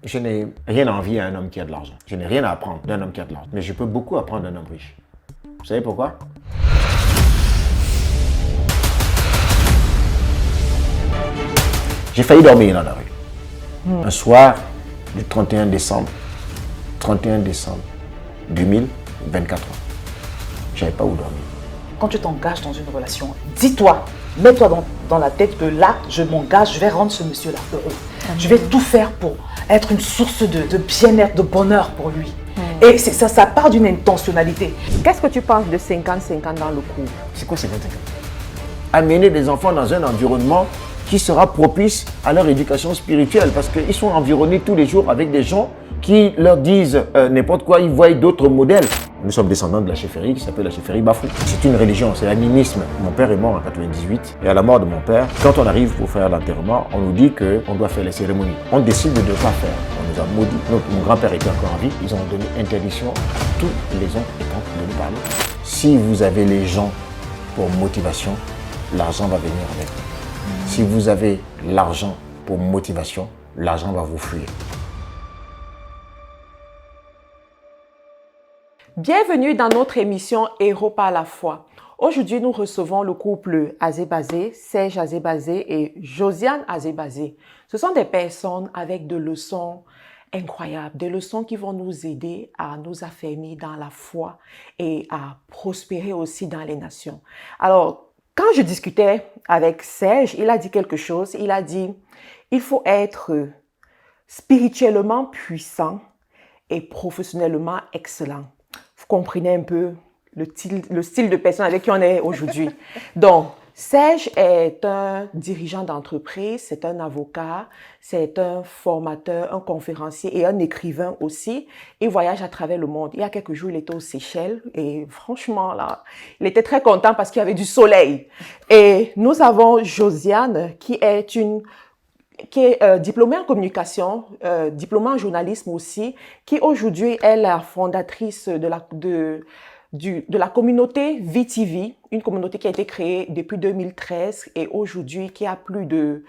Je n'ai rien à envier à un homme qui a de l'argent. Je n'ai rien à apprendre d'un homme qui a de l'argent. Mais je peux beaucoup apprendre d'un homme riche. Vous savez pourquoi? J'ai failli dormir dans la rue. Un soir du 31 décembre 2024 ans. Je n'avais pas où dormir. Quand tu t'engages dans une relation, dis-toi, mets-toi dans la tête que là, je m'engage, je vais rendre ce monsieur-là heureux. Je vais tout faire pour être une source de bien-être, de bonheur pour lui. Et ça part d'une intentionnalité. Qu'est-ce que tu penses de 50-50 dans le couple? C'est quoi 50-50? Amener des enfants dans un environnement qui sera propice à leur éducation spirituelle parce qu'ils sont environnés tous les jours avec des gens qui leur disent n'importe quoi, ils voient d'autres modèles. Nous sommes descendants de la chefferie qui s'appelle la chefferie Bafou. C'est une religion, c'est l'animisme. Mon père est mort en 98 et à la mort de mon père, quand on arrive pour faire l'enterrement, on nous dit qu'on doit faire les cérémonies. On décide de ne pas faire. On nous a maudit. Mon grand-père était encore en vie. Ils ont donné interdiction à tous les oncles et tantes de nous parler. Si vous avez les gens pour motivation, l'argent va venir avec. Si vous avez l'argent pour motivation, l'argent va vous fuir. Bienvenue dans notre émission Héros par la foi. Aujourd'hui, nous recevons le couple Azébazé, Serge Azébazé et Josiane Azébazé. Ce sont des personnes avec des leçons incroyables, des leçons qui vont nous aider à nous affermir dans la foi et à prospérer aussi dans les nations. Alors, quand je discutais avec Serge, il a dit quelque chose. Il a dit, il faut être spirituellement puissant et professionnellement excellent. Vous comprenez un peu le style de personne avec qui on est aujourd'hui. Donc, Serge est un dirigeant d'entreprise, c'est un avocat, c'est un formateur, un conférencier et un écrivain aussi. Il voyage à travers le monde. Il y a quelques jours, il était aux Seychelles et franchement, là, il était très content parce qu'il y avait du soleil. Et nous avons Josiane qui est diplômée en communication, diplômée en journalisme aussi, qui aujourd'hui est la fondatrice de la communauté VTV, une communauté qui a été créée depuis 2013 et aujourd'hui qui a plus de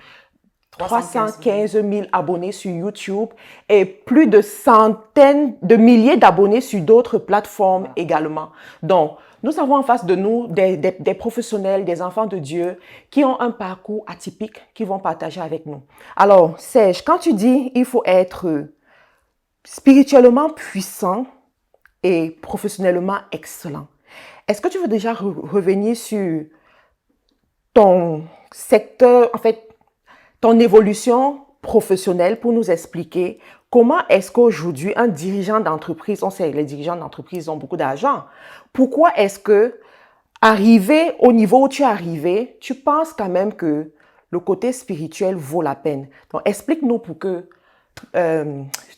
315 000 abonnés sur YouTube et plus de centaines de milliers d'abonnés sur d'autres plateformes également. Donc, nous avons en face de nous des professionnels, des enfants de Dieu qui ont un parcours atypique qui vont partager avec nous. Alors, Serge, quand tu dis il faut être spirituellement puissant et professionnellement excellent, est-ce que tu veux déjà revenir sur ton secteur, en fait, ton évolution professionnelle pour nous expliquer comment est-ce qu'aujourd'hui, un dirigeant d'entreprise, on sait que les dirigeants d'entreprise ont beaucoup d'argent, pourquoi est-ce que, arrivé au niveau où tu es arrivé, tu penses quand même que le côté spirituel vaut la peine? Donc, explique-nous pour que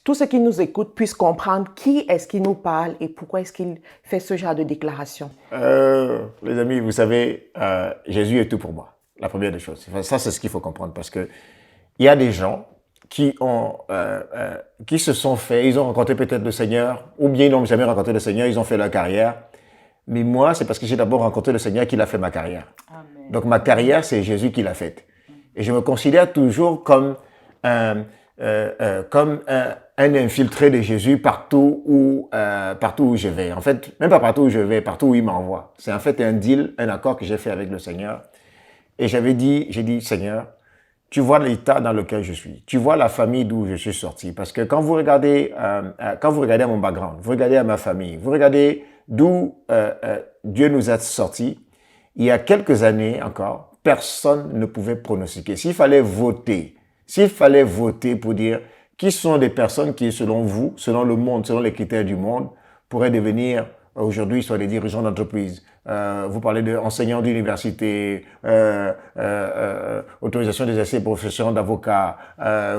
tous ceux qui nous écoutent puissent comprendre qui est-ce qui nous parle et pourquoi est-ce qu'il fait ce genre de déclaration. Les amis, vous savez, Jésus est tout pour moi. La première des choses. Ça, c'est ce qu'il faut comprendre parce que il y a des gens qui se sont faits, ils ont rencontré peut-être le Seigneur, ou bien ils n'ont jamais rencontré le Seigneur, ils ont fait leur carrière. Mais moi, c'est parce que j'ai d'abord rencontré le Seigneur qu'il a fait ma carrière. Amen. Donc ma carrière, c'est Jésus qui l'a faite. Et je me considère toujours comme un infiltré de Jésus partout où je vais. En fait, même pas partout où je vais, partout où il m'envoie. C'est en fait un deal, un accord que j'ai fait avec le Seigneur. Et j'ai dit, Seigneur, tu vois l'état dans lequel je suis. Tu vois la famille d'où je suis sorti. Parce que quand vous regardez à mon background, vous regardez à ma famille, vous regardez d'où Dieu nous a sortis, il y a quelques années encore, personne ne pouvait pronostiquer. S'il fallait voter pour dire qui sont des personnes qui, selon vous, selon le monde, selon les critères du monde, pourraient devenir aujourd'hui soit des dirigeants d'entreprise. Vous parlez d'enseignants d'université, autorisation d'exercer profession d'avocat,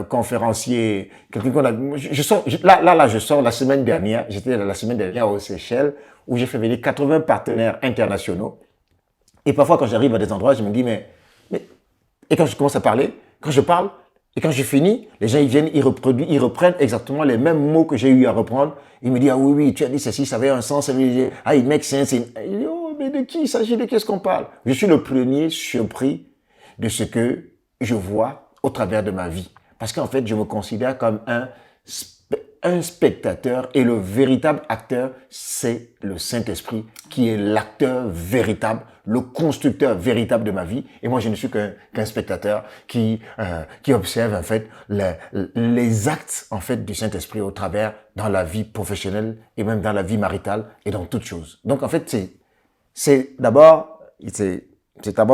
conférencier. Je sors la semaine dernière, j'étais la semaine dernière aux Seychelles où j'ai fait venir 80 partenaires internationaux. Et parfois quand j'arrive à des endroits, je me dis et quand je commence à parler, quand je parle, et quand j'ai fini, les gens ils viennent, ils reprennent exactement les mêmes mots que j'ai eu à reprendre. Ils me disent, ah oui, tu as dit ceci, ça avait un sens, ça veut dire, ah, it makes sense. Oh, mais de qui il s'agit, de qu'est-ce qu'on parle? Je suis le premier surpris de ce que je vois au travers de ma vie. Parce qu'en fait, je me considère comme un un spectateur et le véritable acteur, c'est le Saint-Esprit qui est l'acteur véritable, le constructeur véritable de ma vie. Et moi, je ne suis qu'un spectateur qui observe en fait les actes en fait du Saint-Esprit au travers dans la vie professionnelle et même dans la vie maritale et dans toutes choses. Donc en fait, c'est d'abord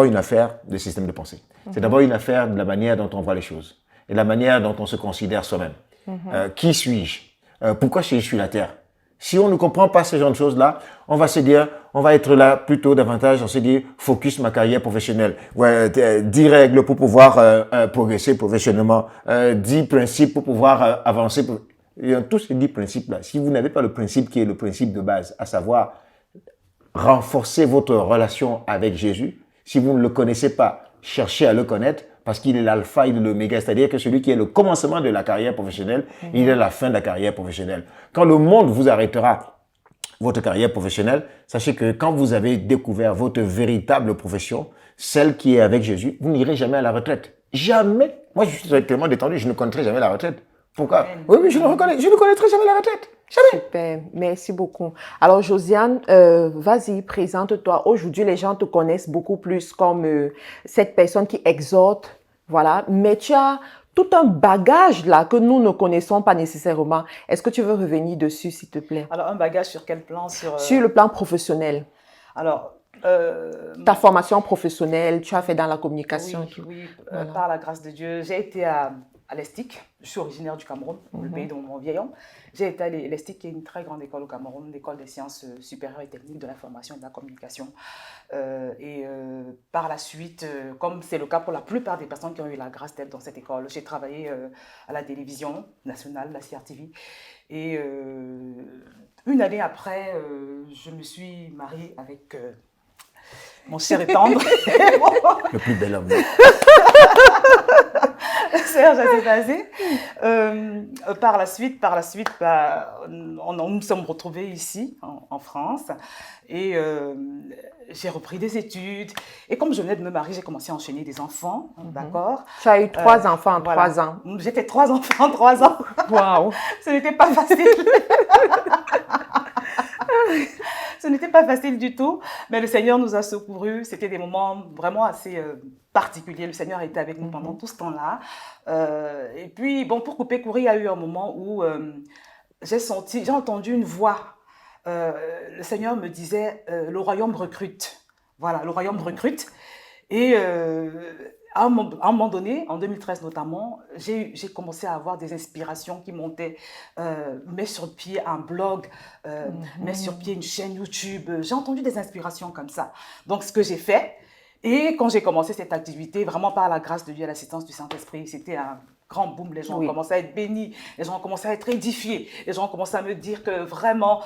une affaire de système de pensée. C'est d'abord une affaire de la manière dont on voit les choses et la manière dont on se considère soi-même. Qui suis-je? Pourquoi je suis sur la terre? Si on ne comprend pas ce genre de choses-là, on va se dire, on va être là plutôt davantage, on se dit, focus ma carrière professionnelle. Ouais, 10 règles pour pouvoir progresser professionnellement, 10 principes pour pouvoir avancer. Et tous ces 10 principes-là, si vous n'avez pas le principe qui est le principe de base, à savoir renforcer votre relation avec Jésus, si vous ne le connaissez pas, cherchez à le connaître, parce qu'il est l'alpha et l'oméga, c'est-à-dire que celui qui est le commencement de la carrière professionnelle, il est la fin de la carrière professionnelle. Quand le monde vous arrêtera votre carrière professionnelle, sachez que quand vous avez découvert votre véritable profession, celle qui est avec Jésus, vous n'irez jamais à la retraite. Jamais. Moi, je suis tellement détendu, je ne connaîtrai jamais la retraite. Pourquoi? Oui, je ne connaîtrai jamais la retraite. Jamais. Super, merci beaucoup. Alors, Josiane, vas-y, présente-toi. Aujourd'hui, les gens te connaissent beaucoup plus comme cette personne qui exhorte, voilà. Mais tu as tout un bagage là que nous ne connaissons pas nécessairement. Est-ce que tu veux revenir dessus, s'il te plaît? Alors, un bagage sur quel plan? Sur le plan professionnel. Alors, ta formation professionnelle, tu as fait dans la communication. Oui, voilà. Par la grâce de Dieu, j'ai été à l'ESTIC. Je suis originaire du Cameroun, le pays de mon vieil homme. J'ai été à l'ESTIC, qui est une très grande école au Cameroun, l'école des sciences supérieures et techniques de l'information et de la communication. Par la suite, comme c'est le cas pour la plupart des personnes qui ont eu la grâce d'être dans cette école, j'ai travaillé à la télévision nationale, la CRTV. Et une année après, je me suis mariée avec mon cher et tendre. Le plus bel homme. Serge Azebazé. Par la suite, nous nous sommes retrouvés ici, en France, et j'ai repris des études. Et comme je venais de me marier, j'ai commencé à enchaîner des enfants, d'accord? Tu as eu 3 enfants en 3 ans. J'ai fait 3 enfants en 3 ans. Waouh! Ce n'était pas facile. Ce n'était pas facile du tout, mais le Seigneur nous a secourus. C'était des moments vraiment assez particuliers. Le Seigneur était avec nous pendant tout ce temps-là. Et puis, bon, pour couper court, il y a eu un moment où j'ai entendu une voix. Le Seigneur me disait, le royaume recrute. Voilà, le royaume recrute. Et à un moment donné, en 2013 notamment, j'ai commencé à avoir des inspirations qui montaient. Mettre sur pied un blog, mettre sur pied une chaîne YouTube. J'ai entendu des inspirations comme ça. Donc, ce que j'ai fait, et quand j'ai commencé cette activité, vraiment par la grâce de Dieu et l'assistance du Saint-Esprit, c'était un grand boom. Les gens ont commencé à être bénis, les gens ont commencé à être édifiés, les gens ont commencé à me dire que vraiment,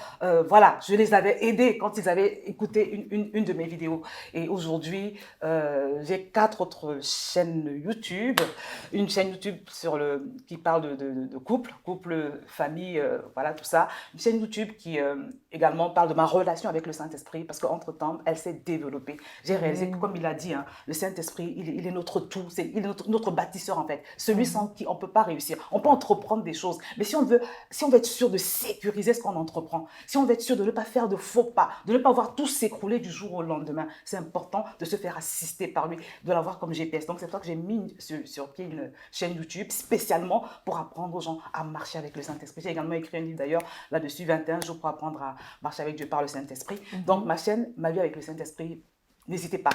voilà, je les avais aidés quand ils avaient écouté une de mes vidéos. Et aujourd'hui, j'ai 4 autres chaînes YouTube. Une chaîne YouTube qui parle de couple, famille, voilà, tout ça. Une chaîne YouTube qui également parle de ma relation avec le Saint-Esprit, parce qu'entre-temps, elle s'est développée. J'ai réalisé que, comme il a dit, hein, le Saint-Esprit, il est notre tout, il est notre bâtisseur en fait. Celui sans qui on ne peut pas réussir. On peut entreprendre des choses, mais si on veut être sûr de sécuriser ce qu'on entreprend, si on veut être sûr de ne pas faire de faux pas, de ne pas voir tout s'écrouler du jour au lendemain, c'est important de se faire assister par lui, de l'avoir comme GPS. Donc c'est pour ça que j'ai mis sur pied une chaîne YouTube spécialement pour apprendre aux gens à marcher avec le Saint-Esprit. J'ai également écrit un livre d'ailleurs là-dessus, 21 jours pour apprendre à marcher avec Dieu par le Saint-Esprit. Donc ma chaîne, ma vie avec le Saint-Esprit, n'hésitez pas.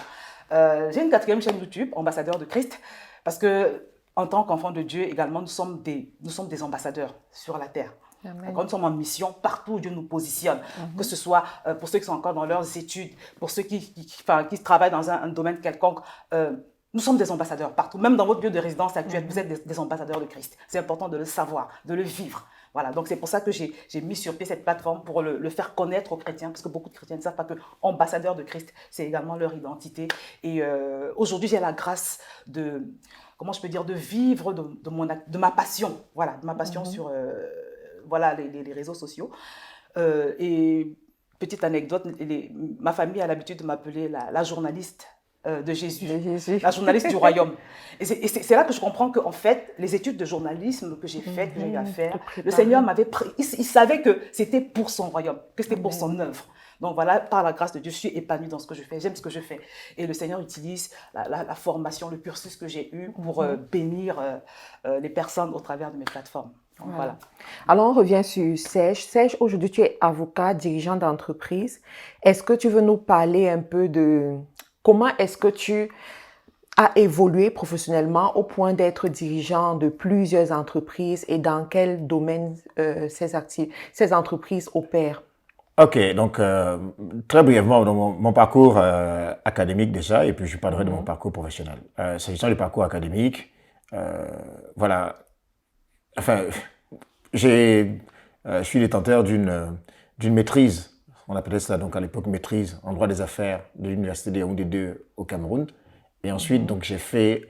J'ai une 4e chaîne YouTube, Ambassadeur de Christ, parce que en tant qu'enfants de Dieu, également, nous sommes des ambassadeurs sur la terre. Quand nous sommes en mission, partout où Dieu nous positionne, que ce soit pour ceux qui sont encore dans leurs études, pour ceux qui travaillent dans un domaine quelconque, nous sommes des ambassadeurs partout. Même dans votre lieu de résidence actuel, vous êtes des ambassadeurs de Christ. C'est important de le savoir, de le vivre. Voilà, donc c'est pour ça que j'ai mis sur pied cette plateforme pour le faire connaître aux chrétiens, parce que beaucoup de chrétiens ne savent pas que ambassadeurs de Christ, c'est également leur identité. Et aujourd'hui, j'ai la grâce de vivre de ma passion, voilà, de ma passion sur les réseaux sociaux. Et petite anecdote, ma famille a l'habitude de m'appeler la journaliste de Jésus, De Jésus. la journaliste du royaume. Et c'est là que je comprends qu'en fait, les études de journalisme que j'ai faites, que j'ai eu à faire, le Seigneur il savait que c'était pour son royaume, que c'était pour son œuvre. Donc voilà, par la grâce de Dieu, je suis épanouie dans ce que je fais, j'aime ce que je fais. Et le Seigneur utilise la formation, le cursus que j'ai eu pour bénir les personnes au travers de mes plateformes. Donc, voilà. Alors, on revient sur Serge. Serge, aujourd'hui, tu es avocat, dirigeant d'entreprise. Est-ce que tu veux nous parler un peu de comment est-ce que tu as évolué professionnellement au point d'être dirigeant de plusieurs entreprises et dans quel domaine ces entreprises opèrent? Ok, donc très brièvement, dans mon parcours académique déjà, et puis je parlerai de mon parcours professionnel. S'agissant du parcours académique, voilà, enfin, je suis détenteur d'une maîtrise, on appelait ça donc à l'époque maîtrise en droit des affaires de l'université de Yaoundé 2 au Cameroun. Et ensuite, donc j'ai fait,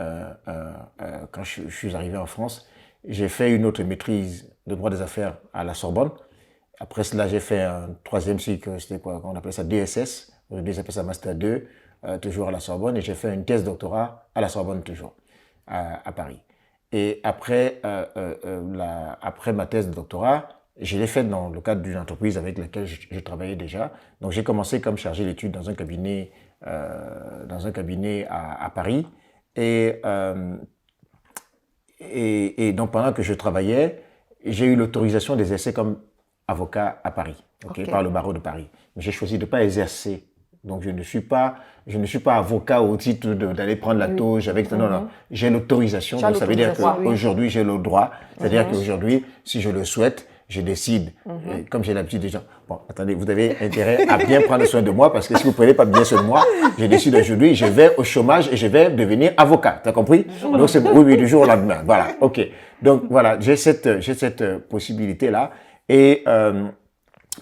quand je suis arrivé en France, j'ai fait une autre maîtrise de droit des affaires à la Sorbonne. Après cela, j'ai fait un troisième cycle, c'était quoi, on appelait ça DSS, aujourd'hui j'appelle ça Master 2, toujours à la Sorbonne, et j'ai fait une thèse doctorat à la Sorbonne toujours, à Paris. Et après, après ma thèse de doctorat, je l'ai faite dans le cadre d'une entreprise avec laquelle je travaillais déjà. Donc j'ai commencé comme chargé d'études dans un cabinet à Paris. Et donc pendant que je travaillais, j'ai eu l'autorisation d'exercer comme avocat à Paris, par le barreau de Paris. Mais j'ai choisi de ne pas exercer. Donc je ne suis pas avocat au titre d'aller prendre la toge avec. Non, non. J'ai l'autorisation. Donc ça veut dire qu'aujourd'hui j'ai le droit. C'est-à-dire qu'aujourd'hui, si je le souhaite, je décide. Comme j'ai l'habitude des gens. Bon, attendez, vous avez intérêt à bien prendre soin de moi parce que si vous ne prenez pas bien soin de moi, je décide aujourd'hui, je vais au chômage et je vais devenir avocat. T'as compris? Donc c'est oui, du jour au lendemain. Voilà. Ok. Donc voilà, j'ai cette possibilité-là. Et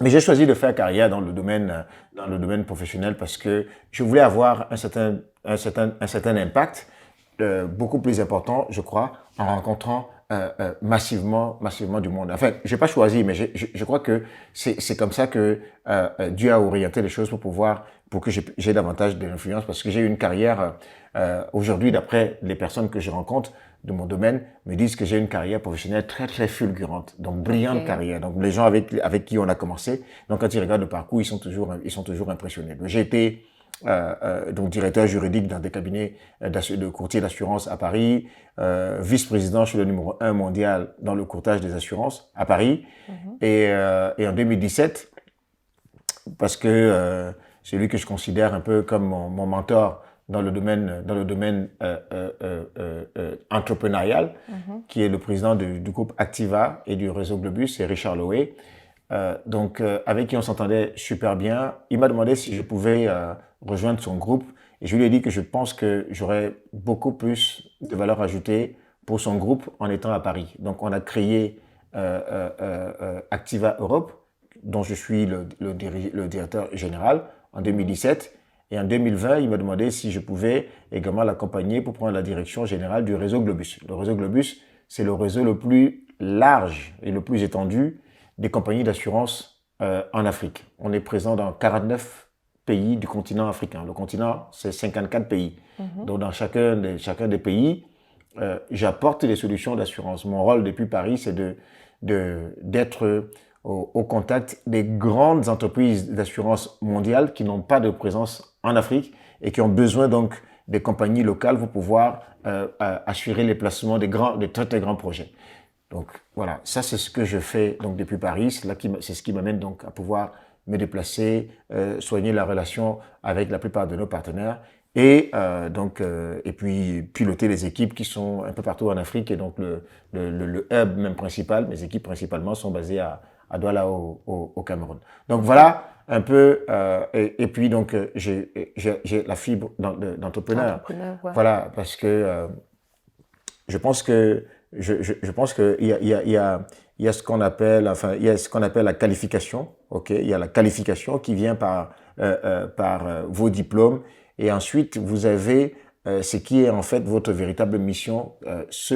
mais j'ai choisi de faire carrière dans le domaine professionnel parce que je voulais avoir un certain impact beaucoup plus important, je crois, en rencontrant massivement du monde. Enfin, j'ai pas choisi, mais je crois que c'est comme ça que Dieu a orienté les choses pour que j'ai davantage d'influence parce que j'ai eu une carrière aujourd'hui, d'après les personnes que je rencontre de mon domaine, me disent que j'ai une carrière professionnelle très, très fulgurante. Donc, brillante carrière. Donc, les gens avec qui on a commencé, donc, quand ils regardent le parcours, ils sont toujours impressionnés. J'ai été, donc, directeur juridique dans des cabinets de courtier d'assurance à Paris, vice-président, je suis le numéro 1 mondial dans le courtage des assurances à Paris. Et en 2017, parce que c'est lui que je considère un peu comme mon mentor dans le domaine entrepreneurial, qui est le président du groupe Activa et du réseau Globus, c'est Richard Loé. Donc, avec qui on s'entendait super bien. Il m'a demandé si je pouvais rejoindre son groupe et je lui ai dit que je pense que j'aurais beaucoup plus de valeur ajoutée pour son groupe en étant à Paris. Donc, on a créé Activa Europe, dont je suis le directeur général en 2017. Et en 2020, il m'a demandé si je pouvais également l'accompagner pour prendre la direction générale du réseau Globus. Le réseau Globus, c'est le réseau le plus large et le plus étendu des compagnies d'assurance en Afrique. On est présent dans 49 pays du continent africain. Le continent, c'est 54 pays. Donc, dans chacun des pays, j'apporte des solutions d'assurance. Mon rôle depuis Paris, c'est d'être au contact des grandes entreprises d'assurance mondiales qui n'ont pas de présence en Afrique et qui ont besoin donc des compagnies locales pour pouvoir assurer les placements des très très grands projets. Donc voilà, ça c'est ce que je fais donc depuis Paris, c'est ce qui m'amène donc à pouvoir me déplacer, soigner la relation avec la plupart de nos partenaires et et puis piloter les équipes qui sont un peu partout en Afrique et donc le hub même principal, mes équipes principalement sont basées à Douala au Cameroun. Donc voilà un peu et puis donc j'ai la fibre d'entrepreneur. Voilà, parce que je pense que il y a ce qu'on appelle la qualification. OK, il y a la qualification qui vient par vos diplômes et ensuite vous avez ce qui est en fait votre véritable mission, qui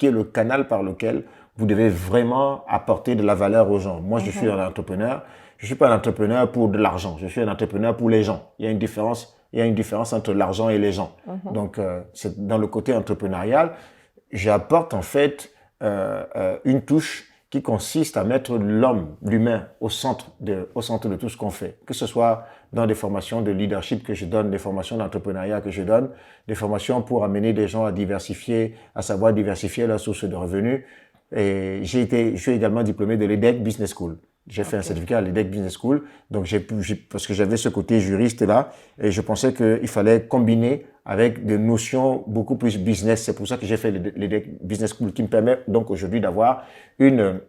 est le canal par lequel vous devez vraiment apporter de la valeur aux gens. Moi, je suis un entrepreneur. Je suis pas un entrepreneur pour de l'argent. Je suis un entrepreneur pour les gens. Il y a une différence il y a une différence entre l'argent et les gens. Donc, c'est dans le côté entrepreneurial, j'apporte en fait une touche qui consiste à mettre l'homme, l'humain, au centre de tout ce qu'on fait. Que ce soit dans des formations de leadership que je donne, des formations d'entrepreneuriat que je donne, des formations pour amener des gens à diversifier, à savoir diversifier leurs sources de revenus. Et je suis également diplômé de l'EDEC Business School. J'ai fait un certificat à l'EDEC Business School. Donc, parce que j'avais ce côté juriste là, et je pensais qu'il fallait combiner avec des notions beaucoup plus business. C'est pour ça que j'ai fait l'EDEC Business School, qui me permet donc aujourd'hui d'avoir une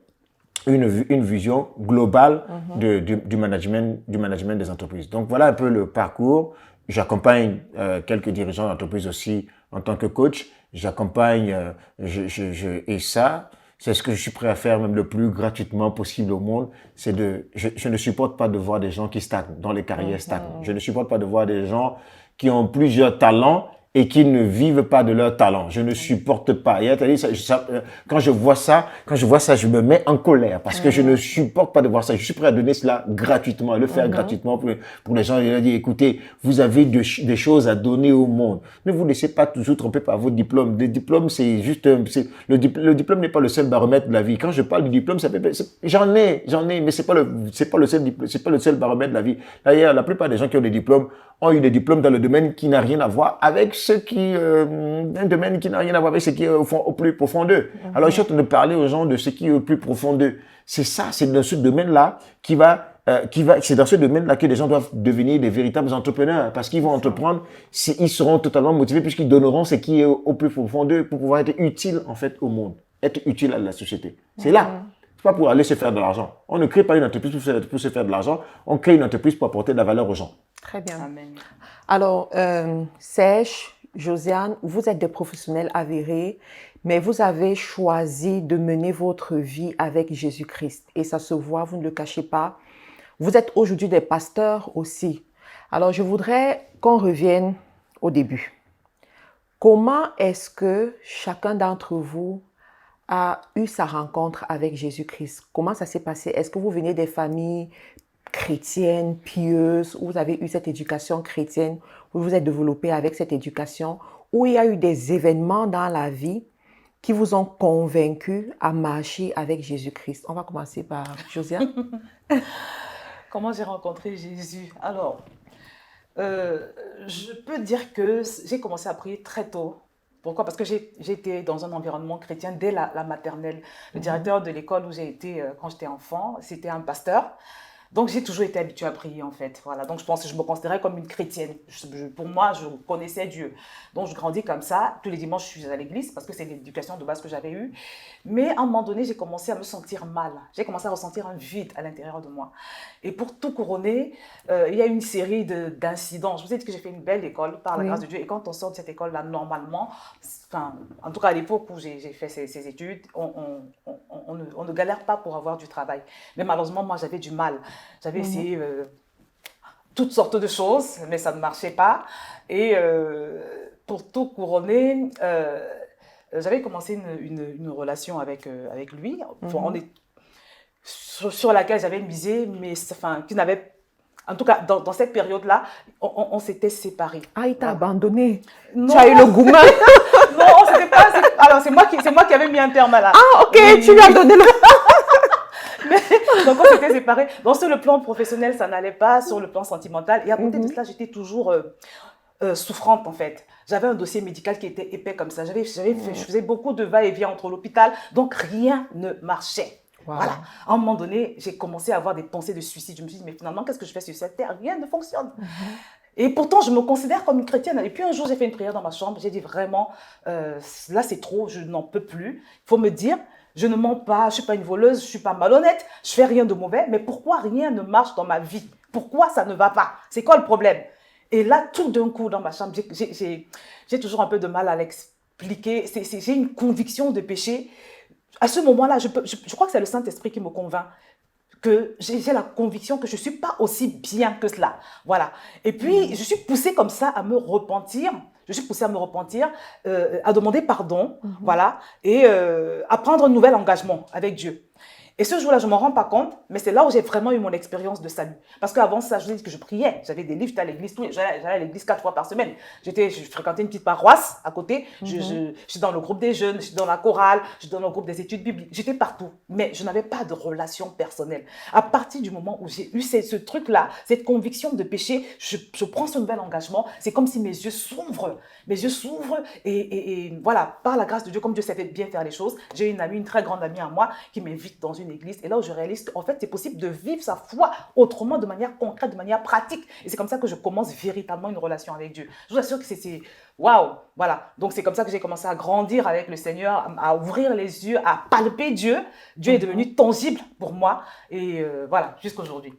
vision globale du management des entreprises. Donc, voilà un peu le parcours. J'accompagne quelques dirigeants d'entreprise aussi en tant que coach. J'accompagne, et ça, c'est ce que je suis prêt à faire même le plus gratuitement possible au monde. Je ne supporte pas de voir des gens qui stagnent, dans les carrières stagnent. Je ne supporte pas de voir des gens qui ont plusieurs talents et qui ne vivent pas de leur talent. Je ne supporte pas. Et quand je vois ça, je me mets en colère parce que je ne supporte pas de voir ça. Je suis prêt à donner cela gratuitement, à le faire gratuitement pour les gens. Il a dit, écoutez, vous avez des choses à donner au monde. Ne vous laissez pas toujours tromper par vos diplômes. Le diplôme, c'est juste, le diplôme n'est pas le seul baromètre de la vie. Quand je parle du diplôme, j'en ai, mais c'est pas le seul baromètre de la vie. D'ailleurs, la plupart des gens qui ont des diplômes ont eu des diplômes dans le domaine qui n'a rien à voir avec un domaine qui n'a rien à voir avec ce qui est au plus profond d'eux. Alors, je suis en train de parler aux gens de ce qui est au plus profond d'eux. C'est ça, c'est dans ce domaine-là c'est dans ce domaine-là que les gens doivent devenir des véritables entrepreneurs parce qu'ils vont entreprendre, ils seront totalement motivés puisqu'ils donneront ce qui est au plus profond d'eux pour pouvoir être utiles, en fait, au monde, être utiles à la société. C'est là. C'est pas pour aller se faire de l'argent. On ne crée pas une entreprise pour se faire de l'argent. On crée une entreprise pour apporter de la valeur aux gens. Très bien. Amen. Alors, Serge, Josiane, vous êtes des professionnels avérés, mais vous avez choisi de mener votre vie avec Jésus-Christ. Et ça se voit, vous ne le cachez pas. Vous êtes aujourd'hui des pasteurs aussi. Alors, je voudrais qu'on revienne au début. Comment est-ce que chacun d'entre vous a eu sa rencontre avec Jésus-Christ? Comment ça s'est passé? Est-ce que vous venez des familles chrétiennes, pieuses, où vous avez eu cette éducation chrétienne, où vous vous êtes développé avec cette éducation, où il y a eu des événements dans la vie qui vous ont convaincu à marcher avec Jésus-Christ? On va commencer par Josiane. Comment j'ai rencontré Jésus? Alors, je peux dire que j'ai commencé à prier très tôt. Pourquoi? Parce que j'étais dans un environnement chrétien dès la maternelle. Le directeur de l'école où j'ai été quand j'étais enfant, c'était un pasteur. Donc, j'ai toujours été habituée à prier, en fait. Voilà. Donc, je pense que je me considérais comme une chrétienne. Pour moi, je connaissais Dieu. Donc, je grandis comme ça. Tous les dimanches, je suis à l'église parce que c'est l'éducation de base que j'avais eue. Mais à un moment donné, j'ai commencé à me sentir mal. J'ai commencé à ressentir un vide à l'intérieur de moi. Et pour tout couronner, il y a une série d'incidents. Je vous ai dit que j'ai fait une belle école par la grâce de Dieu. Et quand on sort de cette école-là, normalement, en tout cas à l'époque où j'ai fait ces études, on ne galère pas pour avoir du travail. Mais malheureusement, moi, j'avais du mal. J'avais essayé toutes sortes de choses, mais ça ne marchait pas. Et pour tout couronner, j'avais commencé une relation avec lui, sur laquelle j'avais misé, mais qui n'avait... En tout cas, dans cette période-là, on s'était séparés. Ah, il t'a abandonné. Non. Tu as eu le gourmand. Non, c'était pas... Alors, c'est moi qui avais mis un terme à la... Ah, ok, oui. Tu lui as donné le... Donc, on s'était séparés. Donc, sur le plan professionnel, ça n'allait pas. Sur le plan sentimental. Et à côté de cela, j'étais toujours souffrante, en fait. J'avais un dossier médical qui était épais comme ça. Je faisais beaucoup de va-et-vient entre l'hôpital. Donc, rien ne marchait. Wow. Voilà. À un moment donné, j'ai commencé à avoir des pensées de suicide. Je me suis dit, mais finalement, qu'est-ce que je fais sur cette terre? Rien ne fonctionne. Et pourtant, je me considère comme une chrétienne. Et puis un jour, j'ai fait une prière dans ma chambre. J'ai dit vraiment, là, c'est trop, je n'en peux plus. Il faut me dire, je ne mens pas, je ne suis pas une voleuse, je ne suis pas malhonnête, je ne fais rien de mauvais. Mais pourquoi rien ne marche dans ma vie? Pourquoi ça ne va pas? C'est quoi le problème? Et là, tout d'un coup, dans ma chambre, j'ai toujours un peu de mal à l'expliquer. J'ai une conviction de péché. À ce moment-là, je crois que c'est le Saint-Esprit qui me convainc que j'ai la conviction que je ne suis pas aussi bien que cela. Voilà. Et puis, je suis poussée comme ça à me repentir. Je suis poussée à me repentir, à demander pardon, voilà, et à prendre un nouvel engagement avec Dieu. Et ce jour-là, je ne m'en rends pas compte, mais c'est là où j'ai vraiment eu mon expérience de salut. Parce qu'avant ça, je vous dis que je priais. J'avais des livres, j'étais à l'église, j'allais à l'église 4 fois par semaine. Je fréquentais une petite paroisse à côté. Je suis dans le groupe des jeunes, je suis dans la chorale, je suis dans le groupe des études bibliques. J'étais partout. Mais je n'avais pas de relation personnelle. À partir du moment où j'ai eu ce truc-là, cette conviction de péché, je prends ce nouvel engagement. C'est comme si mes yeux s'ouvrent. Mes yeux s'ouvrent et voilà, par la grâce de Dieu, comme Dieu savait bien faire les choses, j'ai une amie, une très grande amie à moi, qui m'invite dans une église. Et là où je réalise qu'en fait, c'est possible de vivre sa foi autrement, de manière concrète, de manière pratique. Et c'est comme ça que je commence véritablement une relation avec Dieu. Je vous assure que c'est waouh, voilà. Donc c'est comme ça que j'ai commencé à grandir avec le Seigneur, à ouvrir les yeux, à palper Dieu. Dieu est devenu tangible pour moi. Et voilà, jusqu'à aujourd'hui.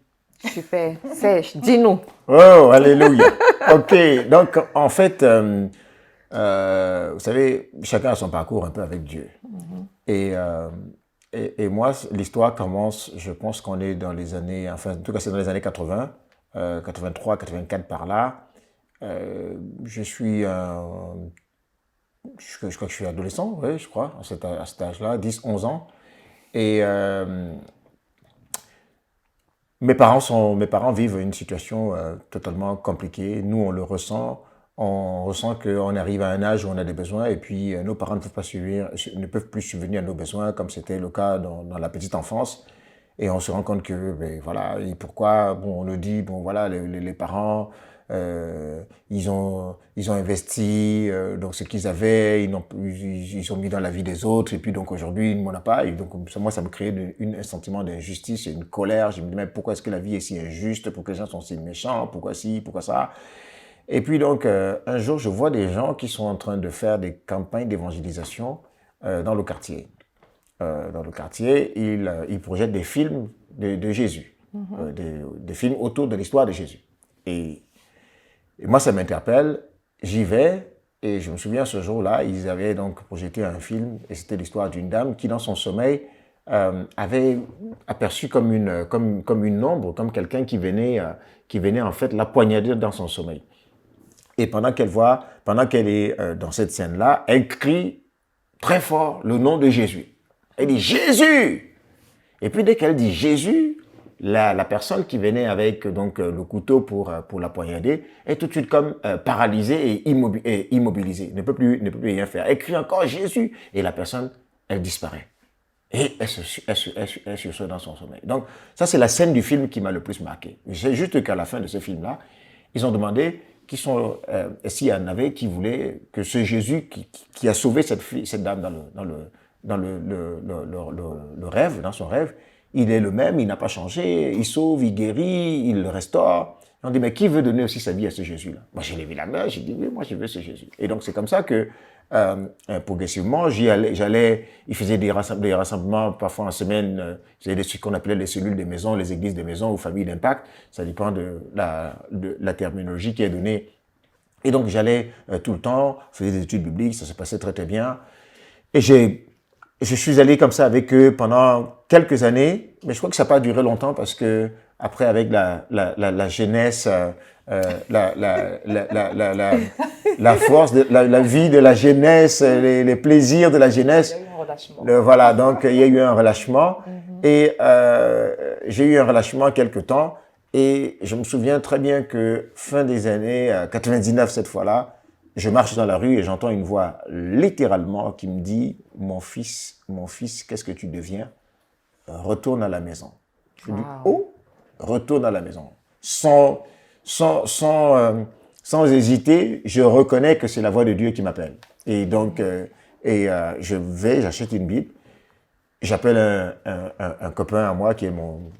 Super. Serge, dis-nous. Oh, alléluia. Ok, donc en fait, vous savez, chacun a son parcours un peu avec Dieu. Et moi, l'histoire commence, je pense qu'on est dans les années, enfin, en tout cas, c'est dans les années 80, 83, 84 par là. Je crois que je suis adolescent, oui, je crois, à cet âge-là, 10, 11 ans. Et mes parents vivent une situation totalement compliquée. Nous, on le ressent. On ressent qu'on arrive à un âge où on a des besoins et puis nos parents ne peuvent plus subvenir à nos besoins comme c'était le cas dans la petite enfance. Et on se rend compte que, ben, voilà, et pourquoi, bon, on nous dit, bon, voilà, les parents, ils ont investi, donc ce qu'ils avaient, ils ont mis dans la vie des autres, et puis donc aujourd'hui, ils n'en ont pas. Et donc, moi, ça me crée un sentiment d'injustice et une colère. Je me dis, mais pourquoi est-ce que la vie est si injuste? Pourquoi les gens sont si méchants? Pourquoi ci, pourquoi ça? Et puis donc, un jour, je vois des gens qui sont en train de faire des campagnes d'évangélisation dans le quartier. Dans le quartier, ils projettent des films de Jésus, des films autour de l'histoire de Jésus. Et moi, ça m'interpelle, j'y vais, et je me souviens ce jour-là, ils avaient donc projeté un film, et c'était l'histoire d'une dame qui, dans son sommeil, avait aperçu comme une ombre, comme quelqu'un qui venait en fait la poignarder dans son sommeil. Et pendant qu'elle est dans cette scène-là, elle crie très fort le nom de Jésus. Elle dit « Jésus !» Et puis dès qu'elle dit « Jésus », la personne qui venait avec donc le couteau pour la poignarder est tout de suite comme paralysée et immobilisée, ne peut plus rien faire. Elle crie encore « Jésus !» et la personne, elle disparaît. Et elle se dans son sommeil. Donc ça, c'est la scène du film qui m'a le plus marqué. C'est juste qu'à la fin de ce film-là, ils ont demandé s'il y en avait qui voulaient que ce Jésus qui a sauvé cette dame dans le rêve, dans son rêve, il est le même, il n'a pas changé, il sauve, il guérit, il le restaure. On dit, mais qui veut donner aussi sa vie à ce Jésus-là? Moi, j'ai levé la main, j'ai dit, oui, moi, je veux ce Jésus. Et donc, c'est comme ça que, progressivement, il faisait des rassemblements, parfois en semaine, c'est ce qu'on appelait les cellules des maisons, les églises des maisons ou familles d'impact. Ça dépend de la terminologie qui est donnée. Et donc, j'allais tout le temps, faisais des études bibliques, ça se passait très, très bien. Et je suis allé comme ça avec eux pendant quelques années, mais je crois que ça n'a pas duré longtemps parce que après, avec la jeunesse, la force, la vie de la jeunesse, les plaisirs de la jeunesse. Il y a eu un relâchement. Voilà, donc il y a eu un relâchement. Et j'ai eu un relâchement quelque temps. Et je me souviens très bien que fin des années 99, cette fois-là, je marche dans la rue et j'entends une voix littéralement qui me dit « Mon fils, qu'est-ce que tu deviens? Retourne à la maison. » Je dis « Oh, retourne à la maison. » Sans hésiter, je reconnais que c'est la voix de Dieu qui m'appelle. Et donc, j'achète une Bible, j'appelle un copain à moi qui est mon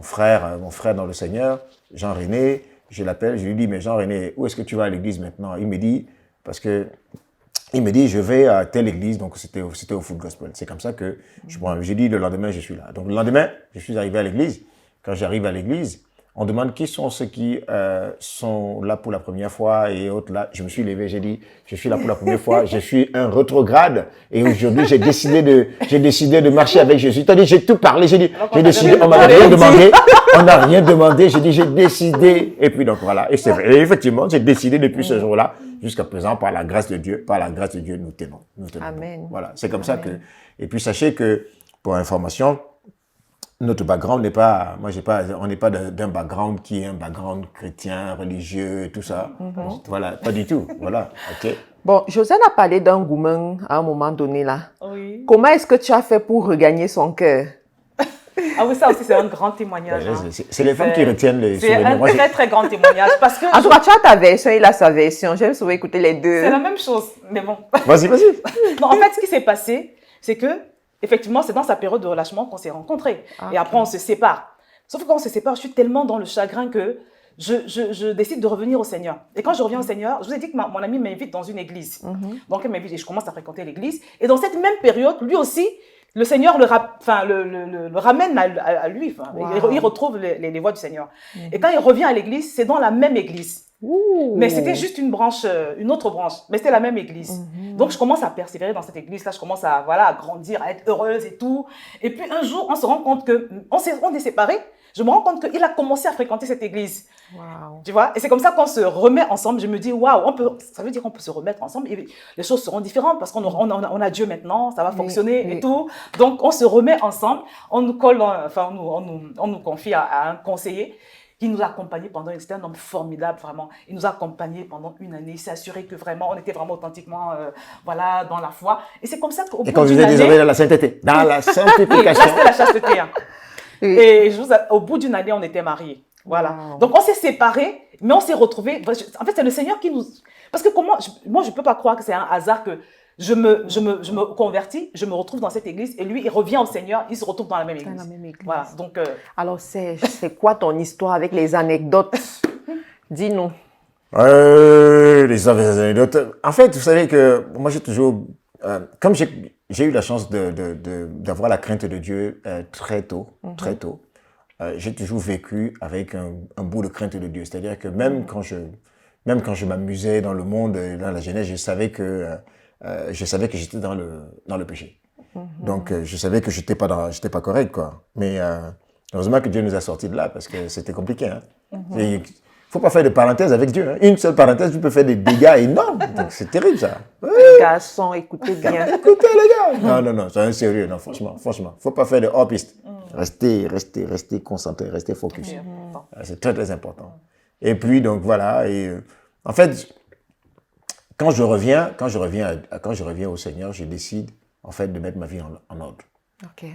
frère dans le Seigneur, Jean-René. Je l'appelle, je lui dis, mais Jean-René, où est-ce que tu vas à l'église maintenant? Il me dit, je vais à telle église, donc c'était au Full Gospel. C'est comme ça que j'ai dit, le lendemain, je suis là. Donc le lendemain, je suis arrivé à l'église. Quand j'arrive à l'église, on demande qui sont ceux qui sont là pour la première fois et autres là. Je me suis levé, j'ai dit, je suis là pour la première fois, je suis un rétrograde et aujourd'hui j'ai décidé de marcher avec Jésus. T'as dit, j'ai tout parlé, j'ai décidé, on m'a rien demandé, on n'a rien demandé, j'ai dit, j'ai décidé. Et puis donc voilà, et c'est vrai, et effectivement, j'ai décidé depuis ce jour-là, jusqu'à présent, par la grâce de Dieu, nous tenons. Amen. Voilà, c'est comme ça que, et puis sachez que, pour information, notre background n'est pas, moi j'ai pas, on n'est pas d'un background qui est un background chrétien, religieux, et tout ça. Voilà, pas du tout. Voilà, ok. Bon, Josiane a parlé d'un gourmand à un moment donné là. Oui. Comment est-ce que tu as fait pour regagner son cœur? Ah oui, ça aussi, c'est un grand témoignage. Ouais, hein. c'est les femmes qui retiennent les C'est souvenirs. un Moi, très, très grand témoignage. Parce que En tout cas, tu as ta version, il a sa version. J'aime souvent écouter les deux. c'est la même chose. Mais bon. Vas-y, vas-y. Non, en fait, ce qui s'est passé, c'est que, effectivement, c'est dans sa période de relâchement qu'on s'est rencontrés. Ah, Et après, on se sépare. Sauf que quand on se sépare, je suis tellement dans le chagrin que je décide de revenir au Seigneur. Et quand je reviens au Seigneur, je vous ai dit que mon ami m'invite dans une église. Donc, elle m'invite et je commence à fréquenter l'église. Et dans cette même période, lui aussi, le Seigneur le ramène à lui. Enfin, Wow. il retrouve les voies du Seigneur. Et quand il revient à l'église, c'est dans la même église. Ouh. Mais c'était juste une branche, une autre branche. Mais c'était la même église. Donc, je commence à persévérer dans cette église-là. Je commence à, voilà, à grandir, à être heureuse et tout. Et puis, un jour, on se rend compte que, on est séparés. Je me rends compte qu'il a commencé à fréquenter cette église. Wow. Tu vois? Et c'est comme ça qu'on se remet ensemble. Je me dis, waouh, ça veut dire qu'on peut se remettre ensemble et les choses seront différentes parce on a Dieu maintenant, ça va fonctionner oui. et tout. Donc, on se remet ensemble, on nous colle, enfin, on nous confie à un conseiller qui nous a accompagnés pendant, c'était un homme formidable, vraiment. Il nous a accompagnés pendant une année. Il s'est assuré que vraiment, on était vraiment authentiquement, voilà, dans la foi. Et c'est comme ça qu'au bout Et quand vous d'une êtes année... désormais dans la sainteté, dans la Oui, sanctification. ça, c'était la chasteté. Hein. Oui. Et au bout d'une année, on était mariés. Voilà. Wow. Donc, on s'est séparés, mais on s'est retrouvés. En fait, c'est le Seigneur qui nous... Parce que moi, je ne peux pas croire que c'est un hasard que je me convertis, je me retrouve dans cette église, et lui, il revient au Seigneur, il se retrouve dans la même église. Dans la même église. Voilà. Donc, Alors, c'est quoi ton histoire avec les anecdotes? Dis-nous. Les anecdotes. En fait, vous savez que moi, j'ai toujours... comme j'ai eu la chance d'avoir la crainte de Dieu très tôt, j'ai toujours vécu avec un bout de crainte de Dieu. C'est-à-dire que même quand je m'amusais dans le monde, dans la jeunesse, je savais que j'étais dans le péché. Donc, je savais que j'étais pas correct, quoi. Mais heureusement que Dieu nous a sortis de là parce que c'était compliqué. Hein. Il faut pas faire de parenthèse avec Dieu. Hein. Une seule parenthèse, tu peux faire des dégâts énormes. Donc, c'est terrible, ça. Les garçons, écoutez bien. Écoutez, les gars. Non, c'est un sérieux. Non, franchement. Faut pas faire de hors-piste. Restez concentré, restez focus. C'est très, très important. Et puis, donc, voilà. Et en fait, quand je reviens au Seigneur, je décide, en fait, de mettre ma vie en ordre. Ok.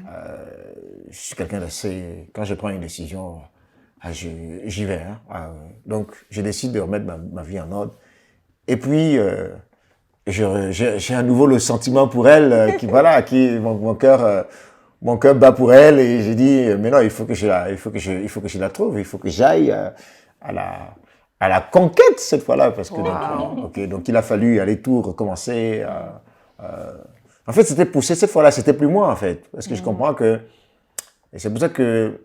Je suis quelqu'un d'assez... Quand je prends une décision, j'y vais. Hein. Donc, je décide de remettre ma vie en ordre. Et puis, j'ai à nouveau le sentiment pour elle, mon cœur bat pour elle. Et j'ai dit, mais non, il faut que je la trouve. Il faut que j'aille à la conquête cette fois-là. Parce que donc, il a fallu aller tout recommencer. En fait, c'était poussé cette fois-là, c'était plus moi, en fait. Parce que je comprends que... Et c'est pour ça que...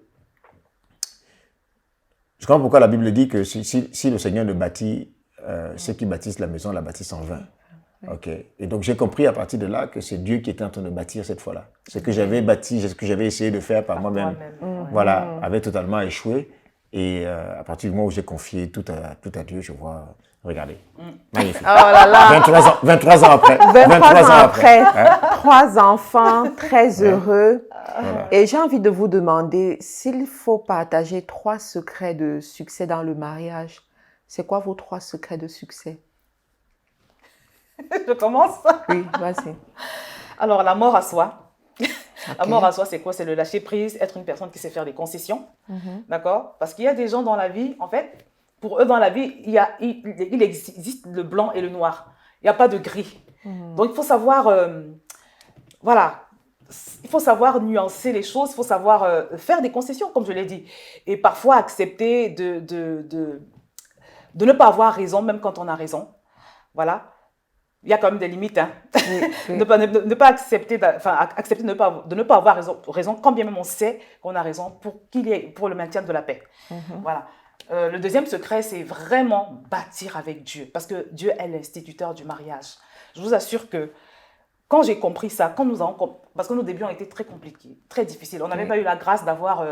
Je comprends pourquoi la Bible dit que si le Seigneur ne bâtit, ceux qui bâtissent la maison la bâtissent en vain. Ok. Et donc, j'ai compris à partir de là que c'est Dieu qui était en train de bâtir cette fois-là. Ce que j'avais bâti, ce que j'avais essayé de faire par moi-même, voilà, avait totalement échoué. Et à partir du moment où j'ai confié tout à Dieu, je vois... Regardez. Magnifique. Oh là là. 23 ans après. 23 ans après. Hein? 3 enfants, très heureux. Voilà. Et j'ai envie de vous demander s'il faut partager 3 secrets de succès dans le mariage. C'est quoi vos 3 secrets de succès? je commence. Oui, vas-y. Alors, la mort à soi. La Ok. mort à soi, c'est quoi? C'est le lâcher prise, être une personne qui sait faire des concessions. D'accord? Parce qu'il y a des gens dans la vie, en fait, pour eux, dans la vie, il existe le blanc et le noir. Il n'y a pas de gris. Donc, il faut savoir, voilà, il faut savoir nuancer les choses, il faut savoir faire des concessions, comme je l'ai dit. Et parfois, accepter de ne pas avoir raison, même quand on a raison. Voilà. Il y a quand même des limites. Hein. Oui. ne pas accepter, accepter de ne pas avoir raison, quand bien même on sait qu'on a raison pour le maintien de la paix. Voilà. Le deuxième secret, c'est vraiment bâtir avec Dieu, parce que Dieu est l'instituteur du mariage. Je vous assure que quand j'ai compris ça, quand nous avons parce que nos débuts ont été très compliqués, très difficiles. On n'avait pas eu la grâce d'avoir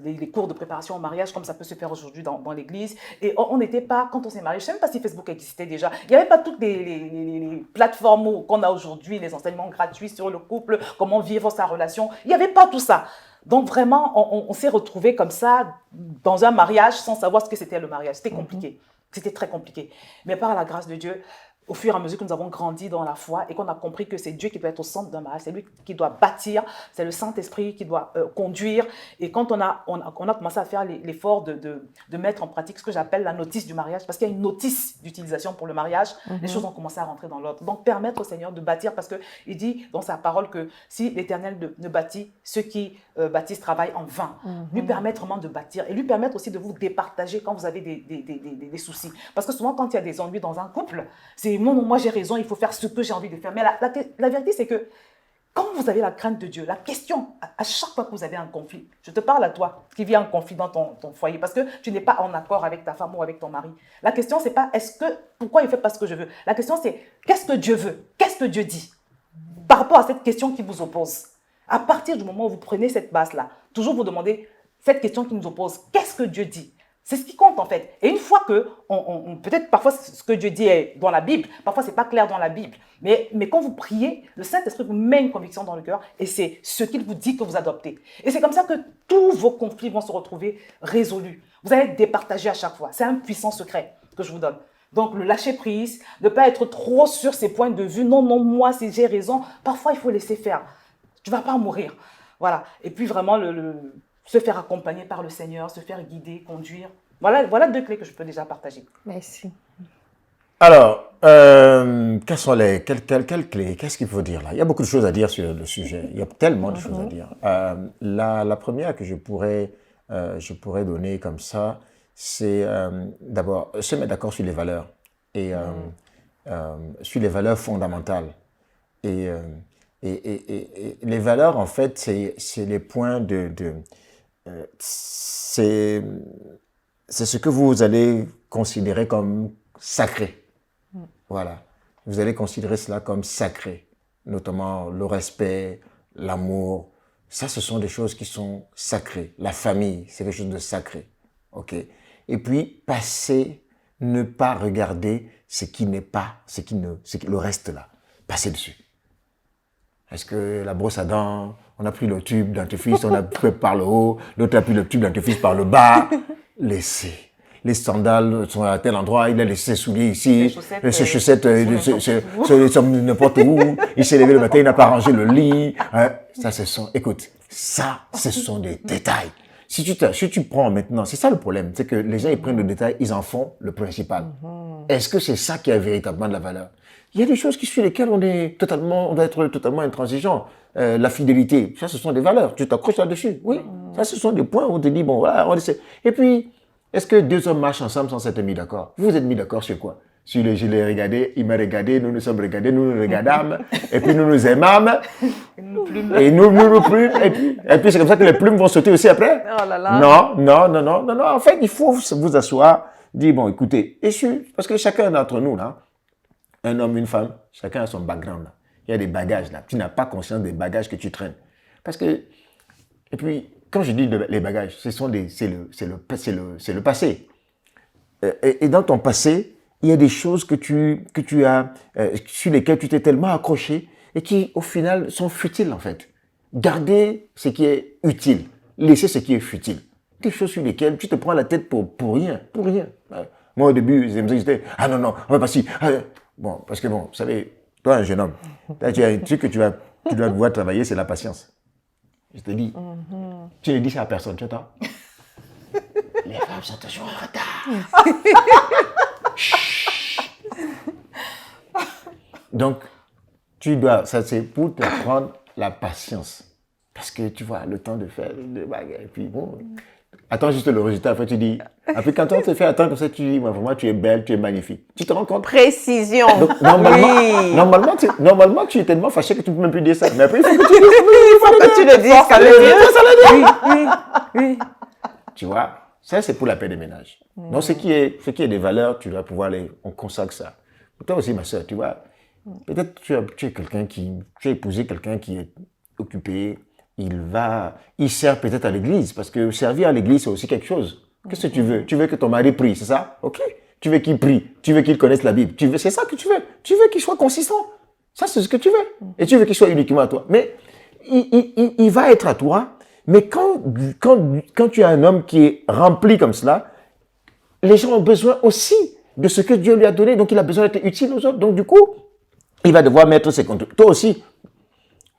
les cours de préparation au mariage comme ça peut se faire aujourd'hui dans l'église. Et on n'était pas, quand on s'est marié, je ne sais même pas si Facebook existait déjà. Il n'y avait pas toutes les plateformes qu'on a aujourd'hui, les enseignements gratuits sur le couple, comment vivre sa relation. Il n'y avait pas tout ça. Donc vraiment, on s'est retrouvés comme ça dans un mariage sans savoir ce que c'était le mariage. C'était compliqué. C'était très compliqué. Mais par la grâce de Dieu, au fur et à mesure que nous avons grandi dans la foi et qu'on a compris que c'est Dieu qui doit être au centre d'un mariage, c'est lui qui doit bâtir, c'est le Saint-Esprit qui doit conduire. Et quand on a commencé à faire l'effort de mettre en pratique ce que j'appelle la notice du mariage, parce qu'il y a une notice d'utilisation pour le mariage, les choses ont commencé à rentrer dans l'ordre. Donc permettre au Seigneur de bâtir, parce qu'il dit dans sa parole que si l'Éternel ne bâtit, ceux qui bâtissent travaillent en vain. Lui permettre vraiment de bâtir et lui permettre aussi de vous départager quand vous avez des soucis. Parce que souvent quand il y a des ennuis dans un couple, c'est non, moi j'ai raison, il faut faire ce que j'ai envie de faire. Mais la vérité, c'est que quand vous avez la crainte de Dieu, la question, à chaque fois que vous avez un conflit, je te parle à toi qui vis un conflit dans ton foyer, parce que tu n'es pas en accord avec ta femme ou avec ton mari. La question, c'est pas pourquoi il ne fait pas ce que je veux. La question, c'est qu'est-ce que Dieu veut? Qu'est-ce que Dieu dit? Par rapport à cette question qui vous oppose. À partir du moment où vous prenez cette base-là, toujours vous demandez cette question qui nous oppose, qu'est-ce que Dieu dit? C'est ce qui compte en fait. Et une fois que, peut-être parfois ce que Dieu dit est dans la Bible, parfois ce n'est pas clair dans la Bible, mais quand vous priez, le Saint-Esprit vous met une conviction dans le cœur et c'est ce qu'il vous dit que vous adoptez. Et c'est comme ça que tous vos conflits vont se retrouver résolus. Vous allez être départagés à chaque fois. C'est un puissant secret que je vous donne. Donc le lâcher prise, ne pas être trop sur ses points de vue. Non, moi si j'ai raison, parfois il faut laisser faire. Tu ne vas pas mourir. Voilà. Et puis vraiment se faire accompagner par le Seigneur, se faire guider, conduire. Voilà 2 clés que je peux déjà partager. Merci. Alors, quelles clés? Qu'est-ce qu'il faut dire là? Il y a beaucoup de choses à dire sur le sujet. Il y a tellement de choses à dire. La première que je pourrais donner comme ça, c'est d'abord se mettre d'accord sur les valeurs et sur les valeurs fondamentales. Et les valeurs, en fait, c'est les points c'est ce que vous allez considérer comme sacré. Voilà. Vous allez considérer cela comme sacré. Notamment le respect, l'amour. Ça, ce sont des choses qui sont sacrées. La famille, c'est quelque chose de sacré. OK? Et puis, ne pas regarder ce qui n'est pas, le reste là. Passer dessus. Est-ce que la brosse à dents, on a pris le tube dentifrice, on a pris par le haut, l'autre a pris le tube dentifrice par le bas. Laissez. Les sandales sont à tel endroit, il a laissé ses souliers ici, ses chaussettes sont n'importe où, il s'est levé le matin, il n'a pas rangé le lit. Écoute, ce sont des détails. Si tu prends maintenant, c'est ça le problème, c'est que les gens ils prennent le détail, ils en font le principal. Est-ce que c'est ça qui a véritablement de la valeur? Il y a des choses sur lesquelles on doit être totalement intransigeant. La fidélité, ça ce sont des valeurs, tu t'accroches là-dessus, oui. Ça ce sont des points où on te dit, bon voilà, on essaie. Et puis, est-ce que 2 hommes marchent ensemble sans s'être mis d'accord? Vous êtes mis d'accord sur quoi? Je l'ai regardé, il m'a regardé, nous nous sommes regardés, nous nous regardâmes, et puis nous nous aimâmes, et nous nous plumes, et puis c'est comme ça que les plumes vont sauter aussi après? Oh là là. Non, en fait, il faut vous asseoir, dire, bon, écoutez, parce que chacun d'entre nous, là, un homme, une femme, chacun a son background, là. Il y a des bagages, là. Tu n'as pas conscience des bagages que tu traînes. Parce que, et puis, quand je dis les bagages, c'est le passé. Et dans ton passé, il y a des choses que tu as, sur lesquelles tu t'es tellement accroché et qui, au final, sont futiles, en fait. Gardez ce qui est utile. Laissez ce qui est futile. Des choses sur lesquelles tu te prends la tête pour rien. Moi, au début, j'étais, non, on va pas si. Bon, parce que bon, vous savez, toi, un jeune homme, tu as un truc que tu dois pouvoir travailler, c'est la patience. Je te dis, tu ne dis ça à personne, tu entends? Les femmes sont toujours en retard. Donc, ça c'est pour te prendre la patience. Parce que tu vois, le temps de faire des bagages, et puis bon, attends juste le résultat, après tu dis, après quand on te fait attendre comme ça, tu dis, moi, vraiment, tu es belle, tu es magnifique. Tu te rends compte? Précision. Donc, normalement, tu es tellement fâché que tu ne peux même plus dire ça. Mais après, il faut que tu le dises. Oui. Tu vois, ça c'est pour la paix des ménages. Donc, ce qui est des valeurs, tu dois pouvoir on consacre ça. Toi aussi, ma soeur, tu vois, Peut-être tu es quelqu'un tu as épousé quelqu'un qui est occupé, il sert peut-être à l'église, parce que servir à l'église, c'est aussi quelque chose. Qu'est-ce que tu veux? Tu veux que ton mari prie, c'est ça? Ok. Tu veux qu'il prie, tu veux qu'il connaisse la Bible, c'est ça que tu veux. Tu veux qu'il soit consistant. Ça, c'est ce que tu veux. Et tu veux qu'il soit uniquement à toi. Mais il va être à toi, mais quand tu as un homme qui est rempli comme cela, les gens ont besoin aussi de ce que Dieu lui a donné, donc il a besoin d'être utile aux autres. Donc du coup, il va devoir mettre ses comptes. Toi aussi,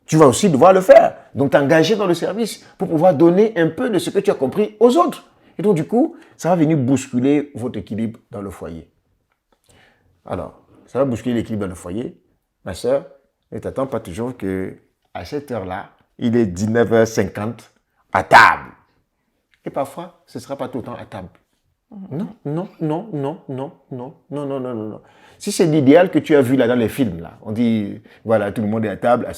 tu vas aussi devoir le faire. Donc t'engager dans le service pour pouvoir donner un peu de ce que tu as compris aux autres. Et donc du coup, ça va venir bousculer votre équilibre dans le foyer. Alors, ça va bousculer l'équilibre dans le foyer. Ma soeur, ne t'attends pas toujours qu'à cette heure-là, il est 19h50 à table. Et parfois, ce ne sera pas tout le temps à table. Non, non, non, non, non, non, non, non, non, non. Si c'est l'idéal que tu as vu là dans les films, là, on dit, voilà, tout le monde est à table,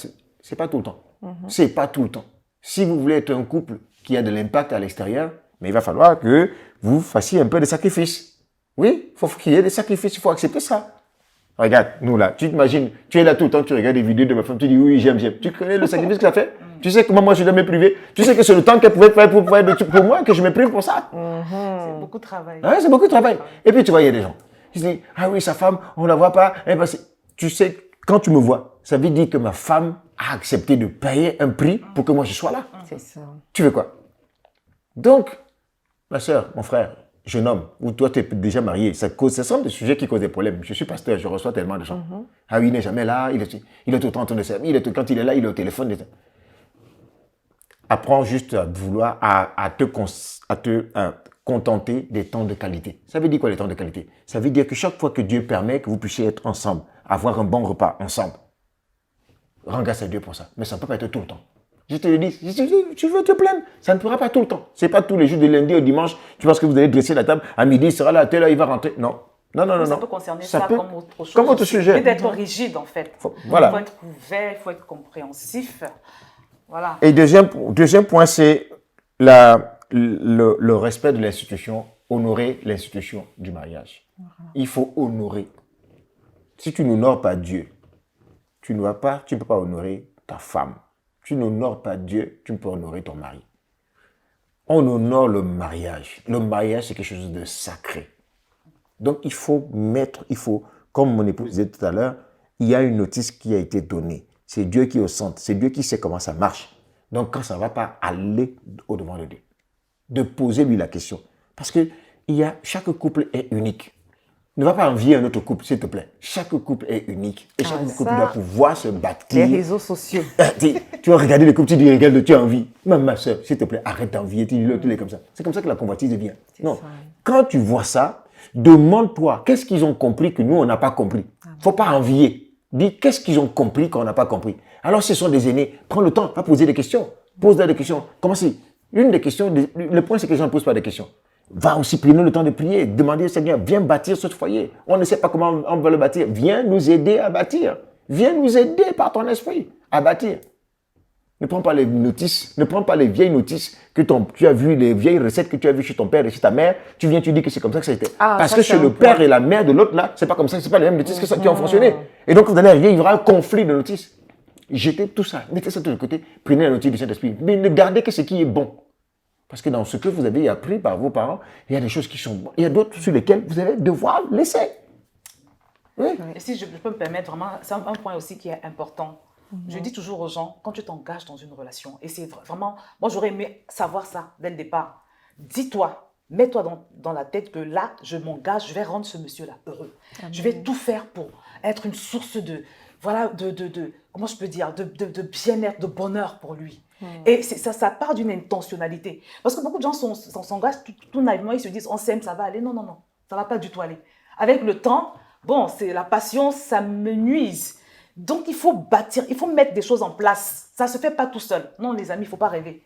c'est pas tout le temps. C'est pas tout le temps. Si vous voulez être un couple qui a de l'impact à l'extérieur, mais il va falloir que vous fassiez un peu de sacrifices. Oui, il faut qu'il y ait des sacrifices, il faut accepter ça. Regarde, nous là, tu t'imagines, tu es là tout le temps, tu regardes des vidéos de ma femme, tu dis oui, j'aime. Tu connais le sacrifice qu'elle a fait? Tu sais comment moi je dois me priver? Tu sais que c'est le temps qu'elle pouvait faire pour moi que je me prive pour ça. C'est beaucoup de travail. Hein, c'est beaucoup de travail. Et puis tu vois, il y a des gens. Ils se disent, ah oui, sa femme, on ne la voit pas. Eh ben, tu sais, quand tu me vois, ça veut dire que ma femme a accepté de payer un prix pour que moi je sois là. C'est ça. Tu veux quoi? Donc, ma soeur, mon frère, jeune homme, ou toi tu es déjà marié, ce sont des sujets qui causent des problèmes. Je suis pasteur, je reçois tellement de gens. Ah oui, il n'est jamais là, il est tout le temps en train de servir, quand il est là, il est au téléphone. Apprends juste à vouloir, à te contenter des temps de qualité. Ça veut dire quoi les temps de qualité? Ça veut dire que chaque fois que Dieu permet que vous puissiez être ensemble, avoir un bon repas ensemble, rends grâce à Dieu pour ça. Mais ça ne peut pas être tout le temps. Je te le dis, tu veux te plaindre, ça ne pourra pas tout le temps. Ce n'est pas tous les jours de lundi au dimanche, tu penses que vous allez dresser la table, à midi, il sera là, à telle heure, il va rentrer. Non. Non, non, non. Ça peut concerner ça peut, comme autre chose. Comme autre sujet. Et d'être rigide, en fait. Voilà. Il faut être ouvert, il faut être compréhensif. Voilà. Et deuxième point, c'est le respect de l'institution, honorer l'institution du mariage. Il faut honorer. Si tu n'honores pas Dieu, tu ne peux pas honorer ta femme. Tu n'honores pas Dieu, tu ne peux honorer ton mari. On honore le mariage. Le mariage, c'est quelque chose de sacré. Donc, il faut, comme mon épouse disait tout à l'heure, il y a une notice qui a été donnée. C'est Dieu qui est au centre. C'est Dieu qui sait comment ça marche. Donc, quand ça ne va pas, aller au-devant de Dieu. De poser lui la question. Parce que chaque couple est unique. Ne va pas envier un autre couple, s'il te plaît. Chaque couple est unique. Et chaque couple doit pouvoir se bâtir. Les réseaux sociaux. Tu vas regarder le couple, tu dis, regarde, tu as envie. Même ma soeur, s'il te plaît, arrête d'envier. Tu dis, l'autre, il est comme ça. C'est comme ça que la convoitise vient. Non. Quand tu vois ça, demande-toi, qu'est-ce qu'ils ont compris que nous, on n'a pas compris? Il ne faut pas envier. Dis, qu'est-ce qu'ils ont compris qu'on n'a pas compris? Alors, ce sont des aînés. Prends le temps, va poser des questions. Pose-leur des questions. Comment c'est? Une des questions, le point, c'est que les gens ne posent pas des questions. Va aussi prendre le temps de prier, demander au Seigneur, viens bâtir ce foyer. On ne sait pas comment on va le bâtir. Viens nous aider à bâtir. Viens nous aider par ton esprit à bâtir. Ne prends pas les notices, ne prends pas les vieilles notices que tu as vues, les vieilles recettes que tu as vues chez ton père et chez ta mère. Tu viens, tu dis que c'est comme ça que ça a été. Parce que chez le père et la mère de l'autre, là, c'est pas comme ça, c'est pas les mêmes notices qui ont fonctionné. Et donc, vous allez arriver, il y aura un conflit de notices. Jetez tout ça, mettez ça de côté, prenez la notice du Saint-Esprit. Mais ne gardez que ce qui est bon. Parce que dans ce que vous avez appris par vos parents, il y a des choses qui sont bonnes. Il y a d'autres sur lesquelles vous allez devoir laisser. Oui. Et si je peux me permettre, vraiment, c'est un point aussi qui est important. Je dis toujours aux gens, quand tu t'engages dans une relation, et c'est vraiment, moi j'aurais aimé savoir ça dès le départ. Dis-toi, mets-toi dans la tête que là, je m'engage, je vais rendre ce monsieur-là heureux. Amen. Je vais tout faire pour être une source comment je peux dire, de bien-être, de bonheur pour lui. Et ça part d'une intentionnalité. Parce que beaucoup de gens s'engagent tout naïvement, ils se disent, on s'aime, ça va aller. Non, non, non, ça ne va pas du tout aller. Avec le temps, bon, c'est la passion, ça me nuise. Donc, il faut bâtir, il faut mettre des choses en place. Ça ne se fait pas tout seul. Non, les amis, il ne faut pas rêver.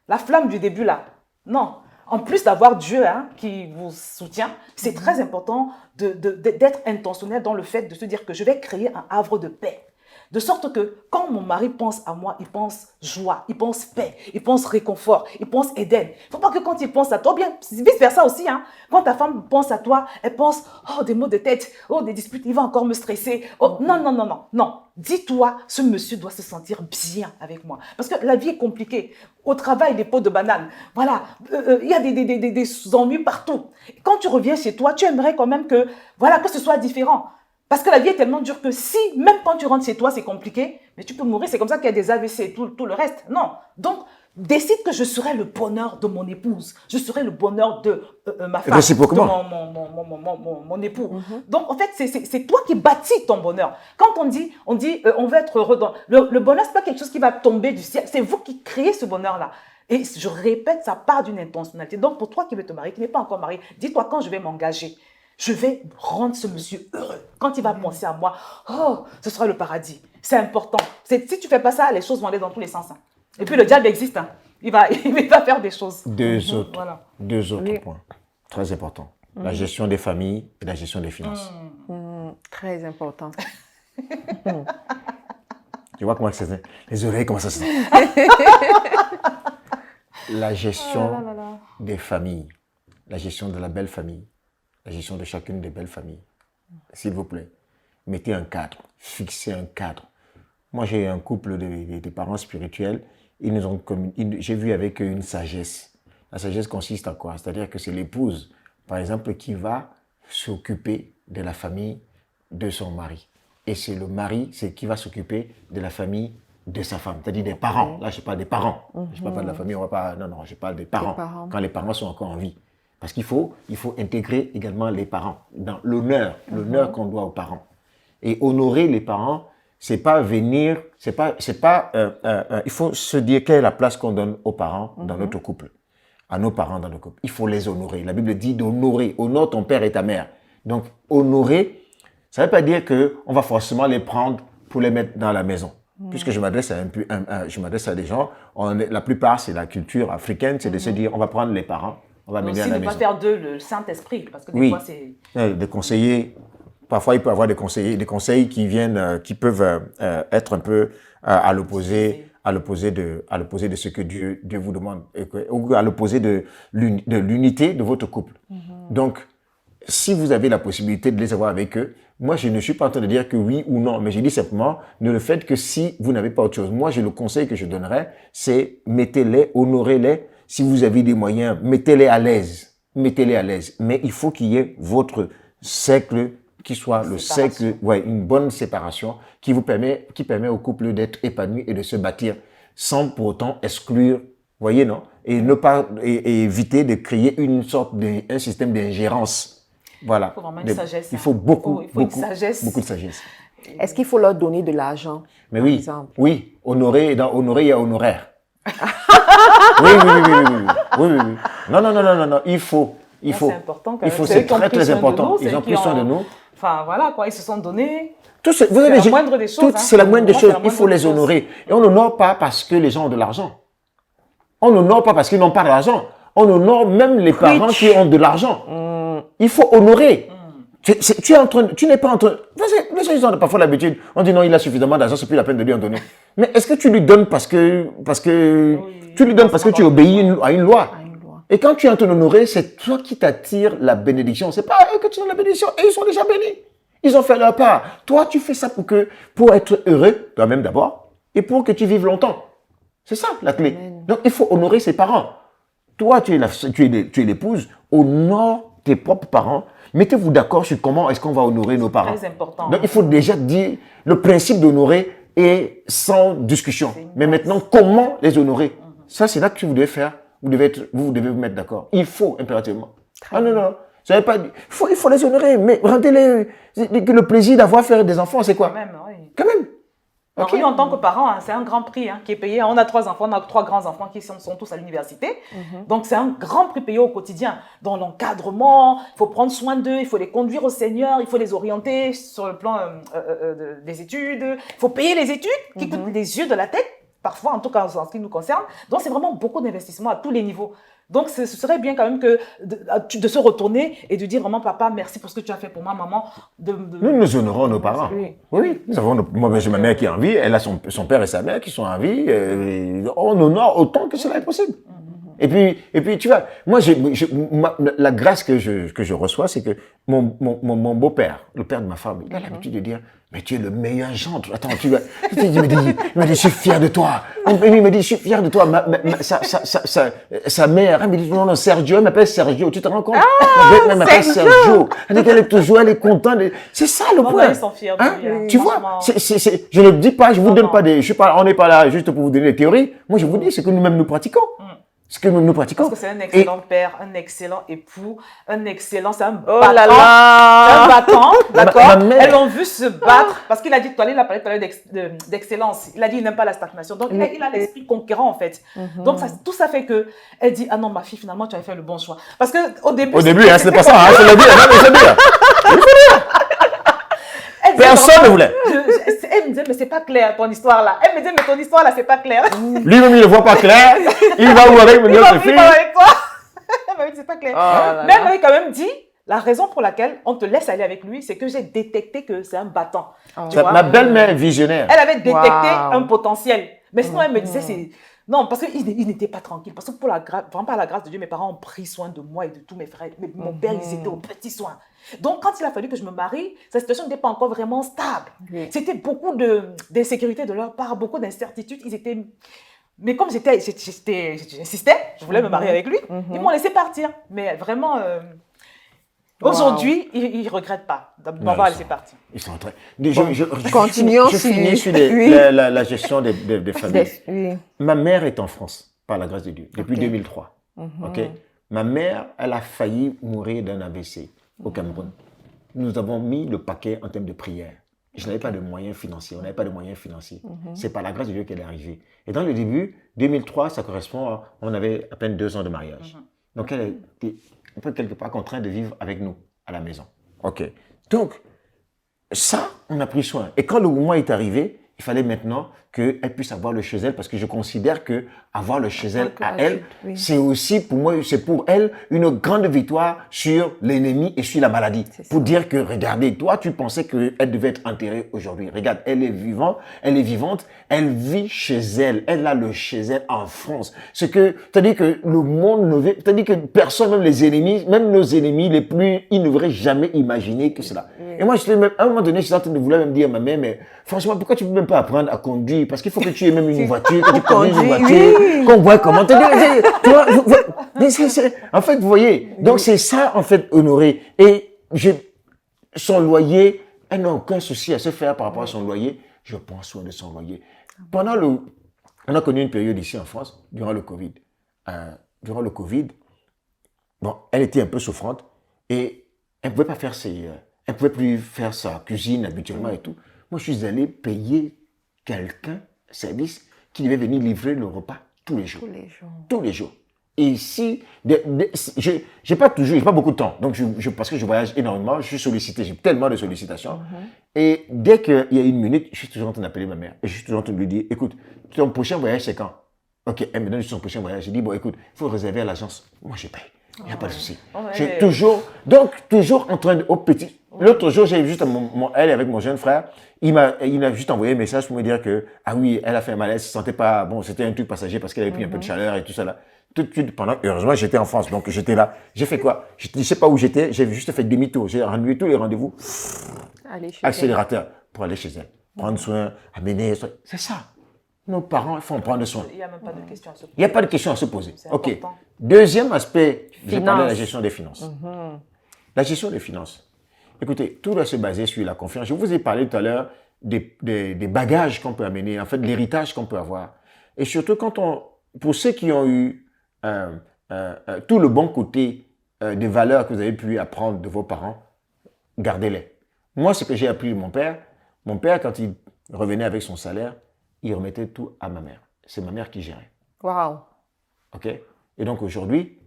La flamme du début, là, non. En plus d'avoir Dieu qui vous soutient, c'est très important d'être intentionnel dans le fait de se dire que je vais créer un havre de paix. De sorte que quand mon mari pense à moi, il pense joie, il pense paix, il pense réconfort, il pense Éden. Il ne faut pas que quand il pense à toi, bien vice-versa aussi, hein, quand ta femme pense à toi, elle pense, oh, des maux de tête, oh, des disputes, il va encore me stresser. Oh, non, non, non, non, non. Dis-toi, ce monsieur doit se sentir bien avec moi. Parce que la vie est compliquée. Au travail, des pots de banane. Voilà, il y a des ennuis partout. Quand tu reviens chez toi, tu aimerais quand même que, voilà, que ce soit différent. Parce que la vie est tellement dure que si, même quand tu rentres chez toi, c'est compliqué, mais tu peux mourir. C'est comme ça qu'il y a des AVC et tout le reste. Non. Donc, décide que je serai le bonheur de mon épouse. Je serai le bonheur de ma femme. Réciproquement. De mon époux. Donc, en fait, c'est toi qui bâtis ton bonheur. Quand on dit on veut être heureux. Le bonheur, ce n'est pas quelque chose qui va tomber du ciel. C'est vous qui créez ce bonheur-là. Et je répète, ça part d'une intentionnalité. Donc, pour toi qui veux te marier, qui n'est pas encore marié, dis-toi quand je vais m'engager. Je vais rendre ce monsieur heureux. Quand il va penser à moi, oh, ce sera le paradis. C'est important. Si tu ne fais pas ça, les choses vont aller dans tous les sens. Hein. Et puis le diable existe. Hein. Il va faire des choses. Deux autres Oui. points très importants. La gestion des familles et la gestion des finances. Très important. Tu vois comment c'est. Les oreilles, comment ça se sent. La gestion des familles. La gestion de la belle famille. La gestion de chacune des belles familles. S'il vous plaît, mettez un cadre, fixez un cadre. Moi, j'ai un couple de parents spirituels, j'ai vu avec eux une sagesse. La sagesse consiste en quoi? C'est-à-dire que c'est l'épouse, par exemple, qui va s'occuper de la famille de son mari. Et c'est le mari, c'est qui va s'occuper de la famille de sa femme, c'est-à-dire des parents. Là, je parle des parents. Je ne parle pas de la famille, on va pas... Non, je parle des parents, quand les parents sont encore en vie. Parce qu'il faut intégrer également les parents dans l'honneur qu'on doit aux parents. Et honorer les parents, c'est pas venir, il faut se dire quelle est la place qu'on donne aux parents dans notre couple, à nos parents dans le couple. Il faut les honorer. La Bible dit d'honorer. Honore ton père et ta mère. Donc, honorer, ça ne veut pas dire qu'on va forcément les prendre pour les mettre dans la maison. Puisque je m'adresse à des gens, la plupart, c'est la culture africaine, c'est de se dire, on va prendre les parents. On va mener à la maison. Aussi, ne pas faire d'eux le Saint-Esprit, parce que des fois, c'est... Des conseillers, parfois, il peut y avoir des conseils qui viennent, qui peuvent être un peu à l'opposé de ce que Dieu vous demande, ou à l'opposé de l'unité de votre couple. Donc, si vous avez la possibilité de les avoir avec eux, moi, je ne suis pas en train de dire que oui ou non, mais je dis simplement, ne le faites que si vous n'avez pas autre chose. Moi, le conseil que je donnerais, c'est mettez-les, honorez-les. Si vous avez des moyens, mettez-les à l'aise. Mettez-les à l'aise. Mais il faut qu'il y ait votre cercle qui soit le cercle, une bonne séparation qui permet au couple d'être épanoui et de se bâtir sans pour autant exclure, voyez, non? Et ne pas, et éviter de créer un système d'ingérence. Voilà. Il faut vraiment une sagesse. Il faut beaucoup de sagesse. Est-ce qu'il faut leur donner de l'argent? Mais par oui, exemple? oui. Honorer, dans honorer, il y a honoraire. Oui. Non. Il faut. C'est important quand même. C'est très important. Ils ont pris soin de nous. Enfin, voilà, quoi. Ils se sont donnés. C'est la moindre des choses. C'est la moindre des choses. Il faut les honorer. Et on n'honore pas parce que les gens ont de l'argent. On n'honore pas parce qu'ils n'ont pas d'argent. On honore même les parents qui ont de l'argent. Il faut honorer. Tu n'es pas en train... Les gens, ils ont parfois l'habitude. On dit non, il a suffisamment d'argent, c'est plus la peine de lui en donner. Mais est-ce que tu lui donnes parce que tu lui donnes parce que tu obéis à une loi? Et quand tu es en train d'honorer, c'est toi qui t'attires la bénédiction. C'est pas eux que tu donnes la bénédiction. Et ils sont déjà bénis. Ils ont fait leur part. Toi, tu fais ça pour être heureux, toi-même d'abord, et pour que tu vives longtemps. C'est ça la clé. Donc, il faut honorer ses parents. Toi, tu es l'épouse, honore tes propres parents. Mettez-vous d'accord sur comment est-ce qu'on va honorer nos parents. C'est très important. Donc, il faut déjà dire le principe d'honorer est sans discussion. Mais maintenant, comment les honorer? Ça, c'est là que vous devez faire. Vous devez vous mettre d'accord. Il faut impérativement. Non. Ça veut pas dire. Il faut les honorer. Mais rendez-les le plaisir d'avoir fait des enfants, c'est quoi? Quand même. Okay. Nous, en tant que parents, hein, c'est un grand prix qui est payé. On a 3 enfants, on a 3 grands-enfants qui sont tous à l'université. Donc, c'est un grand prix payé au quotidien. Dans l'encadrement, il faut prendre soin d'eux, il faut les conduire au Seigneur, il faut les orienter sur le plan des études. Il faut payer les études qui coûtent les yeux de la tête, parfois, en tout cas en ce qui nous concerne. Donc, c'est vraiment beaucoup d'investissement à tous les niveaux. Donc, ce serait bien quand même que de se retourner et de dire vraiment, papa, merci pour ce que tu as fait pour moi, maman. Nous honorons nos parents. Oui, nous avons moi, j'ai ma mère qui est en vie, elle a son père et sa mère qui sont en vie. On honore autant que cela est possible. Et puis, tu vois, moi, la grâce que je reçois, c'est que mon beau-père, le père de ma femme, il a l'habitude de dire, mais tu es le meilleur gendre. Attends, il me dit, je suis fier de toi. Il me dit, je suis fier de toi. Sa mère, elle me dit, non, Sergio, elle m'appelle Sergio. Tu te rends compte? Elle m'appelle Sergio. Elle dit qu'elle est toujours, elle est contente. C'est ça le point. Ils sont fiers de lui. Tu vois, je ne dis pas, je vous donne pas on n'est pas là juste pour vous donner des théories. Moi, je vous dis ce que nous-mêmes nous pratiquons. Ce que nous pratiquons. Parce que c'est un excellent père, un excellent époux, c'est un battant. Oh là là. C'est un battant, d'accord? Elles l'ont vu se battre, parce qu'il a dit, il a parlé tout à l'heure d'excellence. Il a dit, il n'aime pas la stagnation. Donc, il a l'esprit conquérant, en fait. Donc, tout ça fait que, elle dit, ah non, ma fille, finalement, tu as fait le bon choix. Parce que, au début, c'est pas ça, je l'ai dit, personne ne voulait. Elle me disait, mais c'est pas clair ton histoire là. Elle me disait, mais ton histoire là, c'est pas clair. Lui-même, il ne voit pas clair. Il va où avec notre fille? Il va avec toi. Elle m'a dit, c'est pas clair. Mais elle m'avait quand même dit, la raison pour laquelle on te laisse aller avec lui, c'est que j'ai détecté que c'est un battant. Ma belle-mère est visionnaire. Elle avait détecté un potentiel. Mais sinon, elle me disait, non, parce qu'il n'était pas tranquille. Parce que vraiment par la grâce de Dieu, mes parents ont pris soin de moi et de tous mes frères. Mon père, ils étaient aux petits soins. Donc, quand il a fallu que je me marie, sa situation n'était pas encore vraiment stable. C'était beaucoup d'insécurité de leur part, beaucoup d'incertitudes. Mais comme j'insistais, je voulais me marier avec lui, ils m'ont laissé partir. Mais vraiment, aujourd'hui, ils ne regrettent pas d'avoir laissé partir. Ils sont très... Continuons. Je finis sur la gestion des familles. Ma mère est en France, par la grâce de Dieu, depuis 2003. Ma mère, elle a failli mourir d'un AVC au Cameroun. Nous avons mis le paquet en termes de prière. Je n'avais pas de moyens financiers, on n'avait pas de moyens financiers. C'est par la grâce de Dieu qu'elle est arrivée. Et dans le début, 2003, ça correspond on avait à peine 2 ans de mariage. Donc elle était un peu quelque part contrainte de vivre avec nous à la maison. Ok. Donc, ça, on a pris soin. Et quand le moment est arrivé, il fallait maintenant qu'elle puisse avoir le chez elle, parce que je considère que avoir le chez elle à elle, c'est aussi pour moi, c'est pour elle une grande victoire sur l'ennemi et sur la maladie. Pour dire que, regardez, toi, tu pensais qu'elle devait être enterrée aujourd'hui. Regarde, elle est vivante, elle vit chez elle, elle a le chez elle en France. C'est-à-dire que le monde ne veut, c'est-à-dire que personne, même nos ennemis les plus, ils ne n'auraient jamais imaginé que cela. Et moi, à un moment donné, je suis en train de vouloir me dire à ma mère, mais franchement, pourquoi tu ne peux même pas apprendre à conduire? Parce qu'il faut que tu aies même une voiture, que tu conduises une voiture, qu'on voit comment. Tu vois, en fait, vous voyez, donc c'est ça, en fait, Honoré. Et son loyer, elle n'a aucun souci à se faire par rapport à son loyer. Je prends soin de son loyer. On a connu une période ici en France, durant le Covid. Bon, elle était un peu souffrante et elle ne pouvait pas faire elle ne pouvait plus faire sa cuisine habituellement et tout. Moi, je suis allé payer quelqu'un, service, qui devait venir livrer le repas tous les jours. Tous les jours. Et si, j'ai pas beaucoup de temps. Donc, parce que je voyage énormément, je suis sollicité, j'ai tellement de sollicitations. Et dès qu'il y a une minute, je suis toujours en train d'appeler ma mère. Et je suis toujours en train de lui dire, écoute, ton prochain voyage, c'est quand? Ok, elle me donne son prochain voyage. Je dis, bon, écoute, il faut réserver à l'agence. Moi, je paye. Il n'y a pas de souci. J'ai toujours en train de, au petit. L'autre jour, j'ai juste elle avec mon jeune frère, il m'a juste envoyé un message pour me dire que, ah oui, elle a fait un malaise, elle se sentait pas, bon, c'était un truc passager parce qu'elle avait pris un peu de chaleur et tout ça là. Tout de suite, heureusement, j'étais en France, donc j'étais là. J'ai fait quoi? Je ne sais pas où j'étais, j'ai juste fait demi-tour. J'ai renouvelé tous les rendez-vous. Accélérateur pour aller chez elle. Prendre soin, amener, c'est ça. Nos parents, il faut en prendre soin. Il n'y a même pas de question à se poser. Il n'y a pas de question à se poser. Ok. Important. Deuxième aspect, je vais parler de la gestion des finances. La gestion des finances. Écoutez, tout doit se baser sur la confiance. Je vous ai parlé tout à l'heure des bagages qu'on peut amener, en fait, l'héritage qu'on peut avoir. Et surtout, pour ceux qui ont eu tout le bon côté des valeurs que vous avez pu apprendre de vos parents, gardez-les. Moi, ce que j'ai appris de mon père, quand il revenait avec son salaire, il remettait tout à ma mère. C'est ma mère qui gérait. Waouh. OK? Et donc aujourd'hui,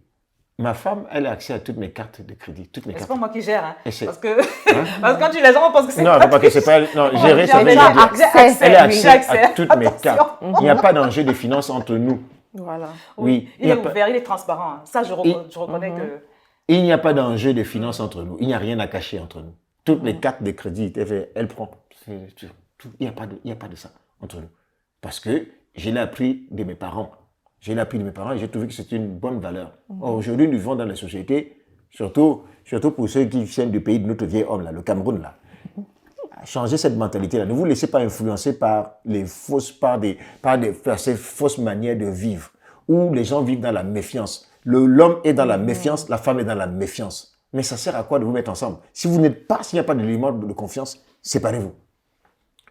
ma femme, elle a accès à toutes mes cartes de crédit, toutes mes cartes. C'est pas moi qui gère, hein? Parce que quand tu les as, on pense que c'est non, pas que c'est pas elle. Non, gérer, ça veut dire. Elle a accès à toutes mes cartes. Il n'y a pas d'enjeu de finances entre nous. Voilà. Oui. Il est ouvert, il est transparent. Hein. Ça, je reconnais que... Il n'y a pas d'enjeu de finance entre nous. Il n'y a rien à cacher entre nous. Toutes les cartes de crédit, elle prend. Il n'y a pas de ça entre nous. Parce que je l'ai appris de mes parents. Je l'ai appris de mes parents et j'ai trouvé que c'était une bonne valeur. Or, aujourd'hui, nous vivons dans la société, surtout pour ceux qui viennent du pays de notre vieil homme, là, le Cameroun, là. Changer cette mentalité-là. Ne vous laissez pas influencer par ces fausses manières de vivre, où les gens vivent dans la méfiance. L'homme est dans la méfiance, la femme est dans la méfiance. Mais ça sert à quoi de vous mettre ensemble? S'il n'y a pas d'élément de confiance, séparez-vous.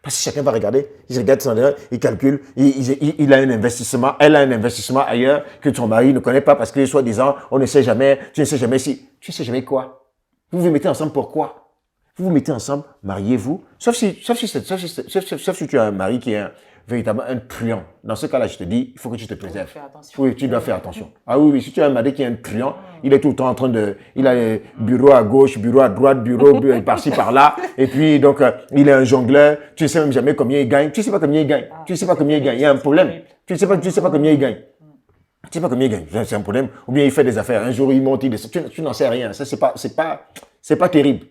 Parce que chacun va regarder, il regarde son derrière, il calcule, il a un investissement, elle a un investissement ailleurs que son mari ne connaît pas parce que soi-disant, on ne sait jamais, tu ne sais jamais si, tu ne sais jamais quoi. Vous vous mettez ensemble pourquoi? Vous vous mettez ensemble, mariez-vous, sauf si tu as un mari qui est véritablement un truand. Dans ce cas-là, je te dis, il faut que tu te préserves. Oui, tu dois faire attention. Ah oui, si tu as un mari qui est un truand, il est tout le temps en train il a les bureaux à gauche, bureau à droite, bureau par-ci, par-là, et puis donc, il est un jongleur, tu ne sais même jamais combien il gagne, tu ne sais pas combien il gagne, tu ne sais pas combien il gagne, il y a un problème, tu ne sais pas combien il gagne. Tu ne sais pas combien il gagne, c'est un problème. Ou bien il fait des affaires, un jour il monte, il descend, tu n'en sais rien, ça c'est pas terrible.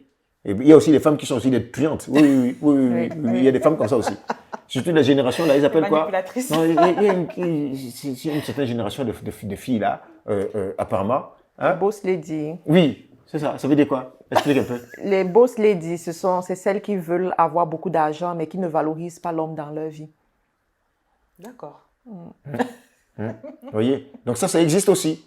Et il y a aussi des femmes qui sont aussi des truandes. Oui, il y a des femmes comme ça aussi. Surtout la génération, là, ils appellent quoi? Non, il y a une certaine génération de filles, là, apparemment. Hein? Boss lady. Oui, c'est ça. Ça veut dire quoi? Explique un peu. Les boss ladies, c'est celles qui veulent avoir beaucoup d'argent, mais qui ne valorisent pas l'homme dans leur vie. D'accord. Vous voyez? Donc ça existe aussi.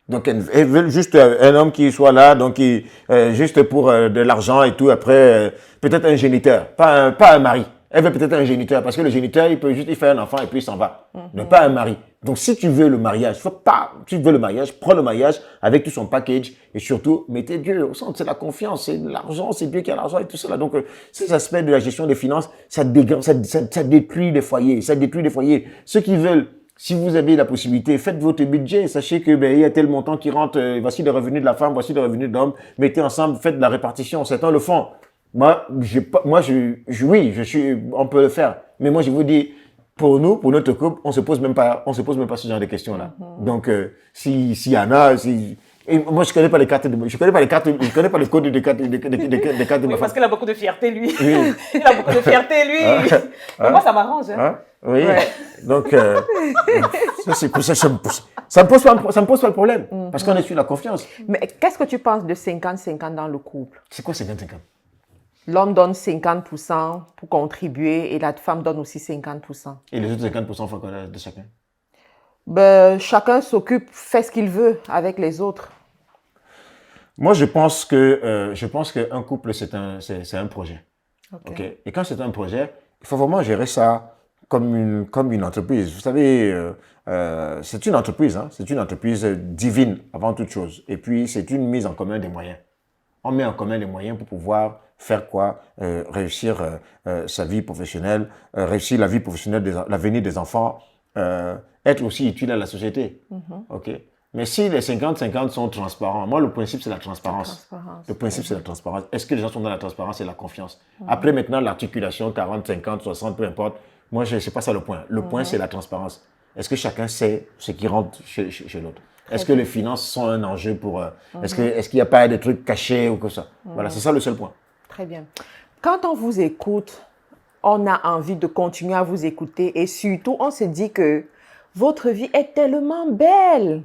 Donc, elles veulent juste un homme qui soit là, donc juste pour de l'argent et tout. Après, peut-être un géniteur, pas un mari. Elle veut peut-être un géniteur, parce que le géniteur, il peut juste faire un enfant et puis il s'en va. Mais pas un mari. Donc, si tu veux le mariage, prends le mariage avec tout son package et surtout, mettez Dieu au centre. C'est la confiance, c'est l'argent, c'est Dieu qui a l'argent et tout cela. Donc, ces aspects de la gestion des finances, ça détruit les foyers. Ça détruit les foyers. Ceux qui veulent, si vous avez la possibilité, faites votre budget. Sachez que il y a tel montant qui rentre. Voici les revenus de la femme, voici les revenus de l'homme. Mettez ensemble, faites la répartition. Certains le font. On peut le faire. Mais moi, je vous dis, pour nous, pour notre couple, on se pose même pas ce genre de questions-là. Donc, s'il y en a, et moi, je connais pas les cartes je connais pas les codes des cartes de ma femme. Parce qu'il a beaucoup de fierté, lui. Oui. Il a beaucoup de fierté, lui. Moi, ça m'arrange. Oui. Ouais. Donc, ça me pose pas le problème. Parce qu'on est sur la confiance. Mais qu'est-ce que tu penses de 50-50 dans le couple? C'est quoi 50-50? L'homme donne 50% pour contribuer et la femme donne aussi 50%. Et les autres 50% font quoi de chacun? Chacun s'occupe, fait ce qu'il veut avec les autres. Moi, je pense qu'un couple, c'est un projet. Okay. Et quand c'est un projet, il faut vraiment gérer ça comme une entreprise. Vous savez, c'est une entreprise, hein? C'est une entreprise divine avant toute chose. Et puis, c'est une mise en commun des moyens. On met en commun les moyens pour pouvoir faire quoi? Réussir sa vie professionnelle, réussir la vie professionnelle, l'avenir des enfants, être aussi utile à la société. Ok. Mais si les 50-50 sont transparents, moi le principe c'est la transparence. Le principe c'est la transparence. Est-ce que les gens sont dans la transparence et la confiance? Après maintenant l'articulation 40, 50, 60, peu importe. Moi c'est pas ça le point. Le point c'est la transparence. Est-ce que chacun sait ce qui rentre chez l'autre? Est-ce que les finances sont un enjeu pour... Est-ce qu'il n'y a pas des trucs cachés ou que ça? Voilà, c'est ça le seul point. Très bien. Quand on vous écoute, on a envie de continuer à vous écouter et surtout, on se dit que votre vie est tellement belle.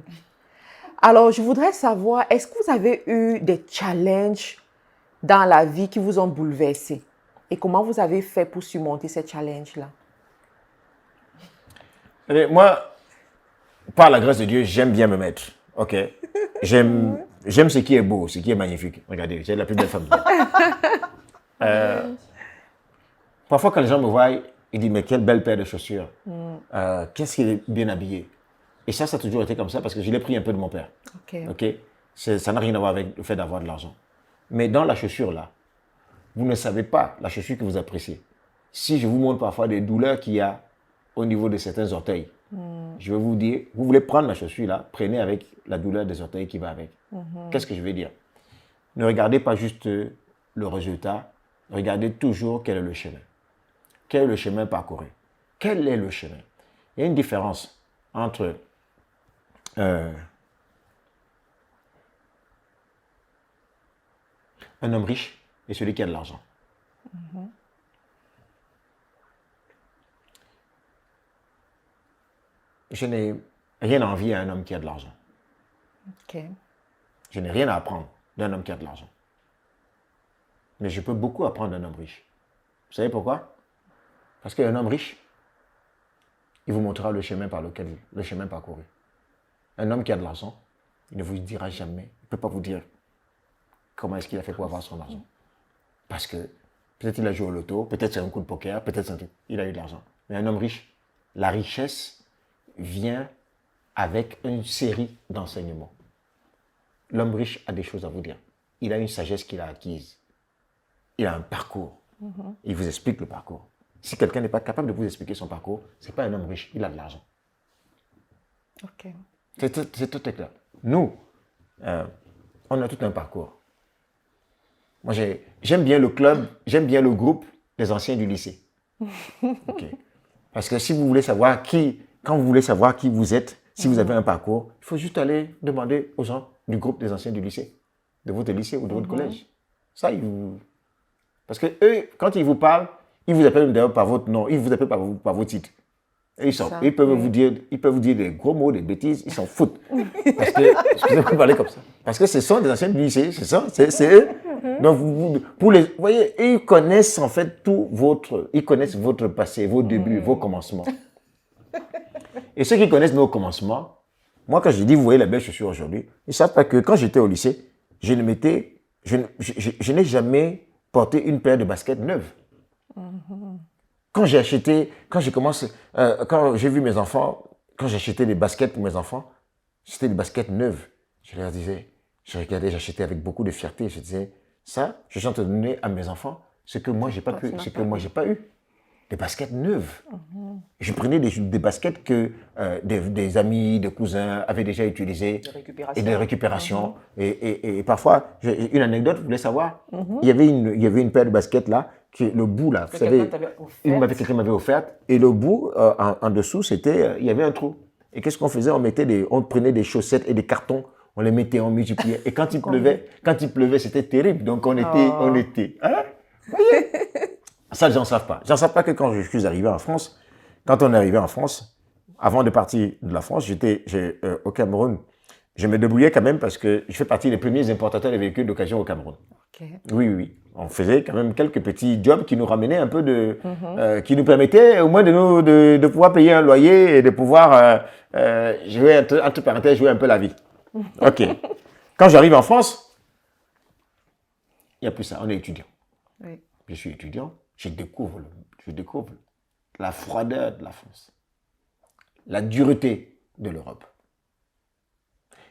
Alors, je voudrais savoir, est-ce que vous avez eu des challenges dans la vie qui vous ont bouleversé? Et comment vous avez fait pour surmonter ces challenges-là? Moi, par la grâce de Dieu, j'aime bien me mettre. Ok. J'aime ce qui est beau, ce qui est magnifique. Regardez, j'ai la plus belle femme. Parfois, quand les gens me voient, ils disent, mais quelle belle paire de chaussures. Qu'est-ce qu'il est bien habillé. Et ça a toujours été comme ça parce que je l'ai pris un peu de mon père. Ok. Ça n'a rien à voir avec le fait d'avoir de l'argent. Mais dans la chaussure, là, vous ne savez pas la chaussure que vous appréciez. Si je vous montre parfois des douleurs qu'il y a au niveau de certains orteils, je vais vous dire, vous voulez prendre la chaussure là, prenez avec la douleur des orteils qui va avec. Qu'est-ce que je vais dire? Ne regardez pas juste le résultat, regardez toujours quel est le chemin. Quel est le chemin parcouru? Quel est le chemin? Il y a une différence entre un homme riche et celui qui a de l'argent. Je n'ai rien à envier à un homme qui a de l'argent. Ok. Je n'ai rien à apprendre d'un homme qui a de l'argent. Mais je peux beaucoup apprendre d'un homme riche. Vous savez pourquoi? Parce qu'un homme riche, il vous montrera le chemin parcouru. Un homme qui a de l'argent, il ne vous dira jamais, il ne peut pas vous dire comment est-ce qu'il a fait pour avoir son argent. Parce que peut-être il a joué au loto, peut-être c'est un coup de poker, peut-être c'est un truc, il a eu de l'argent. Mais un homme riche, la richesse vient avec une série d'enseignements. L'homme riche a des choses à vous dire. Il a une sagesse qu'il a acquise. Il a un parcours. Il vous explique le parcours. Si quelqu'un n'est pas capable de vous expliquer son parcours, ce n'est pas un homme riche, il a de l'argent. Ok. C'est tout est clair. Nous, on a tout un parcours. Moi, j'aime bien le club, j'aime bien le groupe des anciens du lycée. Okay. Parce que si vous voulez savoir quand vous voulez savoir qui vous êtes, si vous avez un parcours, il faut juste aller demander aux gens du groupe des anciens du lycée, de votre lycée ou de votre collège. Ça, parce que eux, quand ils vous parlent, ils vous appellent d'ailleurs par votre nom, ils vous appellent par vos titres. Et ils peuvent vous dire des gros mots, des bêtises, ils s'en foutent. Parce que, excusez-moi de parler comme ça. Parce que ce sont des anciens du lycée, c'est ça, c'est eux. Donc, vous voyez, ils connaissent en fait ils connaissent votre passé, vos débuts, vos commencements. Et ceux qui connaissent nos commencements, moi quand je dis, vous voyez la belle chaussure aujourd'hui, ils ne savent pas que quand j'étais au lycée, je n'ai jamais porté une paire de baskets neuves. Quand j'ai vu mes enfants, quand j'achetais des baskets pour mes enfants, c'était des baskets neuves. Je leur disais, je regardais, j'achetais avec beaucoup de fierté. Je disais, ça, je suis en train de donner à mes enfants ce que moi, j'ai pas pu, ce que moi, j'ai pas eu. Des baskets neuves. Je prenais des baskets que des amis, des cousins avaient déjà utilisées. Et de récupération. Et parfois, une anecdote, vous voulez savoir? Il y avait une paire de baskets là, le bout là, vous savez, quelqu'un m'avait offerte. Et le bout, en dessous, il y avait un trou. Et qu'est-ce qu'on faisait? On prenait des chaussettes et des cartons, on les mettait, on multipliait. Et quand il pleuvait, c'était terrible. Donc on était, hein? Vous voyez? Ça, j'en savent pas. J'en savent pas que quand je suis arrivé en France, quand on est arrivé en France, avant de partir de la France, j'étais au Cameroun. Je me débrouillais quand même parce que je fais partie des premiers importateurs de véhicules d'occasion au Cameroun. Okay. Oui. On faisait quand même quelques petits jobs qui nous ramenaient un peu qui nous permettaient au moins de pouvoir payer un loyer et de pouvoir jouer, entre parenthèses, jouer un peu la vie. Ok. Quand j'arrive en France, il n'y a plus ça. On est étudiant. Oui. Je suis étudiant. Je découvre la froideur de la France, la dureté de l'Europe.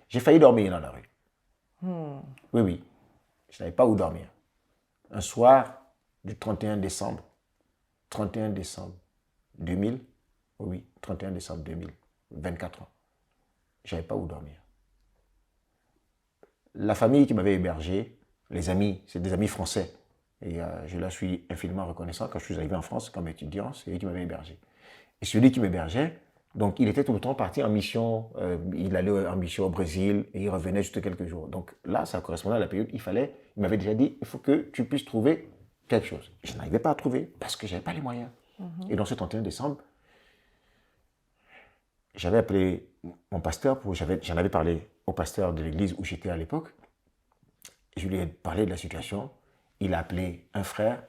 J'ai failli dormir dans la rue. Oui. Je n'avais pas où dormir. Un soir du 31 décembre 2000, oui, 31 décembre 2000, 24 ans, je n'avais pas où dormir. La famille qui m'avait hébergé, les amis, c'est des amis français, et je leur suis infiniment reconnaissant quand je suis arrivé en France comme étudiant, c'est eux qui m'avaient hébergé. Et celui qui m'hébergeait, donc il était tout le temps parti en mission, il allait en mission au Brésil et il revenait juste quelques jours. Donc là, ça correspondait à la période, il m'avait déjà dit, il faut que tu puisses trouver quelque chose. Je n'arrivais pas à trouver parce que je n'avais pas les moyens. Et dans ce 31 décembre, j'avais appelé mon pasteur, j'en avais parlé au pasteur de l'église où j'étais à l'époque. Je lui ai parlé de la situation. Il a appelé un frère,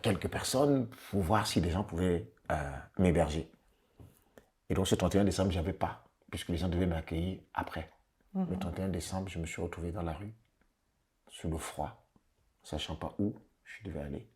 quelques personnes pour voir si des gens pouvaient m'héberger. Et donc ce 31 décembre, je n'avais pas, puisque les gens devaient m'accueillir après. Le 31 décembre, je me suis retrouvé dans la rue, sous le froid, sachant pas où je devais aller.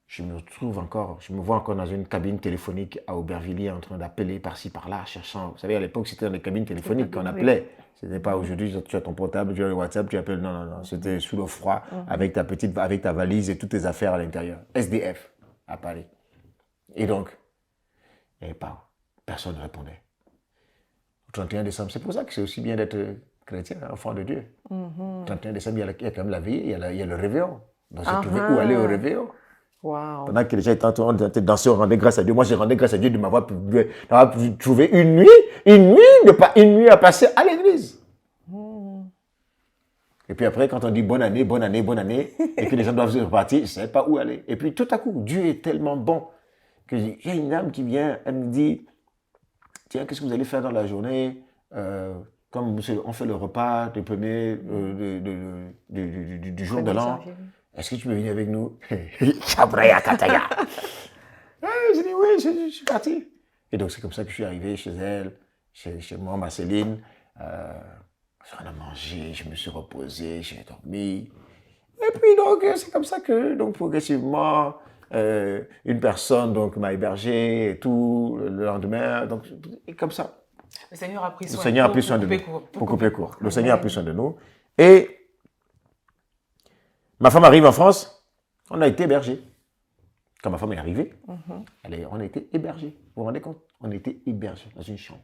Je me vois encore dans une cabine téléphonique à Aubervilliers en train d'appeler par-ci par-là, cherchant. Vous savez, à l'époque, c'était dans des cabines téléphoniques qu'on appelait. Ce n'était pas aujourd'hui, tu as ton portable, tu as le WhatsApp, tu appelles. Non. C'était sous le froid, avec ta valise et toutes tes affaires à l'intérieur. SDF, à Paris. Et donc, il n'y avait pas. Personne ne répondait. Le 31 décembre, c'est pour ça que c'est aussi bien d'être chrétien, enfant de Dieu. Le 31 décembre, il y a quand même la veille, il y a le réveillon. Donc, je trouvais où aller au réveillon. Wow. Pendant que les gens étaient en train de danser, on rendait grâce à Dieu. Moi, j'ai rendu grâce à Dieu de m'avoir pu trouver une nuit à passer à l'église. Et puis après, quand on dit bonne année, bonne année, bonne année, et que les gens doivent se repartir, je ne savais pas où aller. Et puis tout à coup, Dieu est tellement bon que j'ai une dame qui vient, elle me dit, tiens, qu'est-ce que vous allez faire dans la journée? Comme on fait le repas du premier du jour de l'an. Est-ce que tu peux venir avec nous? Chabraya Kataya. J'ai dit oui, je suis parti. Et donc c'est comme ça que je suis arrivé chez elle, chez moi, Marceline. On a mangé, je me suis reposé, j'ai dormi. Et puis donc c'est comme ça que donc progressivement une personne donc m'a hébergé et tout le lendemain. Donc et comme ça. Le Seigneur a pris soin, de nous. Pour couper court. Le Seigneur a pris soin de nous. Et ma femme arrive en France, on a été hébergés. Quand ma femme est arrivée, on a été hébergés. Vous vous rendez compte? On a été hébergés dans une chambre.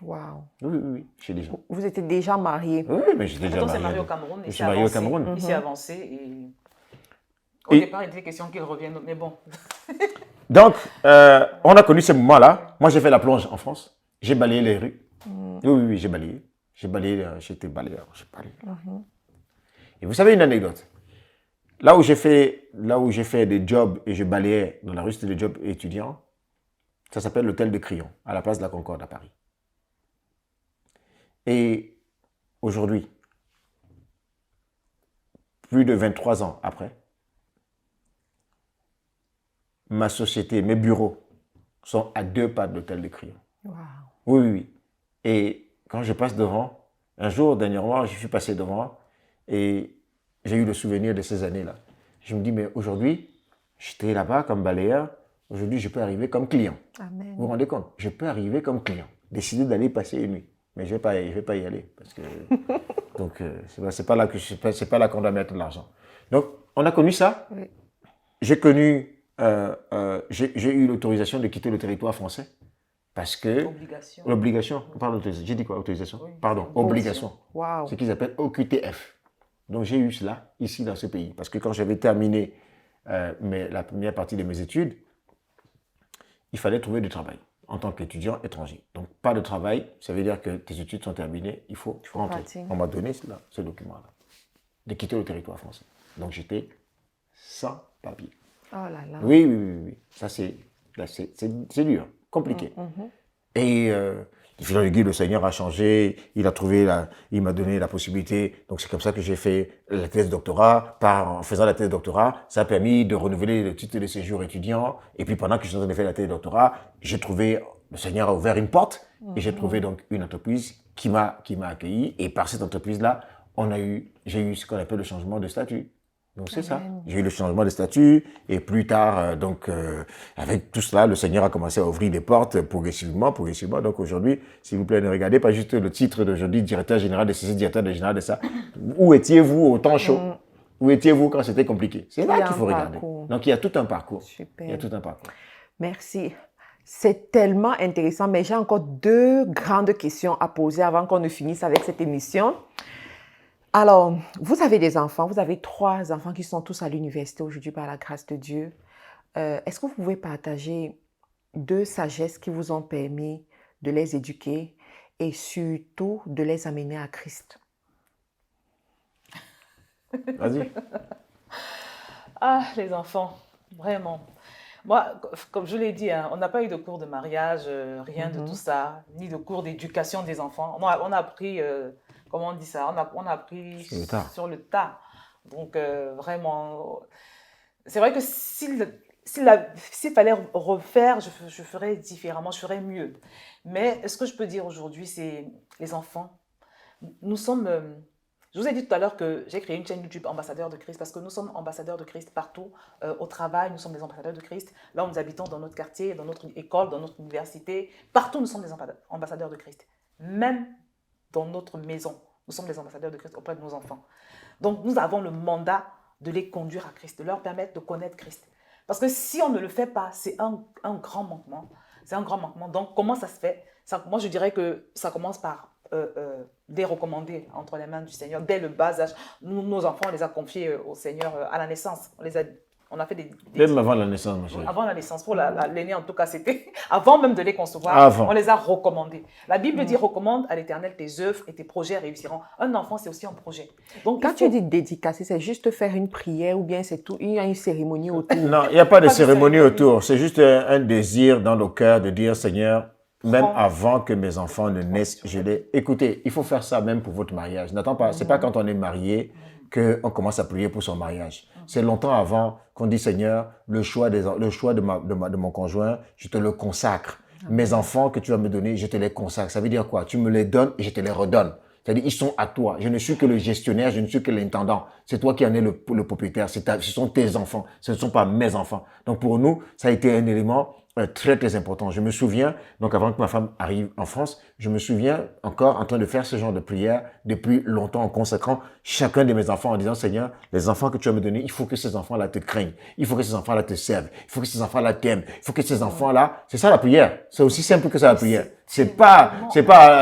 Wow. Oui, chez les gens. Vous étiez déjà marié? Oui, mais j'étais déjà marié. Marié au Cameroun. Je suis marié au Cameroun. Il s'est avancé et au départ, il était question qu'il revienne, mais bon. Donc, on a connu ce moment-là. Moi, j'ai fait la plonge en France. J'ai balayé les rues. Oui, j'ai balayé. J'étais balayeur. Et vous savez une anecdote? Là où j'ai fait des jobs et je balayais dans la rue, c'était des jobs étudiants. Ça s'appelle l'hôtel de Crillon, à la place de la Concorde à Paris. Et aujourd'hui, plus de 23 ans après, ma société, mes bureaux sont à 2 pas de l'hôtel de Crillon. Wow. Oui. Et quand je passe devant, un jour, dernièrement, je suis passé devant et j'ai eu le souvenir de ces années-là. Je me dis, mais aujourd'hui, j'étais là-bas comme balayeur. Aujourd'hui, je peux arriver comme client. Amen. Vous vous rendez compte? Je peux arriver comme client. Décider d'aller passer une nuit. Mais je vais pas y aller. Parce que, donc, c'est pas là qu'on doit mettre de l'argent. Donc, on a connu ça. Oui. J'ai eu l'autorisation de quitter le territoire français. Parce que... L'obligation. Pardon, autorisation. J'ai dit quoi, autorisation? Oui. Pardon, obligation. Wow. Ce qu'ils appellent OQTF. Donc, j'ai eu cela ici dans ce pays. Parce que quand j'avais terminé la première partie de mes études, il fallait trouver du travail en tant qu'étudiant étranger. Donc, pas de travail, ça veut dire que tes études sont terminées, il faut rentrer. On m'a donné ce document-là, de quitter le territoire français. Donc, j'étais sans papier. Oh là là. Oui. Ça, c'est dur, compliqué. Et de fil en aiguille, le Seigneur a changé, il m'a donné la possibilité. Donc, c'est comme ça que j'ai fait la thèse de doctorat. En faisant la thèse de doctorat, ça a permis de renouveler le titre de séjour étudiant. Et puis, pendant que je suis en train de faire la thèse de doctorat, le Seigneur a ouvert une porte et j'ai trouvé donc une entreprise qui m'a accueilli. Et par cette entreprise-là, j'ai eu ce qu'on appelle le changement de statut. Donc, c'est ça. J'ai eu le changement de statut et plus tard, avec tout cela, le Seigneur a commencé à ouvrir des portes progressivement. Donc, aujourd'hui, s'il vous plaît, ne regardez pas juste le titre d'aujourd'hui, directeur général de ceci, directeur général de ça. Où étiez-vous au temps chaud? Où étiez-vous quand c'était compliqué? C'est là qu'il faut regarder. Donc, il y a tout un parcours. Super. Il y a tout un parcours. Merci. C'est tellement intéressant, mais j'ai encore 2 grandes questions à poser avant qu'on ne finisse avec cette émission. Alors, vous avez des enfants, vous avez 3 enfants qui sont tous à l'université aujourd'hui par la grâce de Dieu. Est-ce que vous pouvez partager 2 sagesses qui vous ont permis de les éduquer et surtout de les amener à Christ? Vas-y. Ah, les enfants, vraiment. Moi, comme je l'ai dit, on n'a pas eu de cours de mariage, rien de tout ça, ni de cours d'éducation des enfants. On a appris... comment on dit ça? On a appris sur le tas. Donc, vraiment, c'est vrai que s'il fallait refaire, je ferais différemment, je ferais mieux. Mais ce que je peux dire aujourd'hui, c'est les enfants, nous sommes... je vous ai dit tout à l'heure que j'ai créé une chaîne YouTube Ambassadeurs de Christ parce que nous sommes ambassadeurs de Christ partout. Au travail, nous sommes des ambassadeurs de Christ. Là où nous habitons, dans notre quartier, dans notre école, dans notre université, partout nous sommes des ambassadeurs de Christ. Même dans notre maison, nous sommes des ambassadeurs de Christ auprès de nos enfants. Donc, nous avons le mandat de les conduire à Christ, de leur permettre de connaître Christ. Parce que si on ne le fait pas, c'est un grand manquement. C'est un grand manquement. Donc, comment ça se fait? Moi, je dirais que ça commence par les recommander entre les mains du Seigneur dès le bas âge. Nos enfants, on les a confiés au Seigneur à la naissance. On les a On a fait des Même avant la naissance, ma chérie. avant la naissance, pour l'aîné en tout cas, c'était avant même de les concevoir, Avant. on les a recommandés. La Bible dit recommande à l'Éternel tes œuvres et tes projets réussiront. Un enfant, c'est aussi un projet. Donc, Quand tu dis dédicacer, c'est juste faire une prière ou bien c'est tout, il y a une cérémonie autour. Non, il n'y a pas de Pas de cérémonie cérémonie. autour. C'est juste un désir dans nos cœurs de dire, Seigneur, même Prends. avant que mes enfants ne naissent, je les... Écoutez, il faut faire ça même pour votre mariage. N'attends pas, c'est pas quand on est marié qu'on commence à prier pour son mariage. C'est longtemps avant qu'on dit, Seigneur, le choix de mon conjoint, je te le consacre. Mes enfants que tu vas me donner, je te les consacre. Ça veut dire quoi? Tu me les donnes et je te les redonne. C'est-à-dire, ils sont à toi. Je ne suis que le gestionnaire, je ne suis que l'intendant. C'est toi qui en es le propriétaire. Ce sont tes enfants. Ce ne sont pas mes enfants. Donc, pour nous, ça a été un élément très, très important. Je me souviens, donc avant que ma femme arrive en France, je me souviens encore en train de faire ce genre de prière depuis longtemps en consacrant chacun de mes enfants en disant, Seigneur, les enfants que tu vas me donner, il faut que ces enfants-là te craignent. Il faut que ces enfants-là te servent. Il faut que ces enfants-là t'aiment. Il faut que ces enfants-là, c'est ça la prière. C'est aussi simple que ça la prière. C'est pas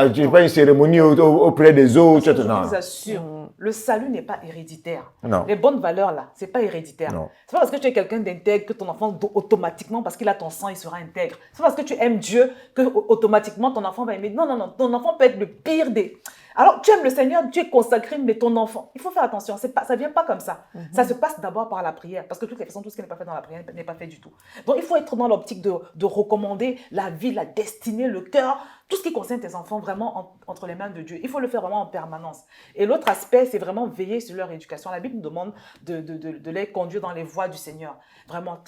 une cérémonie auprès des autres. je Non. vous assure, le salut n'est pas héréditaire. Non. Les bonnes valeurs, là, c'est pas héréditaire. Non. C'est pas parce que tu es quelqu'un d'intègre que ton enfant, automatiquement, parce qu'il a ton sang, il sera intègre. C'est pas parce que tu aimes Dieu que automatiquement ton enfant va aimer. Non, non, non. Ton enfant peut être le pire des... Alors, tu aimes le Seigneur, tu es consacré, mais ton enfant, il faut faire attention, ça ne vient pas comme ça. Ça se passe d'abord par la prière, parce que de toute façon, tout ce qui n'est pas fait dans la prière n'est pas fait du tout. Donc, il faut être dans l'optique de recommander la vie, la destinée, le cœur, tout ce qui concerne tes enfants vraiment entre les mains de Dieu. Il faut le faire vraiment en permanence. Et l'autre aspect, c'est vraiment veiller sur leur éducation. La Bible nous demande de les conduire dans les voies du Seigneur. Vraiment,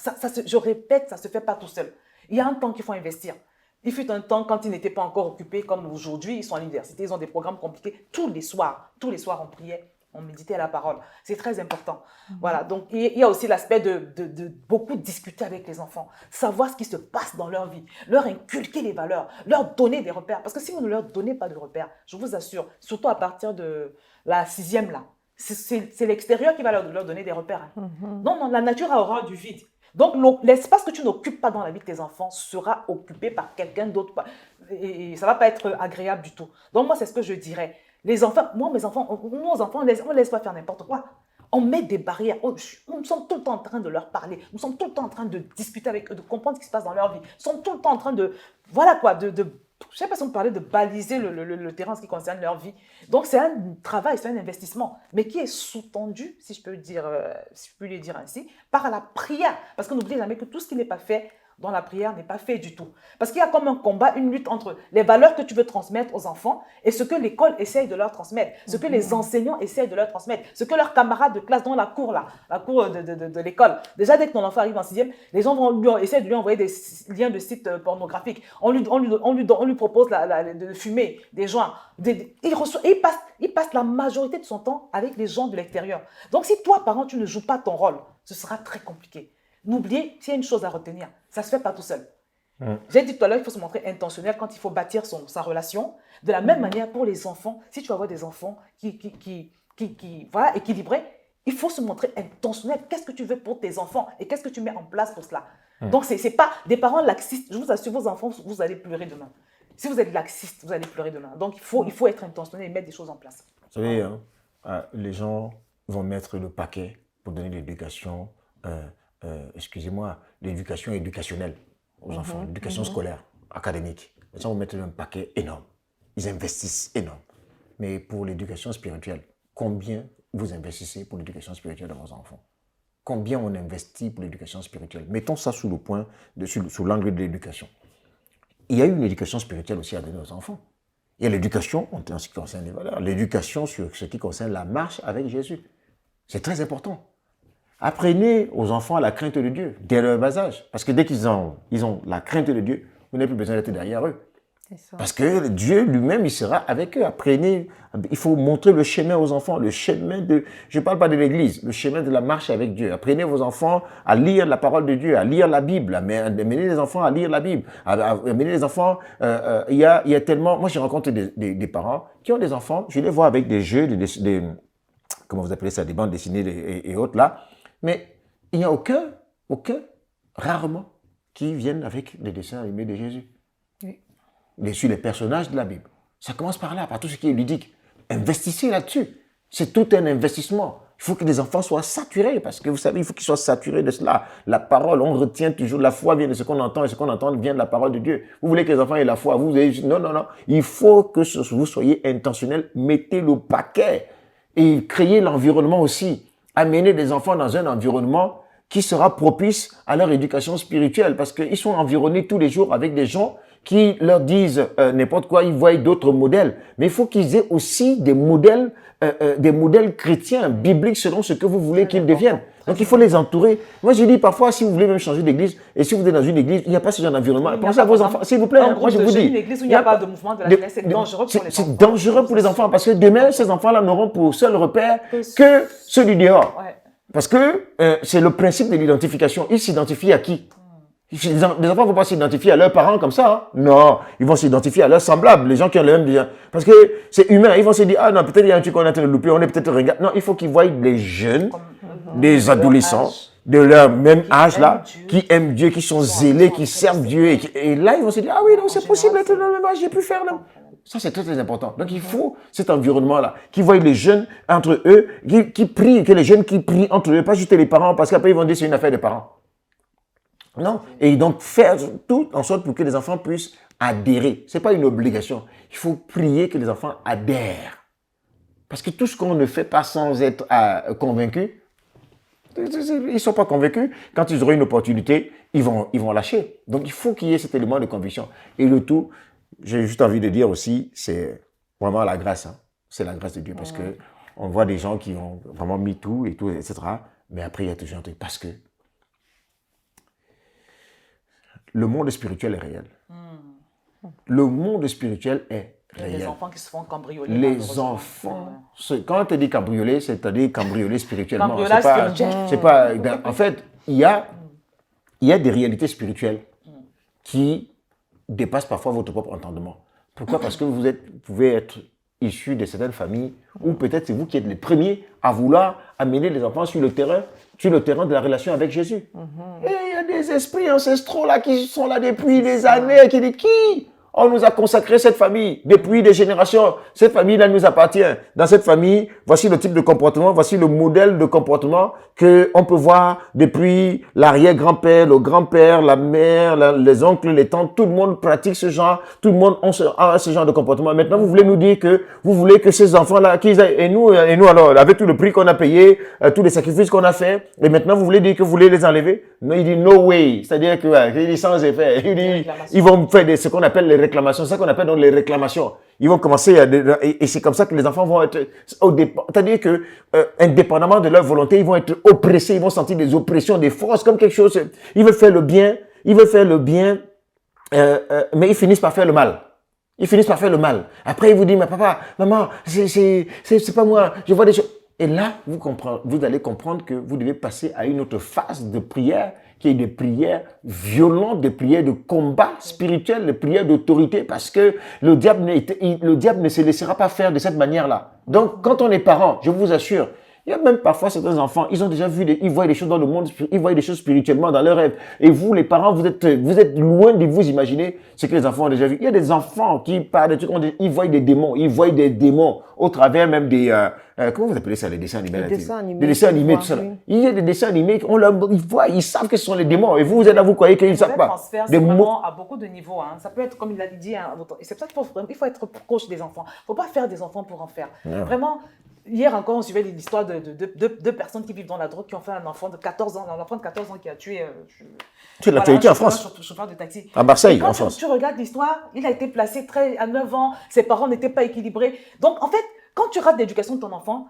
je répète, ça ne se fait pas tout seul. Il y a un temps qu'il faut investir. Il fut un temps, quand ils n'étaient pas encore occupés, comme aujourd'hui, ils sont à l'université, ils ont des programmes compliqués. Tous les soirs, on priait, on méditait à la parole. C'est très important. Voilà, donc il y a aussi l'aspect de beaucoup discuter avec les enfants, savoir ce qui se passe dans leur vie, leur inculquer les valeurs, leur donner des repères. Parce que si vous ne leur donnez pas de repères, je vous assure, surtout à partir de la 6e, là, c'est l'extérieur qui va leur donner des repères. Hein. Non, non, la nature a horreur du vide. Donc, l'espace que tu n'occupes pas dans la vie de tes enfants sera occupé par quelqu'un d'autre. Et ça ne va pas être agréable du tout. Donc, moi, c'est ce que je dirais. Les enfants, nos enfants, on ne laisse pas faire n'importe quoi. On met des barrières. Nous sommes tout le temps en train de leur parler. Nous sommes tout le temps en train de discuter avec eux, de comprendre ce qui se passe dans leur vie. Nous sommes tout le temps en train de... Voilà quoi, je ne sais pas si on parlait de baliser le terrain en ce qui concerne leur vie. Donc, c'est un travail, c'est un investissement, mais qui est sous-tendu, si je peux le dire ainsi, par la prière. Parce que n'oubliez jamais que tout ce qui n'est pas fait dans la prière n'est pas fait du tout. Parce qu'il y a comme un combat, une lutte entre les valeurs que tu veux transmettre aux enfants et ce que l'école essaye de leur transmettre, ce que les enseignants essayent de leur transmettre, ce que leurs camarades de classe dans la cour de l'école. Déjà, dès que ton enfant arrive en 6e, les gens vont essayer de lui envoyer des liens de sites pornographiques. On lui propose de fumer des joints. Il passe la majorité de son temps avec les gens de l'extérieur. Donc, si toi, parent, tu ne joues pas ton rôle, ce sera très compliqué. N'oubliez, s'il y a une chose à retenir, ça ne se fait pas tout seul. J'ai dit tout à l'heure, il faut se montrer intentionnel quand il faut bâtir sa relation. De la même manière, pour les enfants, si tu vas avoir des enfants voilà, équilibrés, il faut se montrer intentionnel. Qu'est-ce que tu veux pour tes enfants et qu'est-ce que tu mets en place pour cela? Donc, ce n'est pas des parents laxistes. Je vous assure, vos enfants, vous allez pleurer demain. Si vous êtes laxiste, vous allez pleurer demain. Donc, il faut être intentionnel et mettre des choses en place. Vous savez, les gens vont mettre le paquet pour donner l'éducation, excusez-moi, l'éducation éducationnelle aux enfants, l'éducation scolaire, académique. Les gens vont mettre un paquet énorme. Ils investissent énorme. Mais pour l'éducation spirituelle, combien vous investissez pour l'éducation spirituelle de vos enfants? Combien on investit pour l'éducation spirituelle? Mettons ça sous l'angle de l'éducation. Il y a une éducation spirituelle aussi à donner aux enfants. Il y a l'éducation en ce qui concerne les valeurs, l'éducation sur ce qui concerne la marche avec Jésus. C'est très important. Apprenez aux enfants la crainte de Dieu dès leur bas âge. Parce que dès qu'ils ont la crainte de Dieu, vous n'avez plus besoin d'être derrière eux. Parce que Dieu lui-même, il sera avec eux. Apprenez, il faut montrer le chemin aux enfants, le chemin de, je ne parle pas de l'église, le chemin de la marche avec Dieu. Apprenez vos enfants à lire la parole de Dieu, à lire la Bible, amenez les enfants à lire la Bible, amenez les enfants, il y a tellement, moi j'ai rencontré des parents qui ont des enfants, je les vois avec des jeux, comment vous appelez ça, des bandes dessinées et autres là, mais il n'y a aucun, rarement, qui viennent avec des dessins animés de Jésus. Sur les personnages de la Bible. Ça commence par là, par tout ce qui est ludique. Investissez là-dessus. C'est tout un investissement. Il faut que les enfants soient saturés, parce que vous savez, il faut qu'ils soient saturés de cela. La parole, on retient toujours, la foi vient de ce qu'on entend, et ce qu'on entend vient de la parole de Dieu. Vous voulez que les enfants aient la foi, vous avez dit, non, non, non. Il faut que vous soyez intentionnel, mettez le paquet et créez l'environnement aussi. Amenez les enfants dans un environnement qui sera propice à leur éducation spirituelle, parce qu'ils sont environnés tous les jours avec des gens qui leur disent n'importe quoi, ils voient d'autres modèles. Mais il faut qu'ils aient aussi des modèles chrétiens, bibliques, selon ce que vous voulez qu'ils deviennent. Donc il faut les entourer. Moi je dis parfois, si vous voulez même changer d'église, et si vous êtes dans une église, il n'y a pas ce genre d'environnement. Pensez à vos enfants, s'il vous plaît. Moi je vous dis. Une église où il n'y a pas de mouvement de la jeunesse, c'est dangereux pour les enfants. C'est dangereux pour les enfants, parce que demain, ces enfants-là n'auront pour seul repère que ceux du dehors. Ouais. Parce que c'est le principe de l'identification. Ils s'identifient à qui? Les enfants ne vont pas s'identifier à leurs parents comme ça. Hein. Non, ils vont s'identifier à leurs semblables, les gens qui ont le même... Parce que c'est humain, ils vont se dire, ah non, peut-être il y a un truc qu'on est en train de louper, on est peut-être ringard. Non, il faut qu'ils voient des jeunes, des adolescents, de leur même âge là, qui aiment Dieu, qui sont zélés, qui servent Dieu. Et là, ils vont se dire, ah oui, non, c'est possible d'être dans le même âge, j'ai pu faire là. Ça, c'est très, très important. Donc, il faut cet environnement-là, qui voient les jeunes entre eux, qui prient, que les jeunes qui prient entre eux, pas juste les parents, parce qu'après, ils vont dire c'est une affaire des parents. Non. Et donc, faire tout en sorte pour que les enfants puissent adhérer. Ce n'est pas une obligation. Il faut prier que les enfants adhèrent. Parce que tout ce qu'on ne fait pas sans être convaincus, ils ne sont pas convaincus. Quand ils auront une opportunité, ils vont lâcher. Donc, il faut qu'il y ait cet élément de conviction. Et le tout, j'ai juste envie de dire aussi, c'est vraiment la grâce. Hein. C'est la grâce de Dieu. Parce que on voit des gens qui ont vraiment mis tout, etc. Mais après, il y a toujours un truc. Parce que le monde spirituel est réel. Le monde spirituel est réel. Les enfants qui se font cambrioler. Les enfants. Quand on te dit cambrioler, c'est-à-dire cambrioler spirituellement. Cambriolage spirituel. En fait, il y a des réalités spirituelles qui dépassent parfois votre propre entendement. Pourquoi? Parce que vous pouvez être issu de certaines familles, ou peut-être c'est vous qui êtes les premiers à vouloir amener les enfants sur le terrain de la relation avec Jésus. Et il y a des esprits ancestraux là qui sont là depuis des années, qui disent qui? On nous a consacré cette famille depuis des générations. Cette famille-là nous appartient. Dans cette famille, voici le type de comportement, voici le modèle de comportement que on peut voir depuis l'arrière-grand-père, le grand-père, la mère, les oncles, les tantes. Tout le monde pratique ce genre. Tout le monde a ce genre de comportement. Maintenant, vous voulez nous dire que vous voulez que ces enfants-là, et nous alors, avec tout le prix qu'on a payé, tous les sacrifices qu'on a fait, et maintenant vous voulez dire que vous voulez les enlever? Non, il dit no way. C'est-à-dire que, il dit sans effet. Il dit, ils vont faire ce qu'on appelle les réclamations. C'est ça qu'on appelle donc les réclamations. Ils vont commencer et c'est comme ça que les enfants vont être au départ. C'est-à-dire que, indépendamment de leur volonté, ils vont être oppressés, ils vont sentir des oppressions, des forces, comme quelque chose. Ils veulent faire le bien, mais ils finissent par faire le mal. Ils finissent par faire le mal. Après, ils vous disent, mais papa, maman, c'est pas moi, je vois des choses. Et là, vous allez comprendre que vous devez passer à une autre phase de prière, qui est des prières violentes, des prières de combat spirituel, des prières d'autorité, parce que le diable ne se laissera pas faire de cette manière-là. Donc, quand on est parent, je vous assure, il y a même parfois certains enfants, ils ont déjà vu, ils voient des choses dans le monde, ils voient des choses spirituellement dans leurs rêves. Et vous, les parents, vous êtes loin de vous imaginer ce que les enfants ont déjà vu. Il y a des enfants qui parlent de trucs, ils voient des démons, au travers même des, comment vous appelez ça, les dessins animés? Les dessins animés. Les dessins animés, tout ça. Il y a des dessins animés, ils savent que ce sont les démons. Et vous êtes là, vous croyez qu'ils ne savent pas. Transfert, c'est vraiment à beaucoup de niveaux. Hein. Ça peut être, comme il l'a dit, et c'est pour ça qu'il faut être proche des enfants. Il ne faut pas faire des enfants pour en faire. Ouais. Vraiment. Hier encore, on suivait l'histoire de deux personnes qui vivent dans la drogue, qui ont fait un enfant de 14 ans, qui a tué... C'est l'actualité en France. Chauffeur de taxi. À Marseille, en France. Quand tu regardes l'histoire, il a été placé à 9 ans, ses parents n'étaient pas équilibrés. Donc, en fait, quand tu rates l'éducation de ton enfant,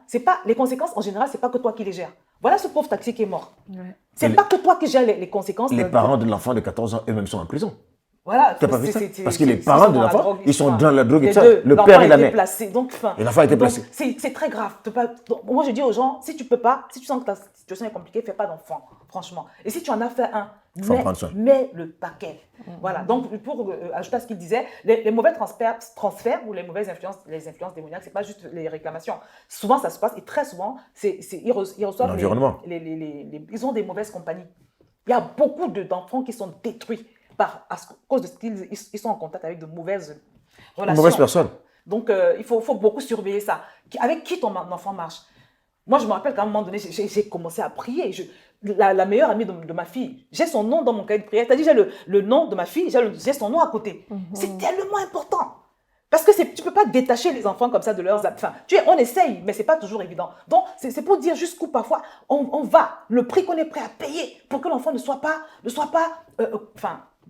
les conséquences, en général, ce n'est pas que toi qui les gères. Voilà ce pauvre taxi qui est mort. Ouais. Ce n'est pas que toi qui gères les conséquences. Les parents de l'enfant de 14 ans, eux-mêmes, sont en prison. Voilà, tu n'as pas vu ça? Parce que les parents de l'enfant, ils sont dans la drogue et ça. Le père et la mère. Et l'enfant a été placé. C'est très grave. Moi, je dis aux gens, si tu peux pas, si tu sens que ta situation est compliquée, fais pas d'enfant, franchement. Et si tu en as fait un, mets le paquet. Voilà. Donc, pour ajouter à ce qu'il disait, les mauvais transferts ou les mauvaises influences, les influences démoniaques, c'est pas juste les réclamations. Souvent, ça se passe et très souvent, ils reçoivent ils ont des mauvaises compagnies. Il y a beaucoup d'enfants qui sont détruits à cause de ce qu'ils sont en contact avec de mauvaises relations. Mauvaises personnes. Donc, il faut beaucoup surveiller ça. Avec qui ton enfant marche? Moi, je me rappelle qu'à un moment donné, j'ai commencé à prier. La meilleure amie de ma fille, j'ai son nom dans mon cahier de prière. C'est-à-dire, j'ai le nom de ma fille, j'ai son nom à côté. C'est tellement important. Parce que tu ne peux pas détacher les enfants comme ça de leurs... Enfin, on essaye, mais ce n'est pas toujours évident. Donc, c'est pour dire jusqu'où parfois on va, le prix qu'on est prêt à payer pour que l'enfant ne soit pas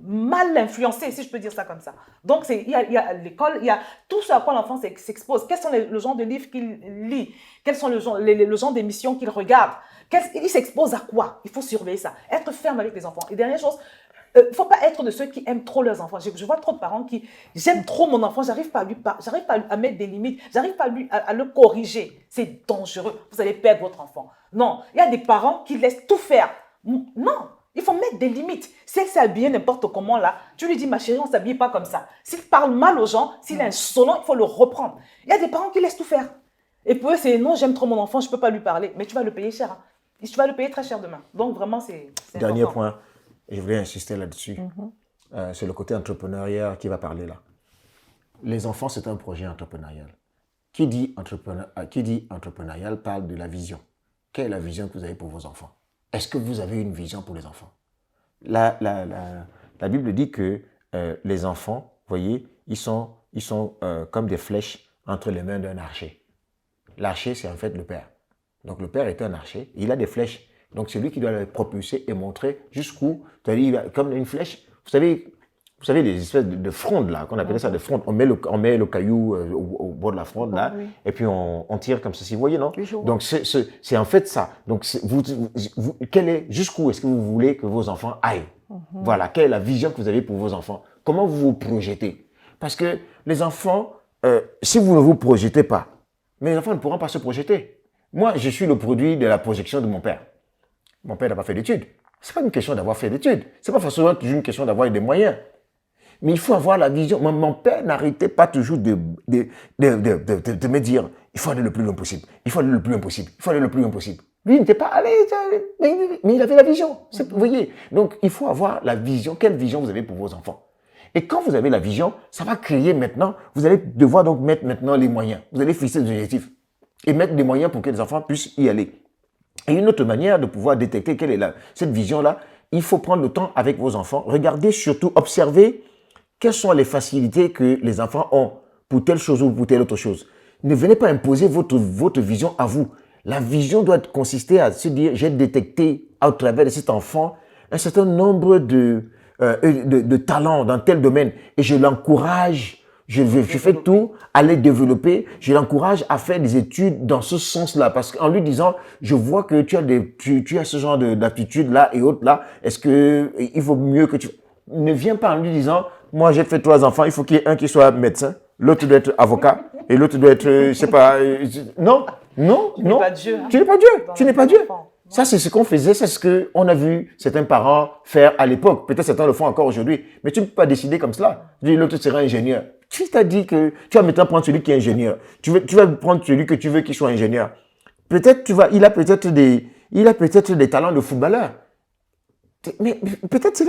mal influencé, si je peux dire ça comme ça. Donc, il y a l'école, il y a tout ce à quoi l'enfant s'expose. Quels sont le genre de livres qu'il lit? Quels sont le genre d'émissions qu'il regarde? Il s'expose à quoi? Il faut surveiller ça. Être ferme avec les enfants. Et dernière chose, il ne faut pas être de ceux qui aiment trop leurs enfants. Je vois trop de parents qui, j'aime trop mon enfant, j'arrive pas à mettre des limites, j'arrive pas à le corriger. C'est dangereux, vous allez perdre votre enfant. Non, il y a des parents qui laissent tout faire. Non, il faut mettre des limites. Si elle s'est habillée n'importe comment là, tu lui dis, ma chérie, on ne s'habille pas comme ça. S'il parle mal aux gens, s'il est insolent, il faut le reprendre. Il y a des parents qui laissent tout faire. Et pour eux, c'est non, j'aime trop mon enfant, je ne peux pas lui parler. Mais tu vas le payer cher. Hein. Tu vas le payer très cher demain. Donc vraiment, c'est Dernier important. point. Et je voulais insister là-dessus. C'est le côté entrepreneurial qui va parler là. Les enfants, c'est un projet entrepreneurial. Qui dit entrepreneurial parle de la vision. Quelle est la vision que vous avez pour vos enfants? Est-ce que vous avez une vision pour les enfants? La Bible dit que les enfants, vous voyez, ils sont comme des flèches entre les mains d'un archer. L'archer, c'est en fait le père. Donc le père est un archer, il a des flèches. Donc c'est lui qui doit les propulser et montrer jusqu'où, c'est-à-dire comme une flèche. Vous savez des espèces de frondes là, qu'on appelait ça des frondes. On met le caillou au bord de la fronde là, et puis on tire comme ceci. Vous voyez, non? Donc c'est en fait ça. Donc jusqu'où est-ce que vous voulez que vos enfants aillent? Voilà, quelle est la vision que vous avez pour vos enfants? Comment vous vous projetez? Parce que les enfants, si vous ne vous projetez pas, mais les enfants ne pourront pas se projeter. Moi, je suis le produit de la projection de mon père. Mon père n'a pas fait d'études. Ce n'est pas une question d'avoir fait d'études. Ce n'est pas forcément toujours une question d'avoir des moyens. Mais il faut avoir la vision. Mon père n'arrêtait pas toujours de me dire, il faut aller le plus loin possible. Il faut aller le plus loin possible. Il faut aller le plus loin possible. Lui, il n'était pas allé, mais il avait la vision. Vous voyez? Donc, il faut avoir la vision. Quelle vision vous avez pour vos enfants? Et quand vous avez la vision, ça va créer maintenant, vous allez devoir donc mettre maintenant les moyens. Vous allez fixer des objectifs et mettre des moyens pour que les enfants puissent y aller. Et une autre manière de pouvoir détecter quelle est cette vision-là, il faut prendre le temps avec vos enfants. Regardez surtout, observez quelles sont les facilités que les enfants ont pour telle chose ou pour telle autre chose. Ne venez pas imposer votre vision à vous. La vision doit consister à se dire, j'ai détecté au travers de cet enfant un certain nombre de talents dans tel domaine et je l'encourage. Je fais tout à les développer. Je l'encourage à faire des études dans ce sens-là. Parce qu'en lui disant, je vois que tu as ce genre d'aptitude-là et autres là. Est-ce que il vaut mieux que tu... Ne viens pas en lui disant, moi j'ai fait 3 enfants, il faut qu'il y ait un qui soit médecin, l'autre doit être avocat et l'autre doit être, je sais pas... Non. Tu n'es pas Dieu. Hein. Tu n'es pas Dieu. Tu n'es pas Dieu. Ça, c'est ce qu'on faisait, c'est ce qu'on a vu certains parents faire à l'époque. Peut-être certains le font encore aujourd'hui. Mais tu ne peux pas décider comme cela. L'autre sera ingénieur. Qui t'a dit que tu vas maintenant prendre celui qui est ingénieur? Tu vas prendre celui que tu veux qu'il soit ingénieur. Peut-être il a peut-être des talents de footballeur. Mais peut-être c'est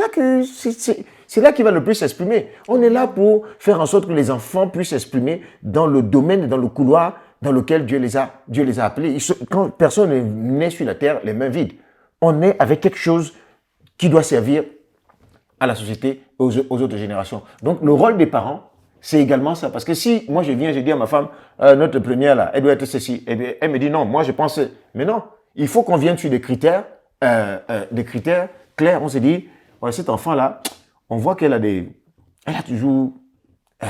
là qu'il va le plus s'exprimer. On est là pour faire en sorte que les enfants puissent s'exprimer dans le domaine, dans le couloir dans lequel Dieu les a appelés. Quand personne n'est sur la terre les mains vides, on est avec quelque chose qui doit servir à la société, aux autres générations. Donc le rôle des parents, c'est également ça. Parce que si moi je dis à ma femme, notre première là, elle doit être ceci. Et bien, elle me dit non, moi je pense, mais non, il faut qu'on vienne sur des critères clairs. On se dit, voilà, cet enfant là, on voit qu'elle a toujours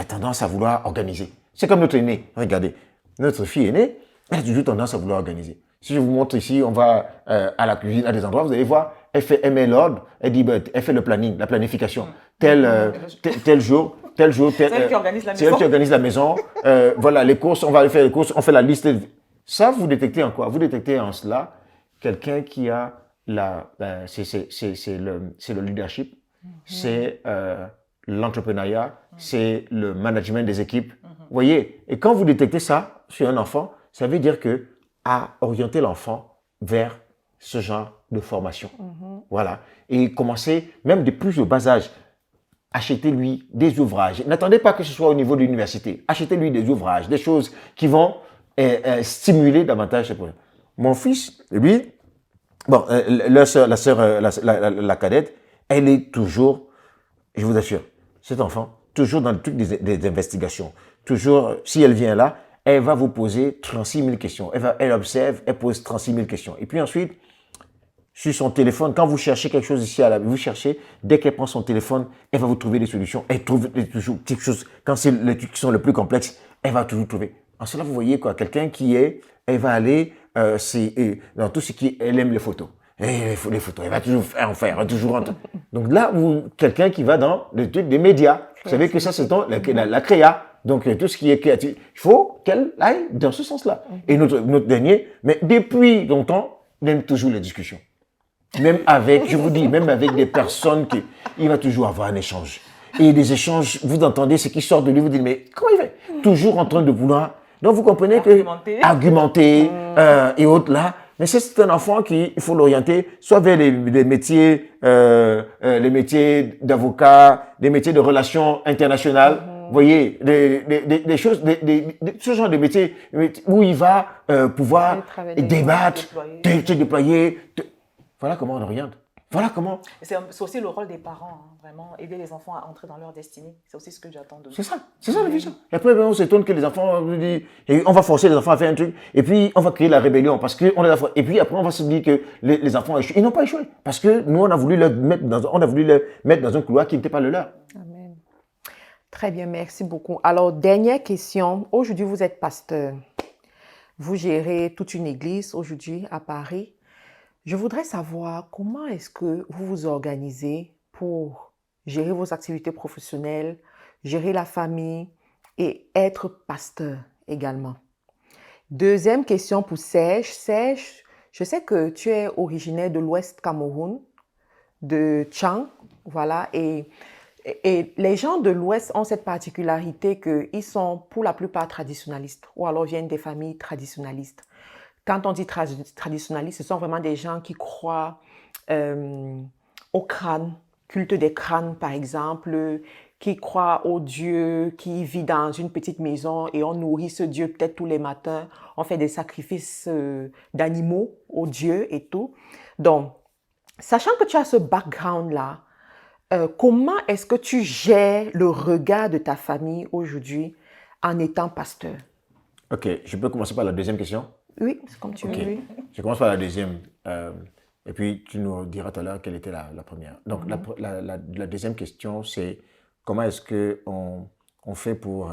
tendance à vouloir organiser. C'est comme notre aîné, regardez. Notre fille aînée, elle a toujours tendance à vouloir organiser. Si je vous montre ici, on va à la cuisine, à des endroits, vous allez voir, elle met l'ordre, elle dit, elle fait le planning, la planification. Tel jour, c'est elle qui organise la maison. C'est elle qui organise la maison. Voilà, les courses, on va aller faire les courses, on fait la liste. Ça, vous détectez en quoi? Vous détectez en cela quelqu'un qui a c'est le leadership, c'est l'entrepreneuriat, c'est le management des équipes. Vous voyez, et quand vous détectez ça sur un enfant, ça veut dire que à orienter l'enfant vers ce genre de formation. Voilà. Et commencer, même dès plus au bas âge, achetez-lui des ouvrages. N'attendez pas que ce soit au niveau de l'université. Achetez-lui des ouvrages, des choses qui vont stimuler davantage ce projet. mon fils, lui, bon, la sœur, la cadette, elle est toujours, je vous assure, cet enfant, toujours dans le truc des investigations. Toujours, si elle vient là, elle va vous poser 36 000 questions. Elle observe, elle pose 36 000 questions. Et puis ensuite, sur son téléphone, quand vous cherchez quelque chose ici, vous cherchez, dès qu'elle prend son téléphone, elle va vous trouver des solutions. Elle trouve toujours petites choses. Quand c'est les trucs qui sont les plus complexes, elle va toujours trouver. En cela, vous voyez quoi, quelqu'un qui est, elle va aller dans tout ce qui, elle aime les photos. Et les photos, elle va toujours en faire, toujours en. Donc là, quelqu'un qui va dans le truc des médias. Vous savez que ça, c'est la créa. Donc, tout ce qui est créatif, il faut qu'elle aille dans ce sens-là. Et notre dernier, mais depuis longtemps, il aime toujours les discussions. Même avec, je vous dis, même avec des personnes il va toujours avoir un échange. Et des échanges, vous entendez ce qui sort de lui, vous dites, mais comment il fait? Toujours en train de vouloir. Donc, vous comprenez argumenter et autres là. Mais c'est un enfant il faut l'orienter soit vers les métiers d'avocat, des métiers de relations internationales. Vous voyez, des choses, ce genre de métiers où il va pouvoir débattre, se déployer. Voilà comment on oriente. Voilà comment. C'est aussi le rôle des parents, hein, vraiment, aider les enfants à entrer dans leur destinée. C'est aussi ce que j'attends de eux. C'est ça la vision. Et après, on s'étonne que les enfants disent, on va forcer les enfants à faire un truc, et puis on va créer la rébellion, parce que et puis après on va se dire que les enfants échouent. Ils n'ont pas échoué, parce que nous on a voulu les mettre dans un couloir qui n'était pas le leur. Amen. Très bien, merci beaucoup. Alors, dernière question. Aujourd'hui, vous êtes pasteur. Vous gérez toute une église aujourd'hui à Paris. Je voudrais savoir comment est-ce que vous vous organisez pour gérer vos activités professionnelles, gérer la famille et être pasteur également. Deuxième question pour Serge. Serge, je sais que tu es originaire de l'Ouest Cameroun, de Tchang, voilà, et les gens de l'Ouest ont cette particularité qu'ils sont pour la plupart traditionalistes ou alors viennent des familles traditionalistes. Quand on dit traditionaliste, ce sont vraiment des gens qui croient au crâne, culte des crânes par exemple, qui croient au Dieu qui vit dans une petite maison et on nourrit ce Dieu peut-être tous les matins, on fait des sacrifices d'animaux au Dieu et tout. Donc, sachant que tu as ce background-là, comment est-ce que tu gères le regard de ta famille aujourd'hui en étant pasteur? Ok, je peux commencer par la deuxième question? Oui, c'est comme tu veux. Oui. Je commence par la deuxième. Et puis, tu nous diras tout à l'heure quelle était la première. Donc, la deuxième question, c'est comment est-ce qu'on fait pour...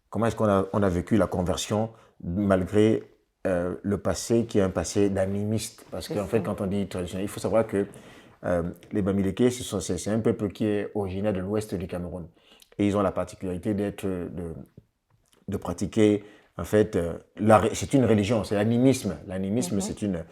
comment est-ce qu'on a vécu la conversion malgré le passé qui est un passé d'animiste? Parce qu'en fait, quand on dit traditionnel, il faut savoir que les Bamileke, c'est un peuple qui est originaire de l'ouest du Cameroun. Et ils ont la particularité de pratiquer... En fait, c'est une religion, c'est l'animisme. L'animisme, c'est une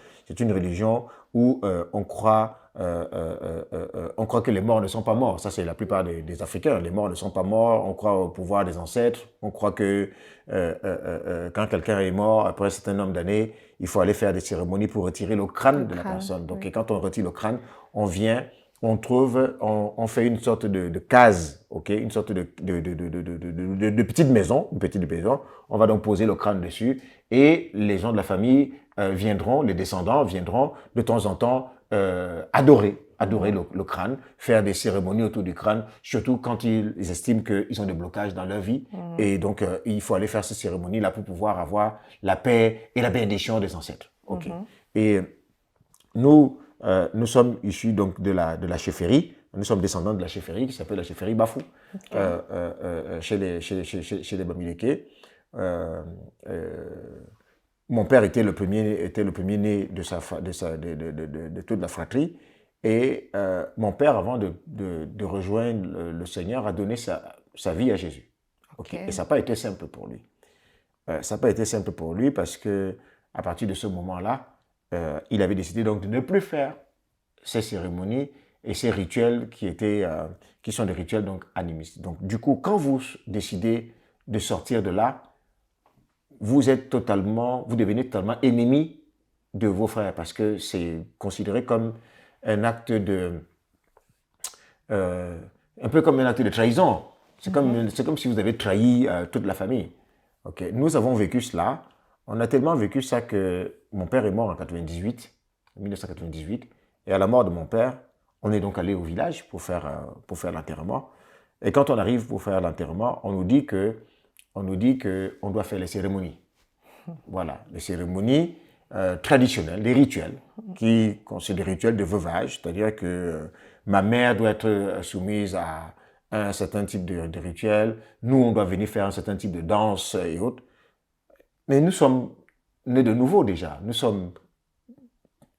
religion où on croit que les morts ne sont pas morts. Ça, c'est la plupart des Africains. Les morts ne sont pas morts. On croit au pouvoir des ancêtres. On croit que quand quelqu'un est mort, après un certain nombre d'années, il faut aller faire des cérémonies pour retirer le crâne de la personne. Donc, et quand on retire le crâne, on fait une sorte de case, ok, une sorte de petite maison, On va donc poser le crâne dessus et les gens de la famille les descendants viendront de temps en temps adorer le crâne, faire des cérémonies autour du crâne, surtout quand ils estiment qu'ils ont des blocages dans leur vie. Et donc, il faut aller faire ces cérémonies-là pour pouvoir avoir la paix et la bénédiction des ancêtres. Ok. Et nous sommes issus donc de la chefferie. Nous sommes descendants de la chefferie qui s'appelle la chefferie Bafou, chez les Bamileke. Mon père était le premier né de toute la fratrie. Et mon père, avant de rejoindre le Seigneur, a donné sa vie à Jésus. Okay. Et ça n'a pas été simple pour lui. Ça n'a pas été simple pour lui parce que à partir de ce moment-là, il avait décidé donc de ne plus faire ces cérémonies et ces rituels qui sont des rituels donc animistes. Donc du coup, quand vous décidez de sortir de là, vous devenez totalement ennemi de vos frères parce que c'est considéré comme un acte un peu comme un acte de trahison. C'est comme si vous avez trahi toute la famille. Okay. Nous avons vécu cela On a tellement vécu ça que mon père est mort en 1998. Et à la mort de mon père, on est donc allé au village pour faire l'enterrement. Et quand on arrive pour faire l'enterrement, on nous dit que on doit faire les cérémonies. Voilà, les cérémonies traditionnelles, les rituels, c'est des rituels de veuvage, c'est-à-dire que ma mère doit être soumise à un certain type de rituel, nous on doit venir faire un certain type de danse et autres. Mais nous sommes nés de nouveau déjà, nous sommes,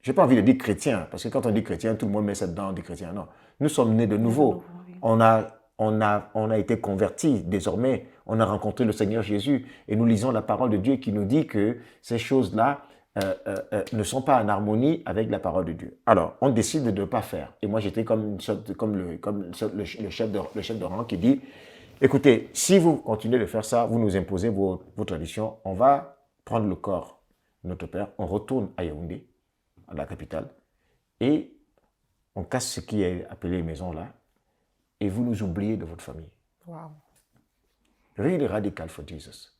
je n'ai pas envie de dire chrétiens, parce que quand on dit chrétien, tout le monde met ça dedans, on dit chrétien, non. Nous sommes nés de nouveau, on a été convertis désormais, on a rencontré le Seigneur Jésus et nous lisons la parole de Dieu qui nous dit que ces choses-là ne sont pas en harmonie avec la parole de Dieu. Alors, on décide de ne pas faire. Et moi, j'étais comme le chef de rang qui dit, écoutez, si vous continuez de faire ça, vous nous imposez vos traditions, on va prendre le corps de notre Père, on retourne à Yaoundé, à la capitale, et on casse ce qui est appelé les maisons là, et vous nous oubliez de votre famille. Wow. Really radical for Jesus.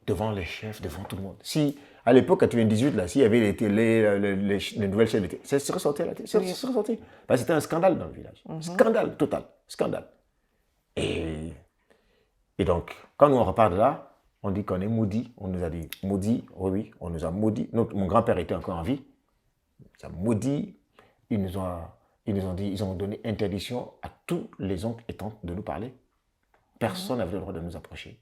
Devant les chefs, devant tout le monde. Si, à l'époque, en 98, là, s'il y avait les télés, les nouvelles chaînes de télé, ça serait sorti à la télé. Ça serait sorti. Parce que c'était un scandale dans le village. Scandale total. Scandale. Et donc, quand nous on repart de là, on dit qu'on est maudit. On nous a dit maudit. Oui, on nous a maudit. Mon grand-père était encore en vie. Il a maudit. Ils nous ont dit, ils ont donné interdiction à tous les oncles et tantes de nous parler. Personne n'avait le droit de nous approcher.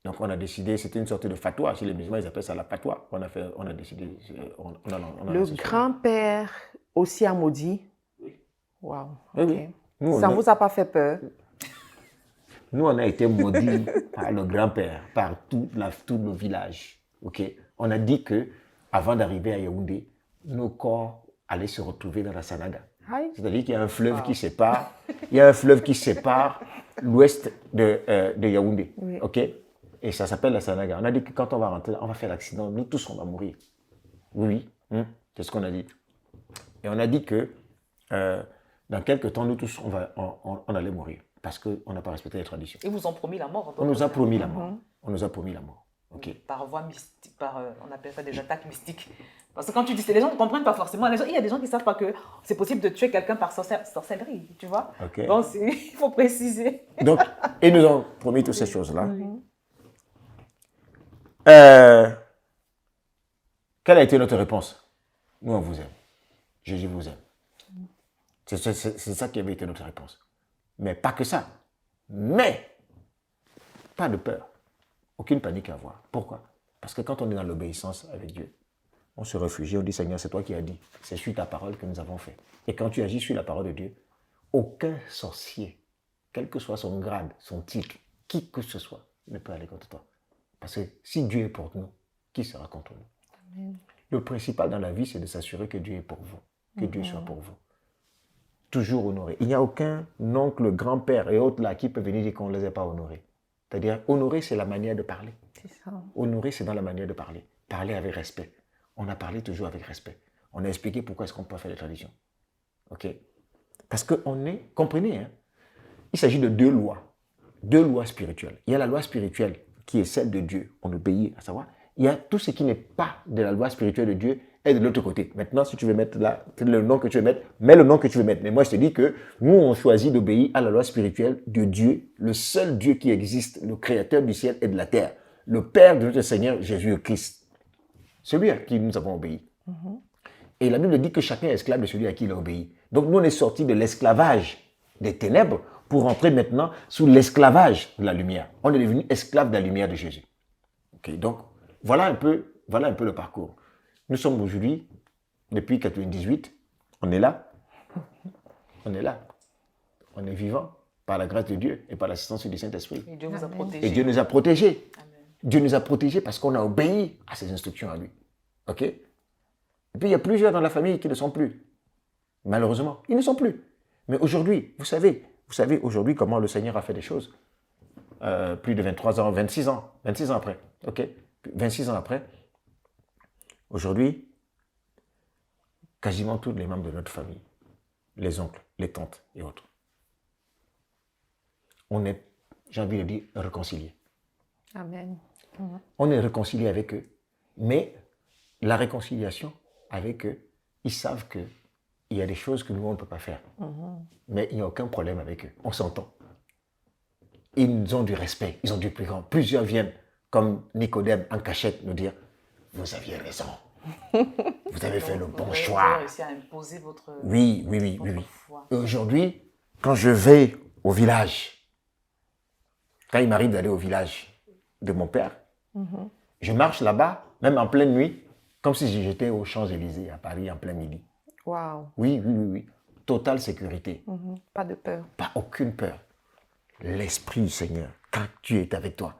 Donc on a décidé, c'était une sorte de fatwa. Chez les musulmans, ils appellent ça la fatwa. On a décidé. Le grand-père aussi a maudit. Oui. Waouh. Oui, oui. Ça ne vous a pas fait peur? Nous, on a été maudits par le grand-père, par tout le village. Okay? On a dit que avant d'arriver à Yaoundé, nos corps allaient se retrouver dans la Sanaga. C'est-à-dire qu'il y a un fleuve qui sépare, l'ouest de Yaoundé. Oui. Okay? Et ça s'appelle la Sanaga. On a dit que quand on va rentrer, on va faire l'accident, nous tous on va mourir. Oui, c'est ce qu'on a dit. Et on a dit que dans quelques temps, nous tous on allait mourir parce qu'on n'a pas respecté les traditions. Ils vous ont promis la mort. On nous a promis la mort. On nous a promis la mort. Okay. Par voie mystique, on appelle ça des attaques mystiques. Parce que quand tu dis, les gens ne comprennent pas forcément. Il y a des gens qui ne savent pas que c'est possible de tuer quelqu'un par sorcellerie, tu vois. Okay. Donc, il faut préciser. Donc, ils nous ont promis toutes ces choses-là. Quelle a été notre réponse? Nous, on vous aime. Jésus vous aime. C'est ça qui avait été notre réponse. Mais pas que ça. Mais, pas de peur. Aucune panique à avoir. Pourquoi? Parce que quand on est dans l'obéissance avec Dieu, on se réfugie, on dit Seigneur, c'est toi qui as dit. C'est sur ta parole que nous avons fait. Et quand tu agis sur la parole de Dieu, aucun sorcier, quel que soit son grade, son titre, qui que ce soit, ne peut aller contre toi. Parce que si Dieu est pour nous, qui sera contre nous? Amen. Le principal dans la vie, c'est de s'assurer que Dieu est pour vous, que Dieu soit pour vous. Toujours honoré. Il n'y a aucun oncle, grand-père et autres là qui peut venir dire qu'on ne les a pas honorés. C'est-à-dire, honorer, c'est la manière de parler. C'est ça. Honorer, c'est dans la manière de parler. Parler avec respect. On a parlé toujours avec respect. On a expliqué pourquoi est-ce qu'on peut faire les traditions. OK? Parce qu'on est, comprenez, hein, il s'agit de deux lois spirituelles. Il y a la loi spirituelle qui est celle de Dieu, on obéit, à savoir, il y a tout ce qui n'est pas de la loi spirituelle de Dieu est de l'autre côté. Maintenant, si tu veux mettre là, le nom que tu veux mettre, mets le nom que tu veux mettre. Mais moi, je te dis que nous, on choisit d'obéir à la loi spirituelle de Dieu, le seul Dieu qui existe, le créateur du ciel et de la terre, le Père de notre Seigneur Jésus-Christ. Celui à qui nous avons obéi. Et la Bible dit que chacun est esclave de celui à qui il a obéi. Donc, nous, on est sortis de l'esclavage des ténèbres pour entrer maintenant sous l'esclavage de la lumière. On est devenu esclave de la lumière de Jésus. Okay, donc, voilà un peu le parcours. Nous sommes aujourd'hui, depuis 1998, on est là. On est là. On est vivant par la grâce de Dieu et par l'assistance du Saint-Esprit. Et Dieu nous a protégés. Et Dieu nous a protégés. Amen. Dieu nous a protégés parce qu'on a obéi à ses instructions à lui. OK? Et puis, il y a plusieurs dans la famille qui ne sont plus. Malheureusement, ils ne sont plus. Mais aujourd'hui, vous savez aujourd'hui comment le Seigneur a fait des choses. Plus de 26 ans après. OK? 26 ans après, aujourd'hui, quasiment tous les membres de notre famille, les oncles, les tantes et autres, on est, j'ai envie de dire, réconciliés. Amen. On est réconcilié avec eux. Mais la réconciliation avec eux, ils savent qu'il y a des choses que nous, on ne peut pas faire. Mais il n'y a aucun problème avec eux. On s'entend. Ils ont du respect, ils ont du plus grand. Plusieurs viennent, comme Nicodème, en cachette, nous dire « Vous aviez raison. Vous avez fait le bon choix. » Vous avez réussi à imposer votre Oui. foi. Et aujourd'hui, quand je vais au village, quand il m'arrive d'aller au village de mon père, je marche là-bas, même en pleine nuit, comme si j'étais aux Champs-Élysées, à Paris, en plein midi. Wow. Oui. Totale sécurité. Pas de peur. Pas aucune peur. L'Esprit du Seigneur, quand Dieu est avec toi,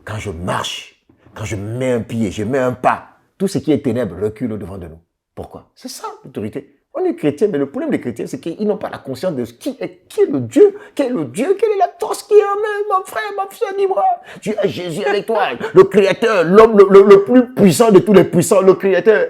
quand je marche, quand je mets un pied, je mets un pas, tout ce qui est ténèbres recule au-devant de nous. Pourquoi? C'est ça l'autorité. On est chrétien, mais le problème des chrétiens, c'est qu'ils n'ont pas la conscience de qui est le Dieu, quelle est la force qui est en eux, mon frère, ma soeur, dis-moi. Tu as Jésus avec toi, le Créateur, l'homme le plus puissant de tous les puissants, le Créateur.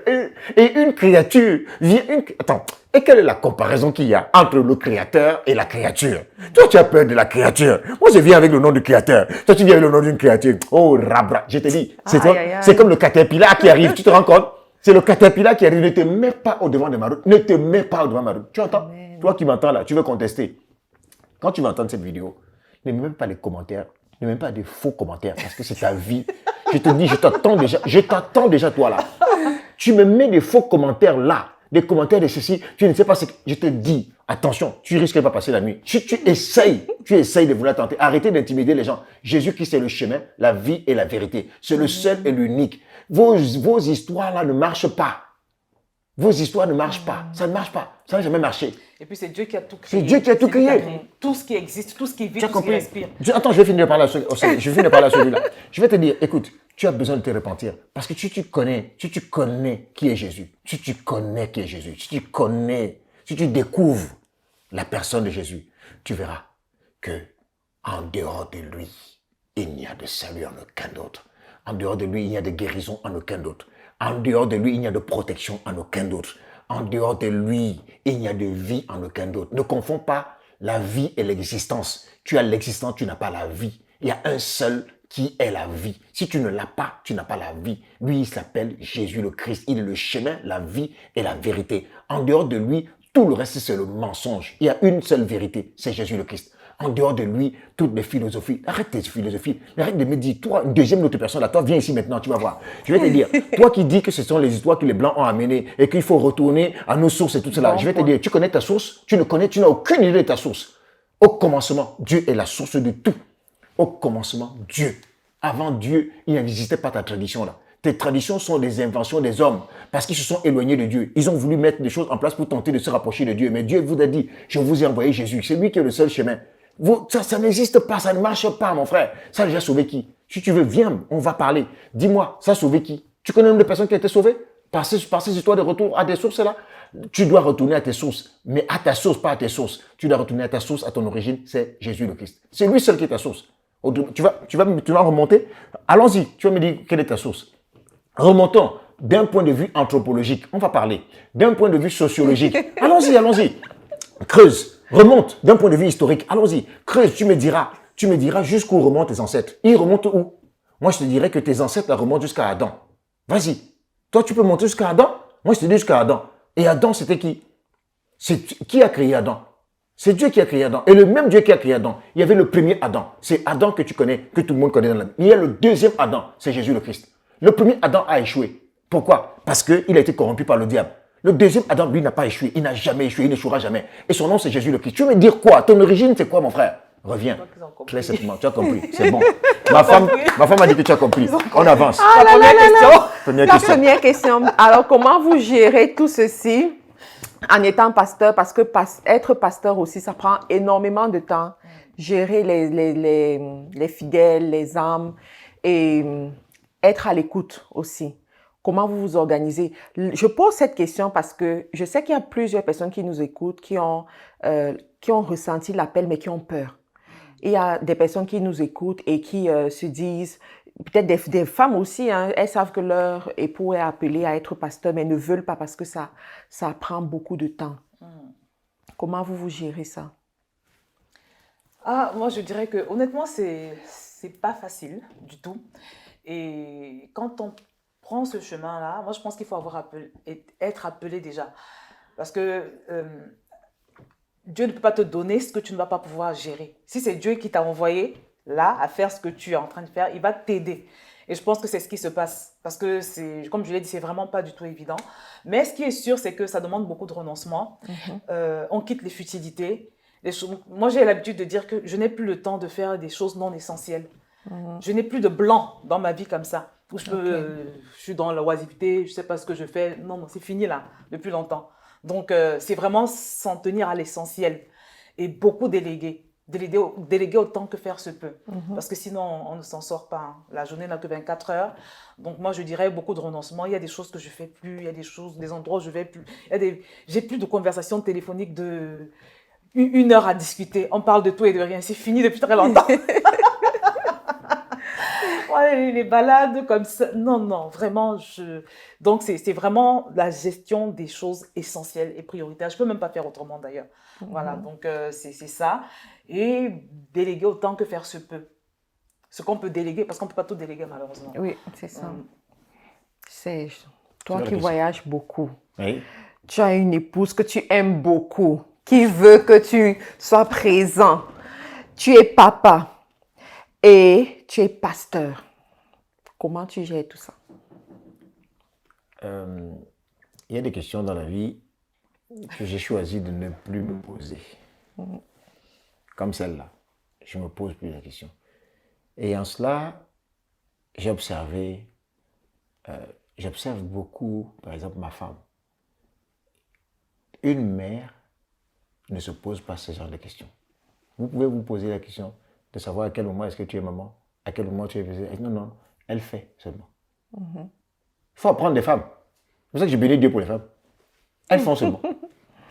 Et une créature vient... Attends, et quelle est la comparaison qu'il y a entre le Créateur et la créature? Toi, tu as peur de la créature. Moi, je viens avec le nom du Créateur. Toi, tu viens avec le nom d'une créature. Oh, rabra, je te dis, c'est comme le caterpillar qui arrive, tu te rends compte? C'est le caterpillar qui arrive, ne te mets pas au devant de ma route. Ne te mets pas au devant de ma route. Tu entends? Amen. Toi qui m'entends là, tu veux contester. Quand tu vas entendre cette vidéo, ne mets même pas les commentaires, ne mets même pas des faux commentaires, parce que c'est ta vie. Je te dis, je t'attends déjà toi là. Tu me mets des faux commentaires là, des commentaires de ceci, tu ne sais pas ce que... Je te dis, attention, tu risques de pas passer la nuit. Tu essayes de vouloir tenter. Arrêtez d'intimider les gens. Jésus-Christ est le chemin, la vie et la vérité. C'est le seul et l'unique. Vos histoires là ne marchent pas. Vos histoires ne marchent pas. Ça ne marche pas. Ça n'a jamais marché. Et puis c'est Dieu qui a tout créé. C'est Dieu qui a tout créé. Tout ce qui existe, tout ce qui vit, tout ce qui respire. Attends, je vais finir par là. Je vais finir par là celui-là. Je vais te dire, écoute, tu as besoin de te repentir. Parce que si tu connais qui est Jésus, si tu connais qui est Jésus, si tu découvres la personne de Jésus, tu verras que en dehors de lui, il n'y a de salut en aucun autre. En dehors de lui, il n'y a de guérison en aucun autre. En dehors de lui, il n'y a de protection en aucun d'autre. En dehors de lui, il n'y a de vie en aucun d'autre. Ne confonds pas la vie et l'existence. Tu as l'existence, tu n'as pas la vie. Il y a un seul qui est la vie. Si tu ne l'as pas, tu n'as pas la vie. Lui, il s'appelle Jésus le Christ. Il est le chemin, la vie et la vérité. En dehors de lui, tout le reste, c'est le mensonge. Il y a une seule vérité, c'est Jésus le Christ. En dehors de lui, toutes les philosophies. Arrête tes philosophies. Arrête de me dire, toi, une deuxième autre personne là, toi, viens ici maintenant, tu vas voir. Je vais te dire, toi qui dis que ce sont les histoires que les Blancs ont amenées et qu'il faut retourner à nos sources et tout cela, je vais te dire, tu connais ta source? Tu n'as aucune idée de ta source. Au commencement, Dieu est la source de tout. Au commencement, Dieu. Avant Dieu, il n'existait pas ta tradition là. Tes traditions sont des inventions des hommes parce qu'ils se sont éloignés de Dieu. Ils ont voulu mettre des choses en place pour tenter de se rapprocher de Dieu. Mais Dieu vous a dit, je vous ai envoyé Jésus. C'est lui qui est le seul chemin. Ça n'existe pas, ça ne marche pas, mon frère. Ça a déjà sauvé qui? Si tu veux, viens, on va parler. Dis-moi, ça a sauvé qui? Tu connais une des personnes qui a été sauvée par ces histoires de retour à des sources là? Tu dois retourner à tes sources, mais à ta source, pas à tes sources. Tu dois retourner à ta source, à ton origine, c'est Jésus le Christ. C'est lui seul qui est ta source. Tu vas remonter? Allons-y, tu vas me dire quelle est ta source. Remontons d'un point de vue anthropologique. On va parler d'un point de vue sociologique. Allons-y. Creuse, remonte d'un point de vue historique. Allons-y, creuse, tu me diras jusqu'où remontent tes ancêtres. Ils remontent où? Moi, je te dirais que tes ancêtres remontent jusqu'à Adam. Vas-y. Toi, tu peux monter jusqu'à Adam? Moi, je te dis jusqu'à Adam. Et Adam, c'était qui? Qui a créé Adam? C'est Dieu qui a créé Adam. Et le même Dieu qui a créé Adam, il y avait le premier Adam. C'est Adam que tu connais, que tout le monde connaît dans la Bible. Il y a le deuxième Adam, c'est Jésus le Christ. Le premier Adam a échoué. Pourquoi? Parce qu'il a été corrompu par le diable. Le deuxième Adam, lui, n'a pas échoué. Il n'a jamais échoué, il n'échouera jamais. Et son nom, c'est Jésus le Christ. Tu veux me dire quoi? Ton origine, c'est quoi, mon frère? Reviens. Clairement, tu as compris. C'est bon. Ma femme a dit que tu as compris. On avance. Première question. Alors, comment vous gérez tout ceci en étant pasteur? Parce que être pasteur aussi, ça prend énormément de temps. Gérer les fidèles, les âmes et être à l'écoute aussi. Comment vous vous organisez? Je pose cette question parce que je sais qu'il y a plusieurs personnes qui nous écoutent, qui ont ressenti l'appel, mais qui ont peur. Il y a des personnes qui nous écoutent et qui se disent, peut-être des femmes aussi, hein, elles savent que leur époux est appelé à être pasteur, mais ne veulent pas parce que ça prend beaucoup de temps. Comment vous gérez ça? Ah, moi, je dirais que honnêtement, c'est pas facile du tout. Et quand on prend ce chemin-là, moi, je pense qu'il faut être appelé déjà. Parce que Dieu ne peut pas te donner ce que tu ne vas pas pouvoir gérer. Si c'est Dieu qui t'a envoyé là à faire ce que tu es en train de faire, il va t'aider. Et je pense que c'est ce qui se passe. Parce que, comme je l'ai dit, c'est vraiment pas du tout évident. Mais ce qui est sûr, c'est que ça demande beaucoup de renoncement. On quitte les futilités. Moi, j'ai l'habitude de dire que je n'ai plus le temps de faire des choses non essentielles. Je n'ai plus de blanc dans ma vie comme ça. Où je suis dans la oisiveté, je ne sais pas ce que je fais. Non, non, c'est fini là, depuis longtemps. Donc, c'est vraiment s'en tenir à l'essentiel. Et beaucoup déléguer. Déléguer autant que faire se peut. Parce que sinon, on ne s'en sort pas. Hein. La journée n'a que 24 heures. Donc, moi, je dirais beaucoup de renoncement. Il y a des choses que je ne fais plus. Il y a des endroits où je ne vais plus. J'ai plus de conversations téléphoniques de 1 heure à discuter. On parle de tout et de rien. C'est fini depuis très longtemps. Ouais, les balades comme ça. Non, non, vraiment. Donc, c'est vraiment la gestion des choses essentielles et prioritaires. Je ne peux même pas faire autrement d'ailleurs. Voilà, donc c'est ça. Et déléguer autant que faire se peut. Ce qu'on peut déléguer, parce qu'on ne peut pas tout déléguer malheureusement. Oui, c'est ça. C'est toi qui voyages beaucoup. Oui. Tu as une épouse que tu aimes beaucoup, qui veut que tu sois présent. Tu es papa et tu es pasteur. Comment tu gères tout ça? Il y a des questions dans la vie que j'ai choisi de ne plus me poser. Comme celle-là. Je ne me pose plus la question. Et en cela, j'observe beaucoup, par exemple, ma femme. Une mère ne se pose pas ce genre de questions. Vous pouvez vous poser la question de savoir à quel moment est-ce que tu es maman, à quel moment tu es bébé. Non, non, elle fait seulement. Il faut apprendre des femmes. C'est pour ça que je bénis Dieu pour les femmes. Elles font seulement.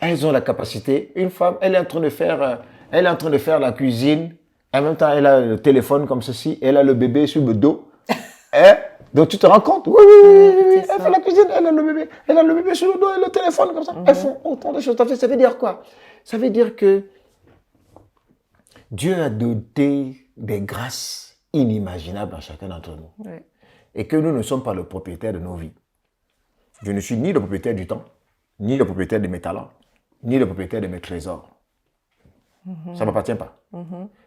Elles ont la capacité. Une femme, elle est en train de faire la cuisine. En même temps, elle a le téléphone comme ceci. Elle a le bébé sur le dos. Donc tu te rends compte? Oui. Elle fait la cuisine. Elle a le bébé. Elle a le bébé sur le dos et le téléphone comme ça. Elles font autant de choses. Ça veut dire quoi? Ça veut dire que Dieu a doté des grâces inimaginables à chacun d'entre nous. Oui. Et que nous ne sommes pas le propriétaire de nos vies. Je ne suis ni le propriétaire du temps, ni le propriétaire de mes talents, ni le propriétaire de mes trésors. Ça ne m'appartient pas.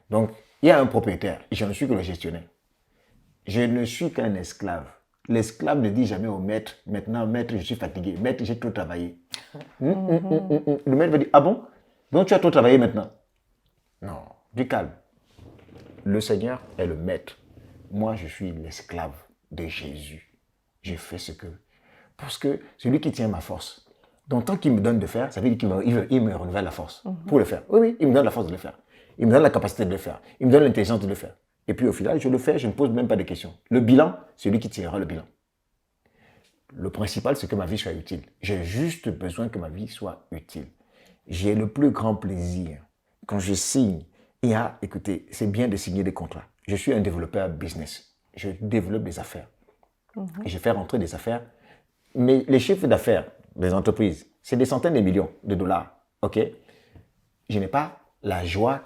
Donc, il y a un propriétaire et je ne suis que le gestionnaire. Je ne suis qu'un esclave. L'esclave ne dit jamais au maître, maintenant, maître, je suis fatigué. Maître, j'ai trop travaillé. Le maître va dire, ah bon? Donc tu as trop travaillé maintenant? Non, du calme. Le Seigneur est le maître. Moi, je suis l'esclave de Jésus. Je fais ce que... Parce que c'est lui qui tient ma force. Donc, tant qu'il me donne de faire, ça veut dire qu'il me renouvelle la force pour le faire. Oui, il me donne la force de le faire. Il me donne la capacité de le faire. Il me donne l'intelligence de le faire. Et puis, au final, je le fais, je ne pose même pas de questions. Le bilan, c'est lui qui tirera le bilan. Le principal, c'est que ma vie soit utile. J'ai juste besoin que ma vie soit utile. J'ai le plus grand plaisir quand je signe. Et écoutez, c'est bien de signer des contrats. Je suis un développeur business. Je développe des affaires. Et je fais rentrer des affaires. Mais les chiffres d'affaires des entreprises, c'est des centaines de millions de dollars. OK? Je n'ai pas la joie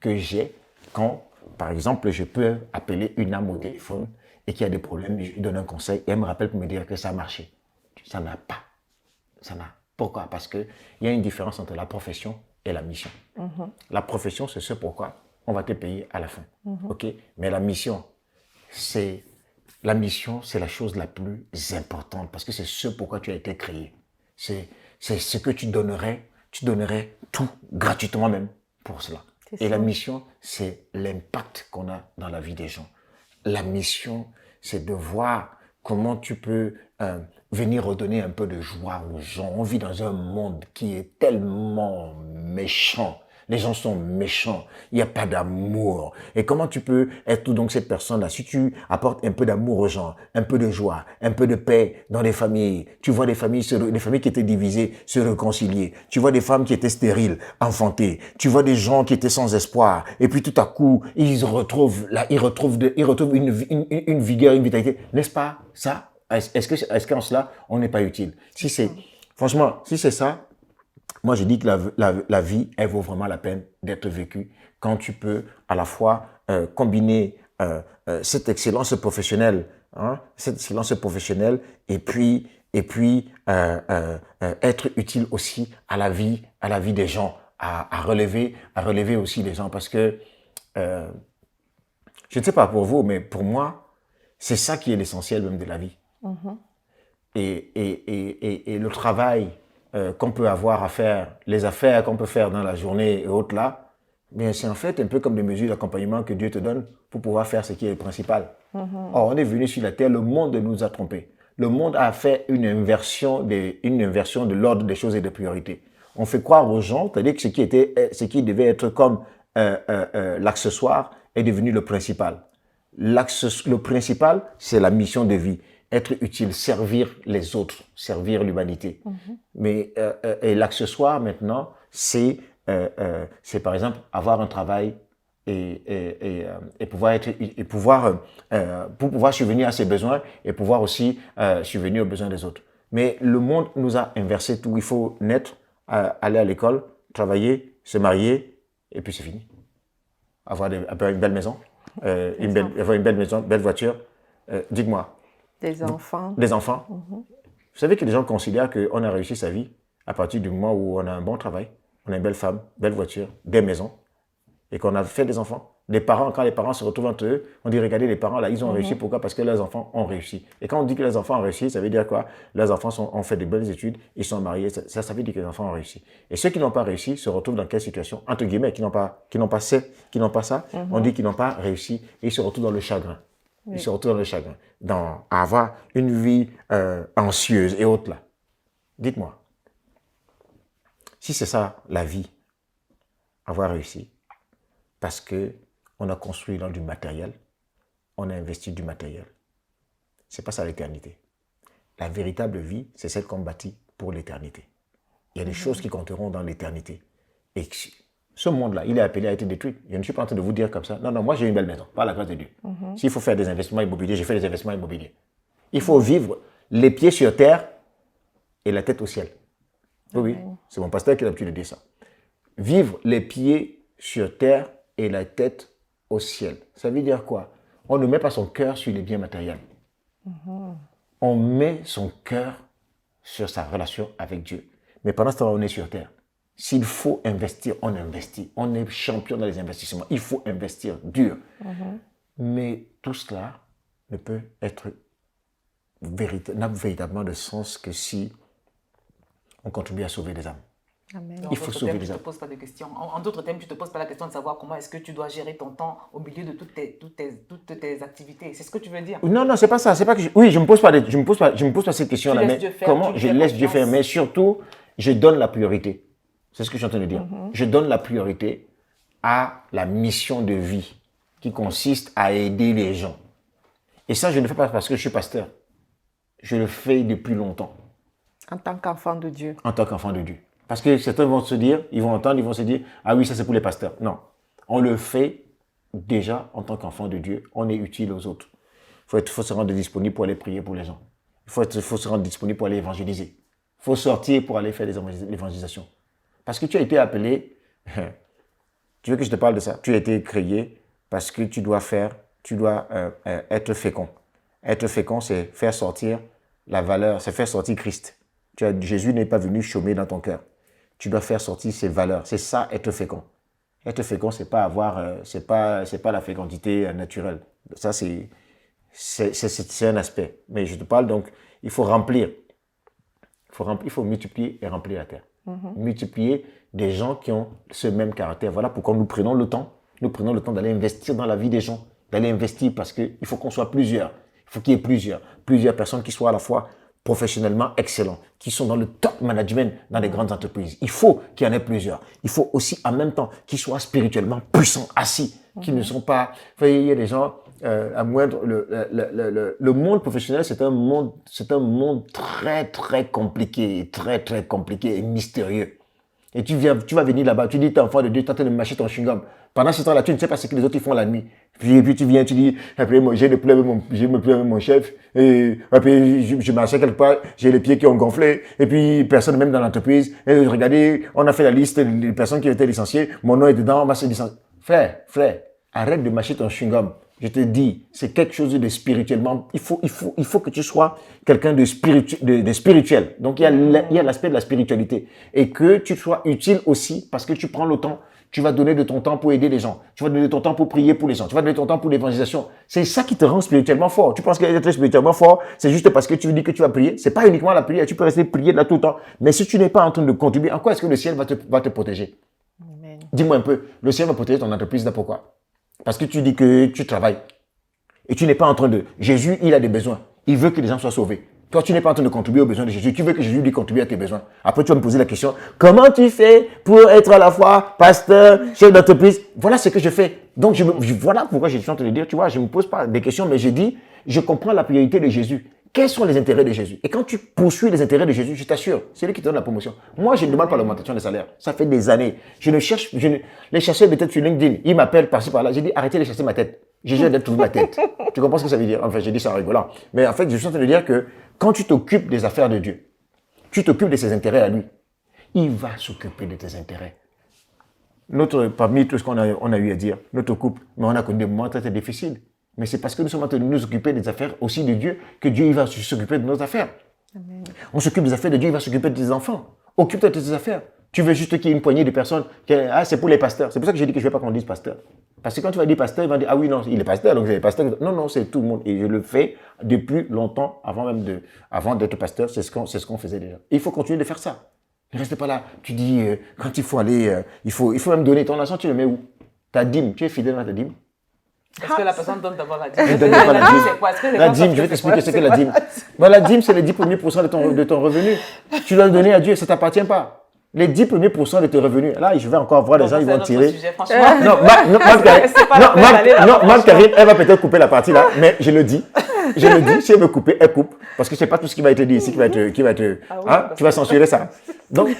que j'ai quand, par exemple, je peux appeler une âme au téléphone et qu'il y a des problèmes, je lui donne un conseil et elle me rappelle pour me dire que ça a marché. Ça n'a pas. Ça n'a. Pourquoi? Parce qu'il y a une différence entre la profession et la mission. La profession, c'est ce pourquoi on va te payer à la fin. OK? Mais la mission, c'est la chose la plus importante parce que c'est ce pourquoi tu as été créé. C'est ce que tu donnerais tout gratuitement même pour cela. Et la mission, c'est l'impact qu'on a dans la vie des gens. La mission, c'est de voir comment tu peux venir redonner un peu de joie aux gens. On vit dans un monde qui est tellement méchant. Les gens sont méchants. Il n'y a pas d'amour. Et comment tu peux être donc cette personne-là? Si tu apportes un peu d'amour aux gens, un peu de joie, un peu de paix dans les familles. Tu vois des familles qui étaient divisées se réconcilier. Tu vois des femmes qui étaient stériles, enfantées. Tu vois des gens qui étaient sans espoir. Et puis tout à coup, ils retrouvent une vigueur, une vitalité. N'est-ce pas ça? Est-ce qu'en cela, on n'est pas utile? Franchement, si c'est ça, moi, je dis que la vie, elle vaut vraiment la peine d'être vécue quand tu peux à la fois combiner cette excellence professionnelle, et puis, être utile aussi à la vie des gens, à relever aussi les gens. Parce que, je ne sais pas pour vous, mais pour moi, c'est ça qui est l'essentiel même de la vie. Et le travail qu'on peut avoir à faire, les affaires qu'on peut faire dans la journée et autres là, mais c'est en fait un peu comme des mesures d'accompagnement que Dieu te donne pour pouvoir faire ce qui est le principal. Or, on est venu sur la terre, le monde nous a trompés. Le monde a fait une inversion de l'ordre des choses et des priorités. On fait croire aux gens, c'est-à-dire que ce qui devait être comme l'accessoire est devenu le principal. Le principal, c'est la mission de vie. Être utile, servir les autres, servir l'humanité. Mais et l'accessoire maintenant, c'est par exemple avoir un travail et pouvoir subvenir à ses besoins et pouvoir aussi subvenir aux besoins des autres. Mais le monde nous a inversé tout. Il faut naître, aller à l'école, travailler, se marier et puis c'est fini. Avoir une belle maison, avoir une belle maison, belle voiture. Dites-moi. Des enfants. Des enfants. Vous savez que les gens considèrent qu'on a réussi sa vie à partir du moment où on a un bon travail, on a une belle femme, belle voiture, des maisons, et qu'on a fait des enfants. Les parents, quand les parents se retrouvent entre eux, on dit, regardez, les parents, là, ils ont réussi. Pourquoi? Parce que leurs enfants ont réussi. Et quand on dit que les enfants ont réussi, ça veut dire quoi? Leurs enfants ont fait de bonnes études, ils sont mariés, ça veut dire que les enfants ont réussi. Et ceux qui n'ont pas réussi se retrouvent dans quelle situation? Entre guillemets, qui n'ont pas ça, on dit qu'ils n'ont pas réussi, et ils se retrouvent dans le chagrin. Ils se retrouvent dans le chagrin, à avoir une vie anxieuse et autres là. Dites-moi, si c'est ça la vie, avoir réussi, parce qu'on a construit dans du matériel, on a investi du matériel, c'est pas ça l'éternité. La véritable vie, c'est celle qu'on bâtit pour l'éternité. Il y a des choses qui compteront dans l'éternité. Et ce monde-là, il est appelé à être détruit. Je ne suis pas en train de vous dire comme ça. Non, non, moi j'ai une belle maison, par la grâce de Dieu. S'il faut faire des investissements immobiliers, j'ai fait des investissements immobiliers. Il faut vivre les pieds sur terre et la tête au ciel. Oui, c'est mon pasteur qui a l'habitude de dire ça. Vivre les pieds sur terre et la tête au ciel. Ça veut dire quoi? On ne met pas son cœur sur les biens matériels. On met son cœur sur sa relation avec Dieu. Mais pendant ce temps, on est sur terre. S'il faut investir, on investit. On est champion dans les investissements. Il faut investir dur. Mais tout cela ne peut être n'a véritablement de sens que si on contribue à sauver des âmes. Amen. Donc, Il faut sauver les âmes. Tu ne âmes. te poses pas de questions. En d'autres termes, tu ne te poses pas la question de savoir comment est-ce que tu dois gérer ton temps au milieu de toutes tes activités. C'est ce que tu veux dire? Non, non, c'est pas ça. C'est pas que oui, je me pose pas cette question-là. Mais Dieu faire, comment tu je fais laisse Dieu faire? confiance. Mais surtout, je donne la priorité. C'est ce que je suis en train de dire. Je donne la priorité à la mission de vie qui consiste à aider les gens. Et ça, je ne le fais pas parce que je suis pasteur. Je le fais depuis longtemps. En tant qu'enfant de Dieu. En tant qu'enfant de Dieu. Parce que certains vont se dire, ils vont entendre, ils vont se dire, ah oui, ça c'est pour les pasteurs. Non. On le fait déjà en tant qu'enfant de Dieu. On est utile aux autres. Il faut se rendre disponible pour aller prier pour les gens. Il faut se rendre disponible pour aller évangéliser. Il faut sortir pour aller faire l'évangélisation. Parce que tu as été appelé, tu veux que je te parle de ça? Tu as été créé parce que tu dois être fécond. Être fécond, c'est faire sortir la valeur, c'est faire sortir Christ. Jésus n'est pas venu chômer dans ton cœur. Tu dois faire sortir ses valeurs. C'est ça, être fécond. Être fécond, c'est pas la fécondité naturelle. Ça, c'est un aspect. Mais je te parle donc, il faut remplir. Il faut multiplier et remplir la terre. Multiplier des gens qui ont ce même caractère. Voilà pourquoi nous prenons le temps d'aller investir dans la vie des gens, d'aller investir parce qu'il faut qu'on soit plusieurs. Il faut qu'il y ait plusieurs personnes qui soient à la fois professionnellement excellents, qui sont dans le top management dans les grandes entreprises. Il faut qu'il y en ait plusieurs. Il faut aussi en même temps qu'ils soient spirituellement puissants, assis, qui ne sont pas... Vous voyez, il y a des gens, à moindre... Le monde professionnel, c'est un monde très, très compliqué, très compliqué et mystérieux. Et tu vas venir là-bas, tu dis, t'es enfant de Dieu, t'es en train de mâcher ton chewing-gum. Pendant ce temps-là, tu ne sais pas ce que les autres ils font la nuit. Puis tu viens, tu dis, après, moi, j'ai me plaint avec mon chef, et après, je marchais quelque part, j'ai les pieds qui ont gonflé, et puis personne même dans l'entreprise. Et regardez, on a fait la liste des personnes qui ont été licenciées, mon nom est dedans, on va se licencier. Frère, arrête de mâcher ton chewing-gum. Je te dis, c'est quelque chose de spirituellement. Il faut que tu sois quelqu'un de spirituel. Donc, il y a l'aspect de la spiritualité. Et que tu sois utile aussi parce que tu prends le temps. Tu vas donner de ton temps pour aider les gens. Tu vas donner de ton temps pour prier pour les gens. Tu vas donner de ton temps pour l'évangélisation. C'est ça qui te rend spirituellement fort. Tu penses qu'être spirituellement fort, c'est juste parce que tu dis que tu vas prier. C'est pas uniquement la prière. Tu peux rester prier là tout le temps. Mais si tu n'es pas en train de contribuer, en quoi est-ce que le ciel va te protéger? Amen. Dis-moi un peu. Le ciel va protéger ton entreprise là pourquoi? Parce que tu dis que tu travailles. Et tu n'es pas en train de... Jésus, il a des besoins. Il veut que les gens soient sauvés. Toi, tu n'es pas en train de contribuer aux besoins de Jésus. Tu veux que Jésus lui contribue à tes besoins. Après, tu vas me poser la question, comment tu fais pour être à la fois pasteur, chef d'entreprise? Voilà ce que je fais. Donc, voilà pourquoi je suis en train de dire, tu vois, je ne me pose pas des questions, mais je dis, je comprends la priorité de Jésus. Quels sont les intérêts de Jésus? Et quand tu poursuis les intérêts de Jésus, je t'assure, c'est lui qui te donne la promotion. Moi, je ne demande pas l'augmentation des salaires. Ça fait des années. Les chasseurs de tête sur LinkedIn, ils m'appellent par-ci par-là. J'ai dit, arrêtez de chasser ma tête. Jésus a d'être trouvé ma tête. Tu comprends ce que ça veut dire? Enfin, j'ai dit ça en rigolant. Mais en fait, je suis en train de dire que quand tu t'occupes des affaires de Dieu, tu t'occupes de ses intérêts à lui, il va s'occuper de tes intérêts. Parmi tout ce qu'on a eu à dire, notre couple, mais on a connu des moments très, très difficiles. Mais c'est parce que nous sommes en train de nous occuper des affaires aussi de Dieu que Dieu il va s'occuper de nos affaires. Amen. On s'occupe des affaires de Dieu, il va s'occuper de tes enfants. Occupe-toi de tes affaires. Tu veux juste qu'il y ait une poignée de personnes. C'est pour les pasteurs. C'est pour ça que j'ai dit que je ne veux pas qu'on dise pasteur. Parce que quand tu vas dire pasteur, ils vont dire, ah oui, non, il est pasteur, donc c'est les pasteurs. Non, c'est tout le monde. Et je le fais depuis longtemps, avant d'être pasteur, c'est ce qu'on faisait déjà. Et il faut continuer de faire ça. Ne reste pas là. Tu dis, quand il faut aller, il faut même donner ton argent, tu le mets où? Ta dîme, tu es fidèle à ta dîme? Est-ce que la personne donne d'abord la dîme? Je donne pas la dîme. C'est quoi? La dîme, je vais t'expliquer ce qu'est la dîme. Bon, la dîme, c'est les 10 premiers pourcents de ton revenu. Tu dois le donner à Dieu, ça ne t'appartient pas. Les 10 premiers pourcents de tes revenus. Là, je vais encore voir les gens, ils vont tirer. Sujet, non, Karine, elle va peut-être couper la partie là, mais je le dis. Si elle veut couper, elle coupe. Parce que c'est pas tout ce qui va être dit ici qui va être tu vas censurer ça. Donc.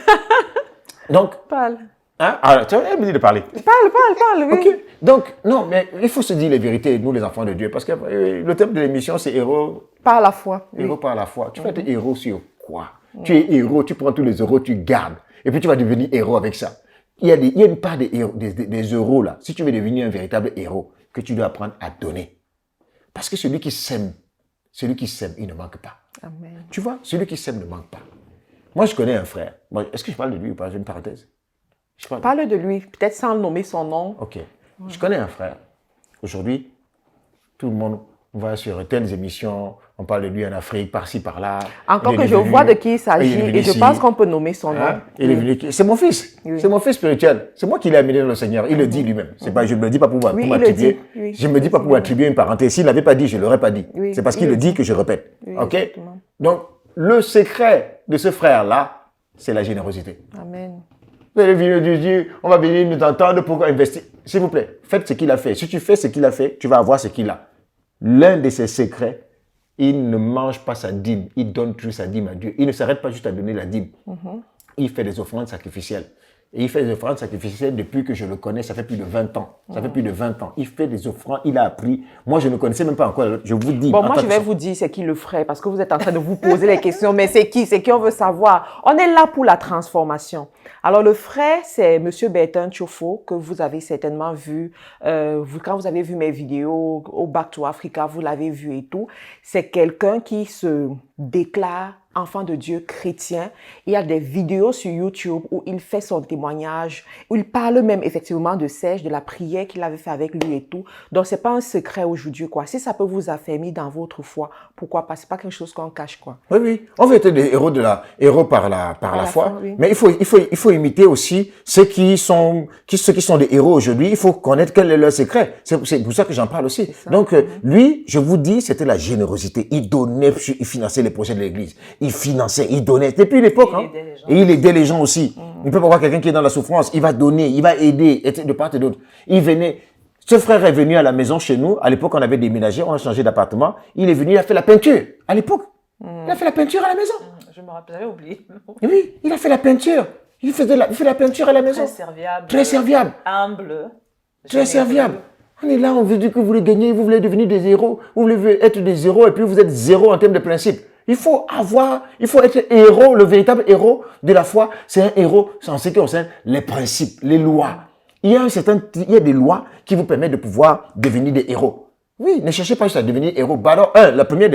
Parle. Hein? Alors, tu elle me dit de parler. Parle, oui. Ok. Donc, non, mais il faut se dire les vérités, nous les enfants de Dieu. Parce que le thème de l'émission, c'est héros. Par la foi. Héros par la foi. Tu vas être héros sur quoi? Tu es héros, tu prends tous les euros, tu gardes. Et puis tu vas devenir héros avec ça. Il y a une part des euros là. Si tu veux devenir un véritable héros, que tu dois apprendre à donner. Parce que celui qui sème, il ne manque pas. Amen. Tu vois, celui qui sème ne manque pas. Moi, je connais un frère. Bon, est-ce que je parle de lui ou pas? J'ai une parenthèse. Parle de lui, peut-être sans nommer son nom. Ok. Je connais un frère. Aujourd'hui, tout le monde va sur telles émissions, on parle de lui en Afrique, par-ci, par-là. Encore que je vois de qui il s'agit et je pense qu'on peut nommer son nom. Il est venu. C'est mon fils. Oui. C'est mon fils spirituel. C'est moi qui l'ai amené dans le Seigneur. Il le dit lui-même. C'est pas, je ne me le dis pas pour m'attribuer. Oui, je ne me dis pas pour m'attribuer une parenthèse. S'il ne l'avait pas dit, je ne l'aurais pas dit. Oui, c'est parce qu'il le dit que je répète. Oui, ok? Exactement. Donc, le secret de ce frère-là, c'est la générosité. Amen. Vous allez venir Dieu, on va venir nous entendre pour investir. S'il vous plaît, faites ce qu'il a fait. Si tu fais ce qu'il a fait, tu vas avoir ce qu'il a. L'un de ses secrets, il ne mange pas sa dîme. Il donne toujours sa dîme à Dieu. Il ne s'arrête pas juste à donner la dîme. Il fait des offrandes sacrificielles. Et il fait des offrandes sacrificielles depuis que je le connais, ça fait plus de 20 ans. Ça fait plus de 20 ans. Il fait des offrandes, il a appris. Moi, je ne connaissais même pas encore. Je vous dis. Bon, moi, je vais vous dire c'est qui le ferait parce que vous êtes en train de vous poser les questions. Mais c'est qui? C'est qui on veut savoir? On est là pour la transformation. Alors, le frère, c'est M. Bertin Tchofo, que vous avez certainement vu. Quand vous avez vu mes vidéos au Back to Africa, vous l'avez vu et tout. C'est quelqu'un qui se déclare enfant de Dieu chrétien. Il y a des vidéos sur YouTube où il fait son témoignage, où il parle même effectivement de Serge, de la prière qu'il avait fait avec lui et tout. Donc, c'est pas un secret aujourd'hui, quoi. Si ça peut vous affermir dans votre foi, pourquoi pas? C'est pas quelque chose qu'on cache, quoi. Oui, oui. On veut être des héros par la foi. Oui. Mais il faut imiter aussi ceux qui sont des héros aujourd'hui. Il faut connaître quel est leur secret. C'est pour ça que j'en parle aussi. Donc, lui, je vous dis, c'était la générosité. Il donnait, il finançait les projets de l'église. Il finançait, il donnait. Depuis l'époque, et il aidait les gens aussi. On ne peut pas voir quelqu'un qui est dans la souffrance. Il va donner, il va aider, de part et d'autre. Il venait. Ce frère est venu à la maison chez nous. À l'époque, on avait déménagé, on a changé d'appartement. Il est venu, il a fait la peinture. À l'époque, il a fait la peinture à la maison. Je me rappelle, j'avais oublié. Oui, il a fait la peinture. Il fait la peinture à la maison. Très serviable. Très serviable. Humble. Tu es serviable. On est là, on veut dire que vous voulez gagner, vous voulez devenir des héros, vous voulez être des héros et puis vous êtes zéro en termes de principe. Il faut être héros, le véritable héros de la foi, c'est un héros en ce qui concerne les principes, les lois. Il y a des lois qui vous permettent de pouvoir devenir des héros. Oui, ne cherchez pas juste à devenir héros. Bah alors, la première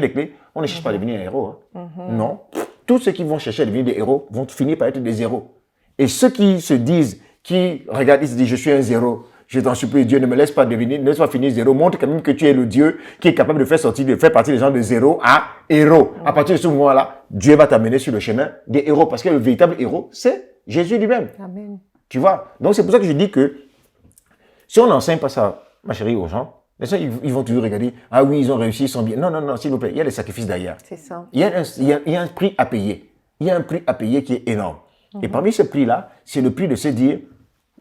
des clés, on ne cherche pas à devenir un héros. Hein. Non. Tous ceux qui vont chercher à devenir des héros vont finir par être des héros. Et ceux qui se disent, qui regardent, ils se disent, je suis un zéro. Je t'en supplie, Dieu, ne me laisse pas devenir, ne laisse pas finir zéro. Montre quand même que tu es le Dieu qui est capable de faire partie des gens de zéro à héros. À partir de ce moment-là, Dieu va t'amener sur le chemin des héros. Parce que le véritable héros, c'est Jésus lui-même. Amen. Tu vois? Donc, c'est pour ça que je dis que si on n'enseigne pas ça, ma chérie, aux gens, les gens, ils vont toujours regarder. Ah oui, ils ont réussi, ils sont bien. Non, non, non, s'il vous plaît, il y a des sacrifices derrière. C'est ça. Il y a un prix à payer. Il y a un prix à payer qui est énorme. Et parmi ce prix-là, c'est le prix de se dire,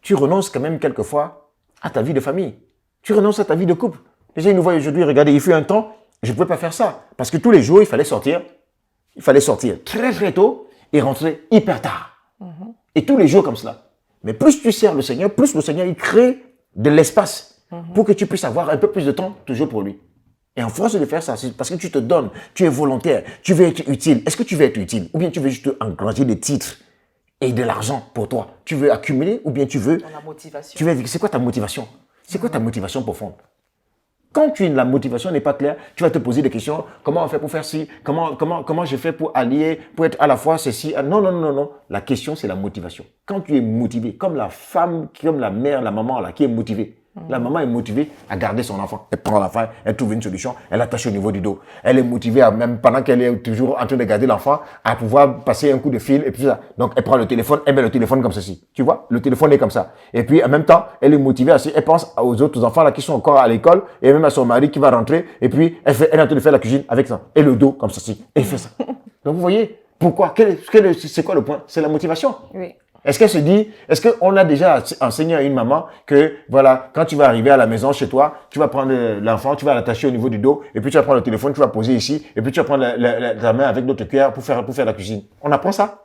tu renonces quand même quelquefois à ta vie de famille. Tu renonces à ta vie de couple. Les gens, ils nous voient aujourd'hui, regardez, il fut un temps, je ne pouvais pas faire ça. Parce que tous les jours, il fallait sortir. Il fallait sortir très, très tôt et rentrer hyper tard. Et tous les jours comme cela. Mais plus tu sers le Seigneur, plus le Seigneur, il crée de l'espace pour que tu puisses avoir un peu plus de temps toujours pour lui. Et en force de faire ça, c'est parce que tu te donnes, tu es volontaire, tu veux être utile. Est-ce que tu veux être utile? Ou bien tu veux juste engranger des titres et de l'argent pour toi? Tu veux accumuler ou bien tu veux... Dans la motivation. C'est quoi ta motivation? C'est quoi ta motivation profonde? Quand la motivation n'est pas claire, tu vas te poser des questions. Comment on fait pour faire ci? Comment je fais pour allier, pour être à la fois ceci? Non, non, non, non. La question, c'est la motivation. Quand tu es motivé, comme la femme, comme la mère, la maman là, qui est motivée. La maman est motivée à garder son enfant. Elle prend l'enfant, elle trouve une solution, elle l'attache au niveau du dos. Elle est motivée, même pendant qu'elle est toujours en train de garder l'enfant, à pouvoir passer un coup de fil et puis ça. Donc, elle prend le téléphone, elle met le téléphone comme ceci. Tu vois, le téléphone est comme ça. Et puis, en même temps, elle est motivée, elle pense aux autres enfants là qui sont encore à l'école et même à son mari qui va rentrer. Et puis, elle est en train de faire la cuisine avec ça. Et le dos comme ceci. Et elle fait ça. Donc, vous voyez, pourquoi? C'est quoi le point? C'est la motivation. Oui. Est-ce qu'elle se dit, est-ce qu'on a déjà enseigné à une maman que, voilà, quand tu vas arriver à la maison chez toi, tu vas prendre l'enfant, tu vas l'attacher au niveau du dos, et puis tu vas prendre le téléphone, tu vas poser ici, et puis tu vas prendre ta main avec notre cuillère pour faire la cuisine. On apprend ça?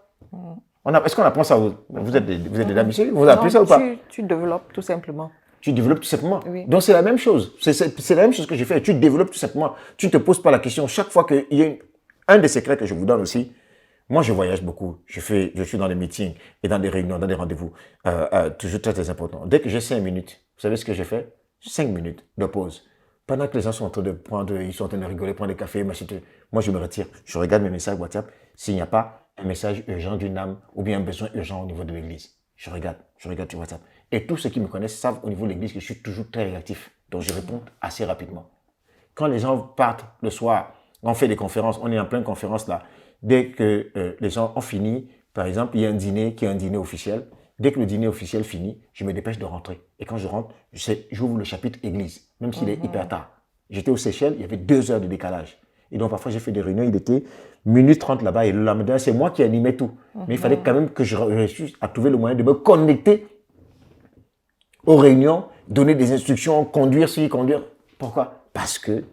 Est-ce qu'on apprend ça? Vous êtes des dames ici? Vous apprenez ça ou pas? Tu développes tout simplement. Tu développes tout simplement. Oui. Donc c'est la même chose. C'est la même chose que je fais. Tu développes tout simplement. Tu ne te poses pas la question. Chaque fois qu'il y a un des secrets que je vous donne aussi, moi, je voyage beaucoup. Je suis dans des meetings et dans des réunions, dans des rendez-vous. Toujours très, très important. Dès que j'ai 5 minutes, vous savez ce que j'ai fait? 5 minutes de pause. Pendant que les gens sont en train de ils sont en train de rigoler, prendre des cafés, machin, moi, je me retire. Je regarde mes messages WhatsApp. S'il n'y a pas un message urgent d'une âme ou bien un besoin urgent au niveau de l'église, je regarde sur WhatsApp. Et tous ceux qui me connaissent savent au niveau de l'église que je suis toujours très réactif. Donc, je réponds assez rapidement. Quand les gens partent le soir, on fait des conférences, on est en pleine conférence là. Dès que les gens ont fini, par exemple, il y a un dîner qui est un dîner officiel. Dès que le dîner officiel finit, je me dépêche de rentrer. Et quand je rentre, j'ouvre le chapitre église, même s'il est hyper tard. J'étais aux Seychelles, il y avait 2 heures de décalage. Et donc parfois, j'ai fait des réunions, il était 1h30 là-bas. Et le lendemain, c'est moi qui animais tout. Mais il fallait quand même que je réussisse à trouver le moyen de me connecter aux réunions, donner des instructions, conduire ci, conduire. Pourquoi? Parce que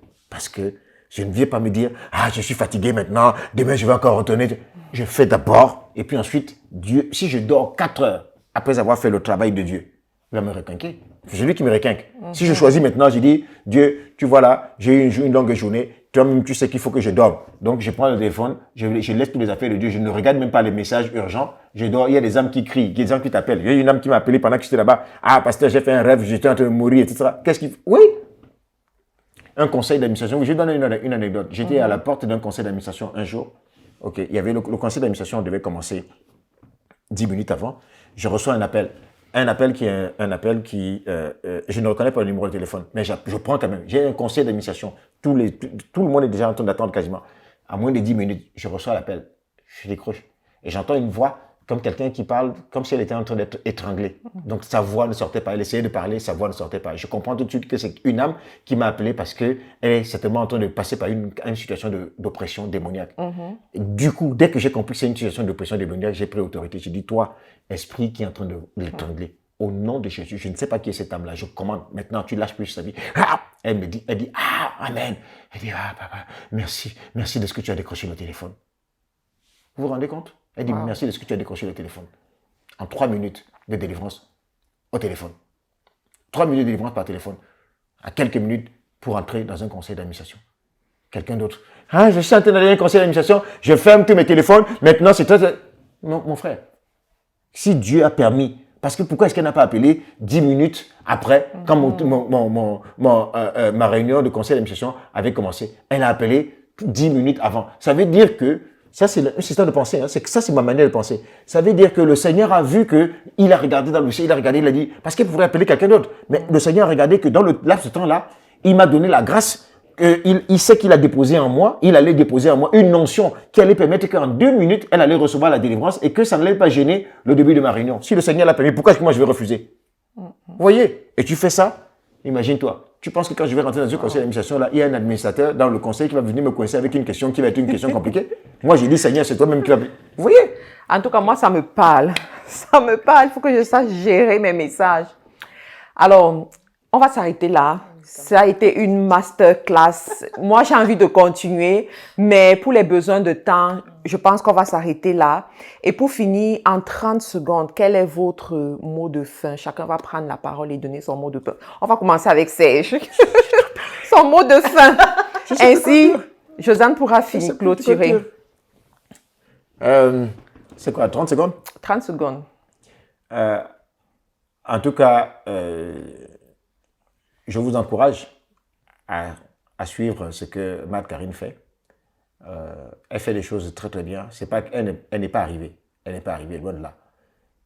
je ne viens pas me dire, ah, je suis fatigué maintenant, demain je vais encore retourner. Je fais d'abord, et puis ensuite, Dieu, si je dors 4 heures après avoir fait le travail de Dieu, il va me requinquer. C'est lui qui me requinque. Si je choisis maintenant, je dis, Dieu, tu vois là, j'ai eu une longue journée, toi-même tu sais qu'il faut que je dorme. Donc je prends le téléphone, je laisse toutes les affaires de Dieu, je ne regarde même pas les messages urgents, je dors, il y a des âmes qui crient, il y a des âmes qui t'appellent. Il y a une âme qui m'a appelé pendant que j'étais là-bas, ah pasteur, j'ai fait un rêve, j'étais en train de mourir, etc. Qu'est-ce qu'il faut? Oui! Un conseil d'administration. Je vais donner une anecdote. J'étais à la porte d'un conseil d'administration un jour. Ok, il y avait le conseil d'administration devait commencer 10 minutes avant. Je reçois un appel. Un appel qui je ne reconnais pas le numéro de téléphone, mais je prends quand même. J'ai un conseil d'administration. Tout le monde est déjà en train d'attendre quasiment. À moins de 10 minutes, je reçois l'appel. Je décroche. Et j'entends une voix comme quelqu'un qui parle, comme si elle était en train d'être étranglée. Donc sa voix ne sortait pas. Elle essayait de parler, sa voix ne sortait pas. Je comprends tout de suite que c'est une âme qui m'a appelé parce qu'elle est certainement en train de passer par une situation d'oppression démoniaque. Et du coup, dès que j'ai compris que c'est une situation d'oppression démoniaque, j'ai pris autorité. J'ai dit, toi, esprit qui est en train de l'étrangler, au nom de Jésus, je ne sais pas qui est cette âme-là, je commande, maintenant tu lâches plus sa vie. Ah! Elle dit, ah, amen. Elle dit, ah, papa, merci de ce que tu as décroché le téléphone. Vous vous rendez compte? Elle dit, merci de ce que tu as décroché le téléphone. En 3 minutes de délivrance au téléphone. 3 minutes de délivrance par téléphone, à quelques minutes pour entrer dans un conseil d'administration. Quelqu'un d'autre. Ah, je suis en train d'aller dans un conseil d'administration, je ferme tous mes téléphones, maintenant c'est toi. Mon frère, si Dieu a permis, parce que pourquoi est-ce qu'elle n'a pas appelé 10 minutes après, quand ma réunion de conseil d'administration avait commencé? Elle a appelé 10 minutes avant. Ça veut dire que, ça c'est un système de pensée, hein, ça c'est ma manière de penser. Ça veut dire que le Seigneur a vu qu'il a regardé dans le ciel, il a regardé, il a dit, parce qu'il pourrait appeler quelqu'un d'autre. Mais le Seigneur a regardé que dans le laps de temps-là, il m'a donné la grâce. Il sait qu'il a déposé en moi, il allait déposer en moi une notion qui allait permettre qu'en 2 minutes, elle allait recevoir la délivrance et que ça n'allait pas gêner le début de ma réunion. Si le Seigneur l'a permis, pourquoi est-ce que moi je vais refuser? Vous voyez? Et tu fais ça, imagine-toi. Tu penses que quand je vais rentrer dans un conseil d'administration, là, il y a un administrateur dans le conseil qui va venir me coincer avec une question qui va être une question compliquée. Moi, j'ai dit, Seigneur, c'est toi-même qui va... Vous voyez? En tout cas, moi, ça me parle. Ça me parle. Il faut que je sache gérer mes messages. Alors, on va s'arrêter là. Ça a été une masterclass. Moi, j'ai envie de continuer, mais pour les besoins de temps, je pense qu'on va s'arrêter là. Et pour finir, en 30 secondes, quel est votre mot de fin? Chacun va prendre la parole et donner son mot de fin. On va commencer avec Serge. Son mot de fin. Ainsi, Josiane pourra finir, clôturer. C'est quoi, 30 secondes? 30 secondes. En tout cas, je vous encourage à suivre ce que Marie-Karine fait. Elle fait des choses très très bien. C'est pas qu'elle n'est pas arrivée. Elle n'est pas arrivée, loin de là.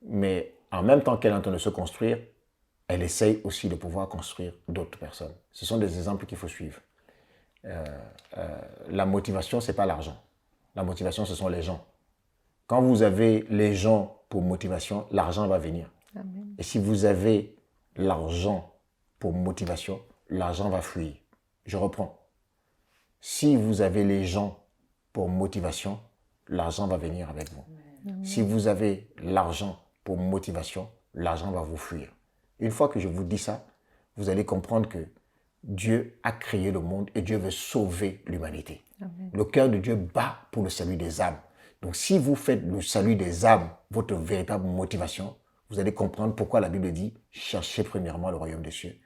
Mais en même temps qu'elle est en train de se construire, elle essaye aussi de pouvoir construire d'autres personnes. Ce sont des exemples qu'il faut suivre. La motivation, ce n'est pas l'argent. La motivation, ce sont les gens. Quand vous avez les gens pour motivation, l'argent va venir. Amen. Et si vous avez l'argent pour motivation, l'argent va fuir. Je reprends. Si vous avez les gens pour motivation, l'argent va venir avec vous. Amen. Si vous avez l'argent pour motivation, l'argent va vous fuir. Une fois que je vous dis ça, vous allez comprendre que Dieu a créé le monde et Dieu veut sauver l'humanité. Le cœur de Dieu bat pour le salut des âmes. Donc si vous faites le salut des âmes votre véritable motivation, vous allez comprendre pourquoi la Bible dit « Cherchez premièrement le royaume des cieux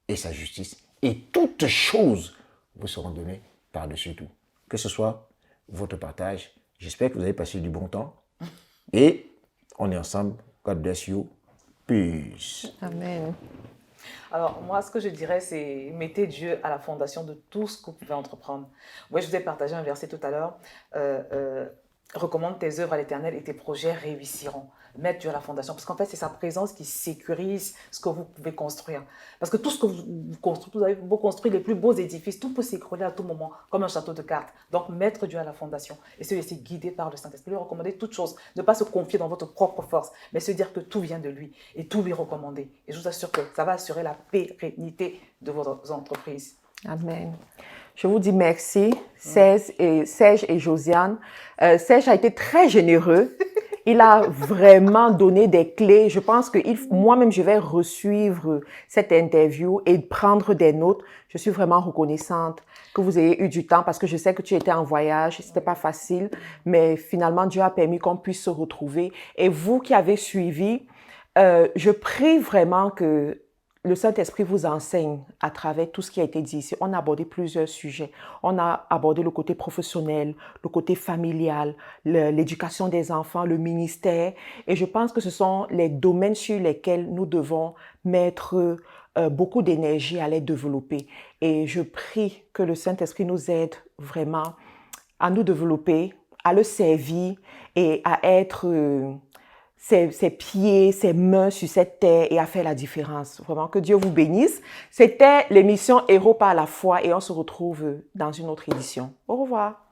et sa justice, et toutes choses vous seront données par-dessus tout. » Que ce soit votre partage. J'espère que vous avez passé du bon temps. Et on est ensemble. God bless you. Peace. Amen. Alors, moi, ce que je dirais, c'est mettez Dieu à la fondation de tout ce que vous pouvez entreprendre. Moi, je vous ai partagé un verset tout à l'heure. Recommande tes œuvres à l'Éternel et tes projets réussiront. Mettre Dieu à la fondation. Parce qu'en fait, c'est sa présence qui sécurise ce que vous pouvez construire. Parce que tout ce que vous construisez, vous avez beau construire les plus beaux édifices, tout peut s'écrouler à tout moment, comme un château de cartes. Donc, mettre Dieu à la fondation et se laisser guider par le Saint-Esprit. Lui recommander toutes choses. Ne pas se confier dans votre propre force, mais se dire que tout vient de lui et tout lui recommander. Et je vous assure que ça va assurer la pérennité de vos entreprises. Amen. Je vous dis merci, Serge et Josiane. Serge a été très généreux. Il a vraiment donné des clés. Je pense que moi-même, je vais resuivre cette interview et prendre des notes. Je suis vraiment reconnaissante que vous ayez eu du temps parce que je sais que tu étais en voyage. C'était pas facile, mais finalement, Dieu a permis qu'on puisse se retrouver. Et vous qui avez suivi, je prie vraiment que le Saint-Esprit vous enseigne à travers tout ce qui a été dit ici. On a abordé plusieurs sujets. On a abordé le côté professionnel, le côté familial, l'éducation des enfants, le ministère. Et je pense que ce sont les domaines sur lesquels nous devons mettre beaucoup d'énergie à les développer. Et je prie que le Saint-Esprit nous aide vraiment à nous développer, à le servir et à être... ses pieds, ses mains sur cette terre et à faire la différence. Vraiment, que Dieu vous bénisse. C'était l'émission Héros par la foi et on se retrouve dans une autre édition. Au revoir.